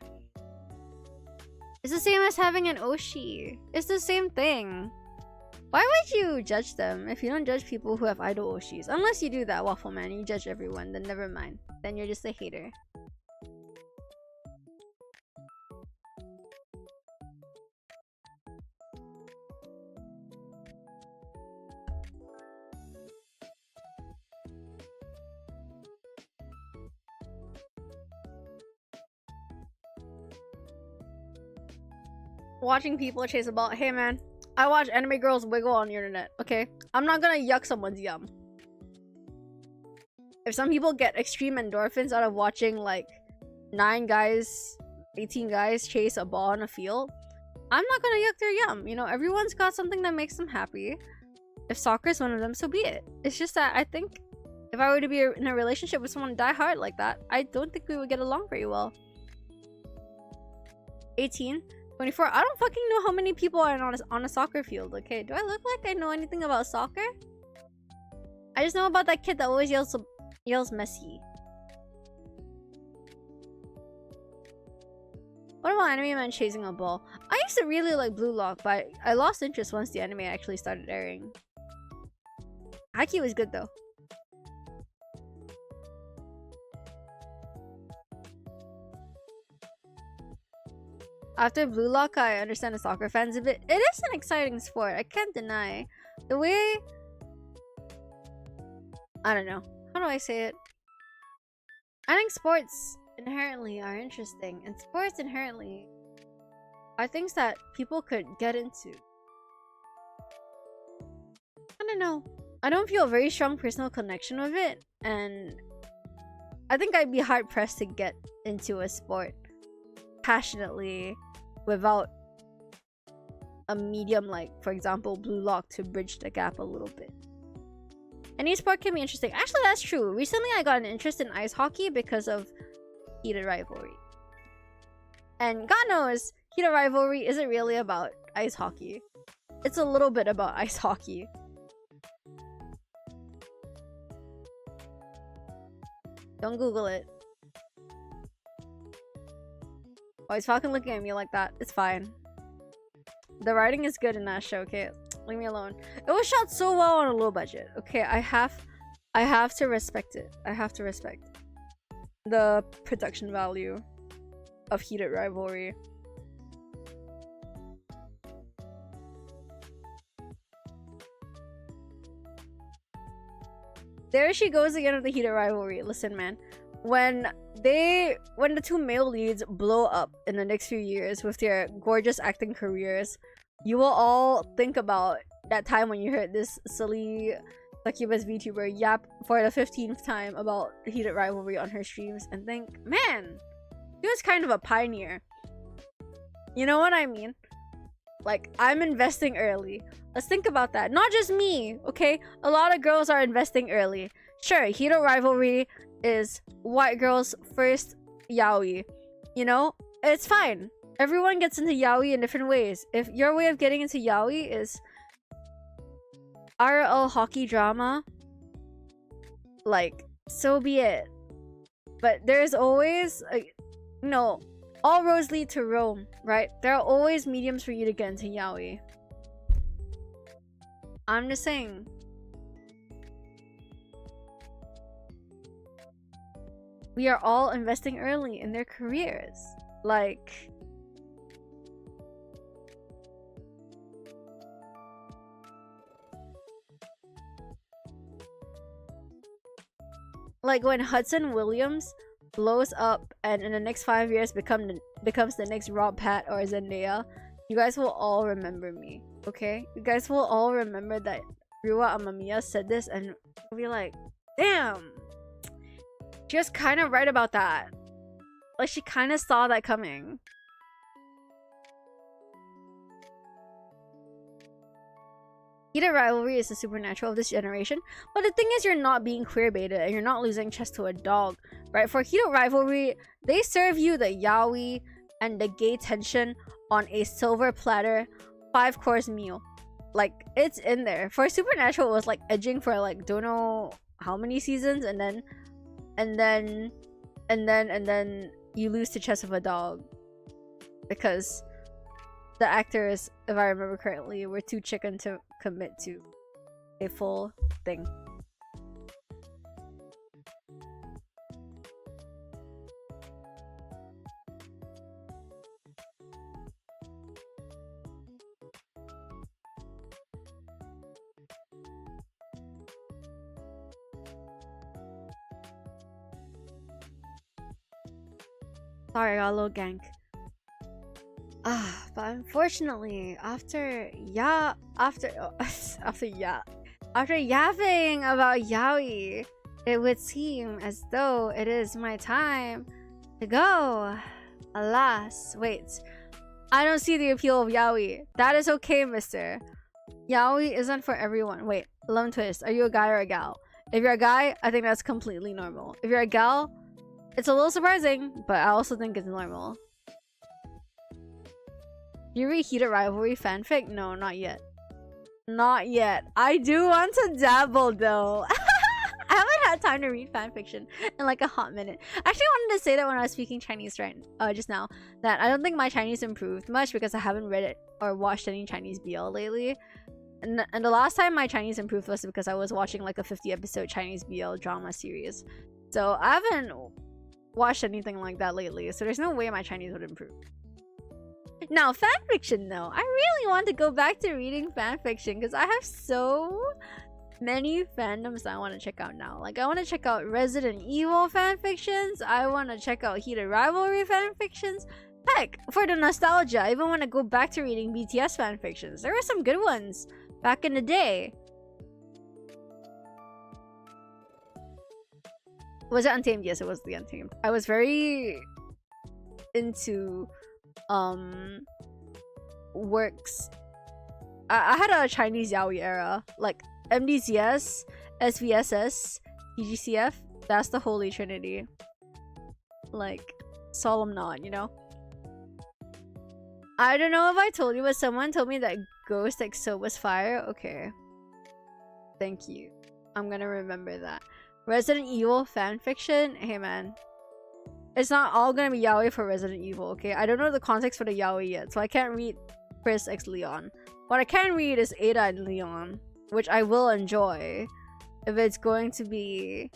S1: it's the same as having an Oshi. It's the same thing. Why would you judge them if you don't judge people who have idol Oshis? Unless you do that, Waffle Man, you judge everyone, then never mind. Then you're just a hater. Watching people chase a ball. Hey man, I watch anime girls wiggle on the internet, okay? I'm not gonna yuck someone's yum. If some people get extreme endorphins out of watching like 9 guys, 18 guys chase a ball on a field, I'm not gonna yuck their yum. You know, everyone's got something that makes them happy. If soccer is one of them, so be it. It's just that I think if I were to be in a relationship with someone die hard like that, I don't think we would get along very well. 18? 24? I don't fucking know how many people are on a soccer field, okay? Do I look like I know anything about soccer? I just know about that kid that always yells Messi. What about anime man chasing a ball? I used to really like Blue Lock, but I lost interest once the anime actually started airing. Haikyuu was good though. After Blue Lock, I understand the soccer fans a bit. It is an exciting sport, I can't deny. The way... I don't know. How do I say it? I think sports inherently are interesting, and sports inherently are things that people could get into. I don't know. I don't feel a very strong personal connection with it, and I think I'd be hard-pressed to get into a sport passionately without a medium like, for example, Blue Lock to bridge the gap a little bit. Any sport can be interesting. Actually, that's true. Recently, I got an interest in ice hockey because of heated rivalry. And God knows, heated rivalry isn't really about ice hockey. It's a little bit about ice hockey. Don't Google it. Oh, he's fucking looking at me like that. It's fine. The writing is good in that show, okay? Leave me alone. It was shot so well on a low budget. Okay, I have to respect it. I have to respect the production value of heated rivalry. There she goes again with the heated rivalry. Listen, man. When the two male leads blow up in the next few years with their gorgeous acting careers, you will all think about that time when you heard this silly succubus VTuber yap for the 15th time about the heated rivalry on her streams and think, man, he was kind of a pioneer. You know what I mean? Like, I'm investing early. Let's think about that. Not just me, okay? A lot of girls are investing early. Sure, heated rivalry is white girls' first yaoi. You know? It's fine. Everyone gets into yaoi in different ways. If your way of getting into yaoi is RL hockey drama, like, so be it. But there's always, no, all roads lead to Rome, right? There are always mediums for you to get into yaoi. I'm just saying. we are all investing early in their careers. Like when Hudson Williams blows up and in the next 5 years becomes the next Rob Pat or Zendaya, you guys will all remember me, okay? You guys will all remember that ruamamiya said this and you'll be like, damn, she was kind of right about that. Like, she kind of saw that coming. Heated rivalry is the supernatural of this generation, but the thing is, you're not being queer-baited and you're not losing chess to a dog, right? For heated rivalry, they serve you the yaoi and the gay tension on a silver platter 5-course meal. Like, it's in there. For supernatural, it was like edging for like don't know how many seasons, and then you lose to chess of a dog because the actors, if I remember correctly, were too chicken to commit to a full thing. Sorry, I got a little gank. But unfortunately, after yapping about yaoi, it would seem as though it is my time to go. Alas, wait. I don't see the appeal of yaoi. That is okay, mister. Yaoi isn't for everyone. Wait, love twist. Are you a guy or a gal? If you're a guy, I think that's completely normal. If you're a gal, it's a little surprising, but I also think it's normal. You read Heated Rivalry fanfic? No, not yet. Not yet. I do want to dabble though. I haven't had time to read fanfiction in like a hot minute. I actually wanted to say that when I was speaking Chinese just now, that I don't think my Chinese improved much because I haven't read it or watched any Chinese BL lately. And the last time my Chinese improved was because I was watching like a 50-episode Chinese BL drama series. So I haven't watched anything like that lately, so there's no way my Chinese would improve. Now, fanfiction though. I really want to go back to reading fanfiction because I have so many fandoms that I want to check out now. Like, I want to check out Resident Evil fanfictions. I want to check out Heated Rivalry fanfictions. Heck, for the nostalgia, I even want to go back to reading BTS fanfictions. There were some good ones back in the day. Was it Untamed? Yes, it was the Untamed. I was very into works. I had a Chinese yaoi era, like MDCS, SVSS, TGCF. That's the holy trinity. Like, solemn nod, you know? I don't know if I told you, but someone told me that Ghost EXO was fire. Okay. Thank you. I'm gonna remember that. Resident Evil fanfiction? Hey man. It's not all gonna be yaoi for Resident Evil, okay? I don't know the context for the yaoi yet, so I can't read Chris x Leon. What I can read is Ada and Leon, which I will enjoy if it's going to be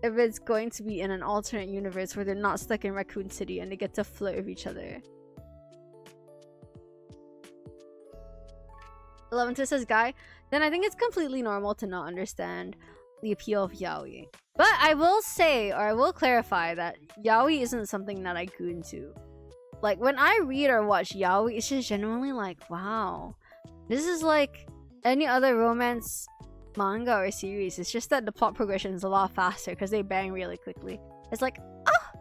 S1: in an alternate universe where they're not stuck in Raccoon City and they get to flirt with each other. 11 says guy, then I think it's completely normal to not understand the appeal of yaoi. But I will say, or I will clarify, that yaoi isn't something that I goon to. Like, when I read or watch yaoi, it's just genuinely like, wow. This is like any other romance manga or series. It's just that the plot progression is a lot faster because they bang really quickly. It's like, ah!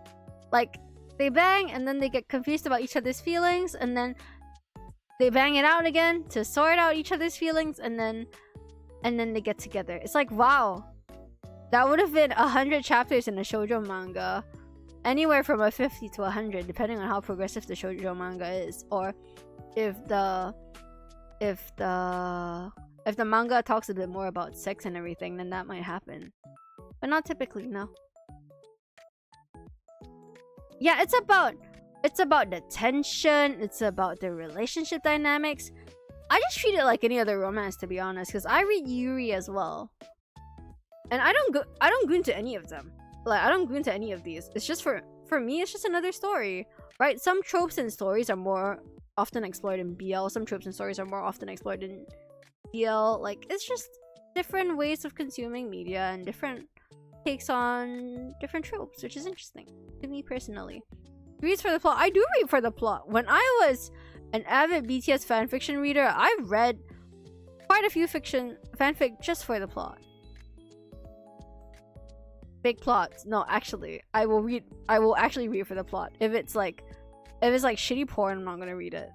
S1: Like, they bang and then they get confused about each other's feelings and then they bang it out again to sort out each other's feelings and then they get together. It's like, wow. That would have been 100 chapters in a shoujo manga. Anywhere from a 50 to 100, depending on how progressive the shoujo manga is. Or if the manga talks a bit more about sex and everything, then that might happen. But not typically, no. Yeah, it's about the tension, it's about the relationship dynamics. I just treat it like any other romance, to be honest, because I read Yuri as well. And I don't go into any of them. Like, I don't go into any of these. It's just for me, it's just another story, right? Some tropes and stories are more often explored in BL. Some tropes and stories are more often explored in BL. Like, it's just different ways of consuming media and different takes on different tropes, which is interesting to me personally. Reads for the plot. I do read for the plot. When I was an avid BTS fanfiction reader, I read quite a few fanfic just for the plot. Big plots. No, actually, I will actually read for the plot. If it's like shitty porn, I'm not gonna read it.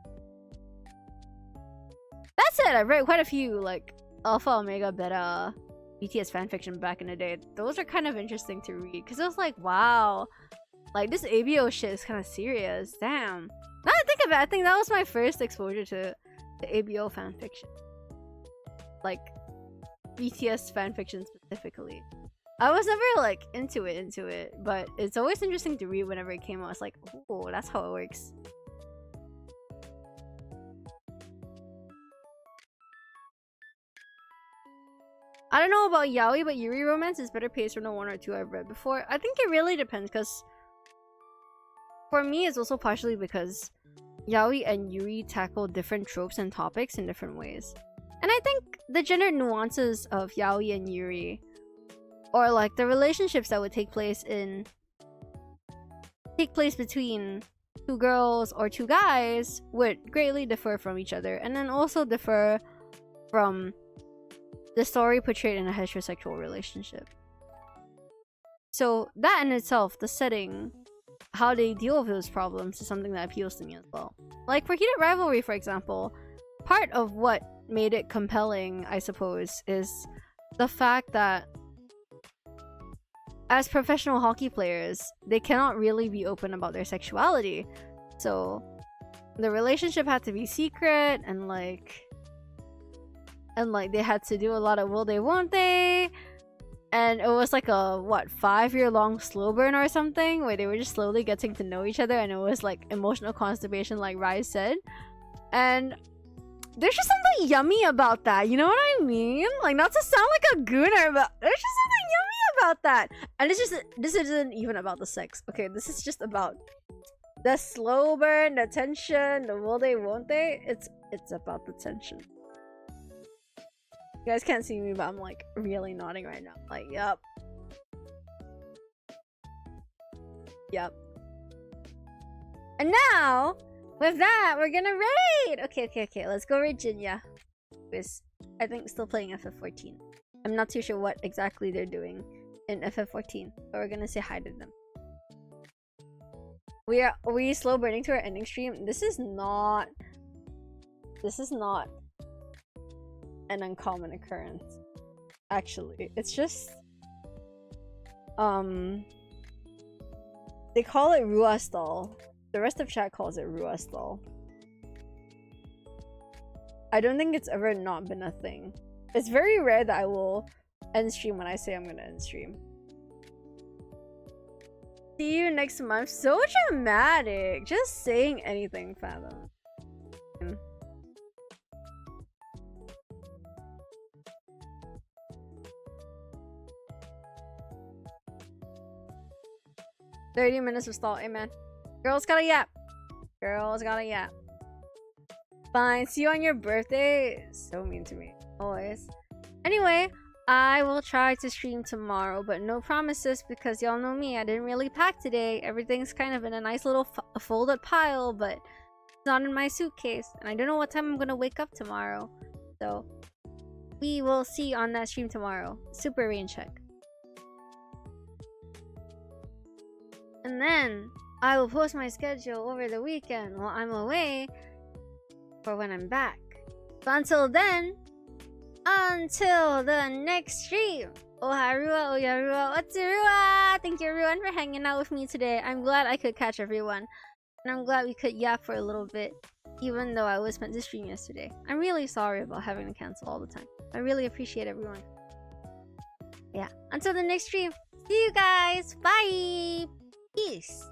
S1: That said, I've read quite a few like Alpha, Omega, Beta, BTS fanfiction back in the day. Those are kind of interesting to read because it was like, wow, like this ABO shit is kind of serious. Damn. Now that I think of it, I think that was my first exposure to the ABO fanfiction, like BTS fanfiction specifically. I was never like into it, but it's always interesting to read whenever it came out. It's like, oh, that's how it works. I don't know about yaoi, but Yuri romance is better paced from the one or two I've read before. I think it really depends, because for me, it's also partially because yaoi and Yuri tackle different tropes and topics in different ways. And I think the gender nuances of yaoi and Yuri, or like the relationships that would take place between two girls or two guys, would greatly differ from each other, and then also differ from the story portrayed in a heterosexual relationship. So that in itself, the setting, how they deal with those problems, is something that appeals to me as well. Like for Heated Rivalry, for example, part of what made it compelling, I suppose, is the fact that as professional hockey players, they cannot really be open about their sexuality. So the relationship had to be secret, and like they had to do a lot of will they won't they, and it was like a 5-year-long slow burn or something, where they were just slowly getting to know each other, and it was like emotional constipation, like Rise said. And there's just something yummy about that, you know what I mean? Like, not to sound like a gooner, but there's just something yummy about that. And this isn't even about the sex, okay? This is just about the slow burn, the tension, the will they won't they. It's about the tension. You guys can't see me, but I'm like really nodding right now. Like, yep. Yep. And now, with that, we're gonna raid! Okay, let's go raid Jinya. Who's, I think, still playing FF14. I'm not too sure what exactly they're doing in FF14, but we're gonna say hi to them. Are we slow burning to our ending stream? This is not an uncommon occurrence, actually. It's just they call it Rua stall. The rest of chat calls it Rua stall. I don't think it's ever not been a thing. It's very rare that I will end stream when I say I'm gonna end stream. See you next month. So dramatic. Just saying anything, Fathom. 30 minutes of stall, amen. Girls gotta yap. Girls gotta yap. Fine, see you on your birthday. So mean to me, always. Anyway, I will try to stream tomorrow, but no promises, because y'all know me, I didn't really pack today. Everything's kind of in a nice little folded pile, but it's not in my suitcase. And I don't know what time I'm gonna wake up tomorrow. So, we will see on that stream tomorrow. Super rain check. And then, I will post my schedule over the weekend while I'm away for when I'm back. But until then, until the next stream, Oharua, Oyarua, Otsurua! Thank you everyone for hanging out with me today. I'm glad I could catch everyone. And I'm glad we could yap for a little bit, even though I was meant to stream yesterday. I'm really sorry about having to cancel all the time. I really appreciate everyone. Yeah, until the next stream, see you guys! Bye! Peace!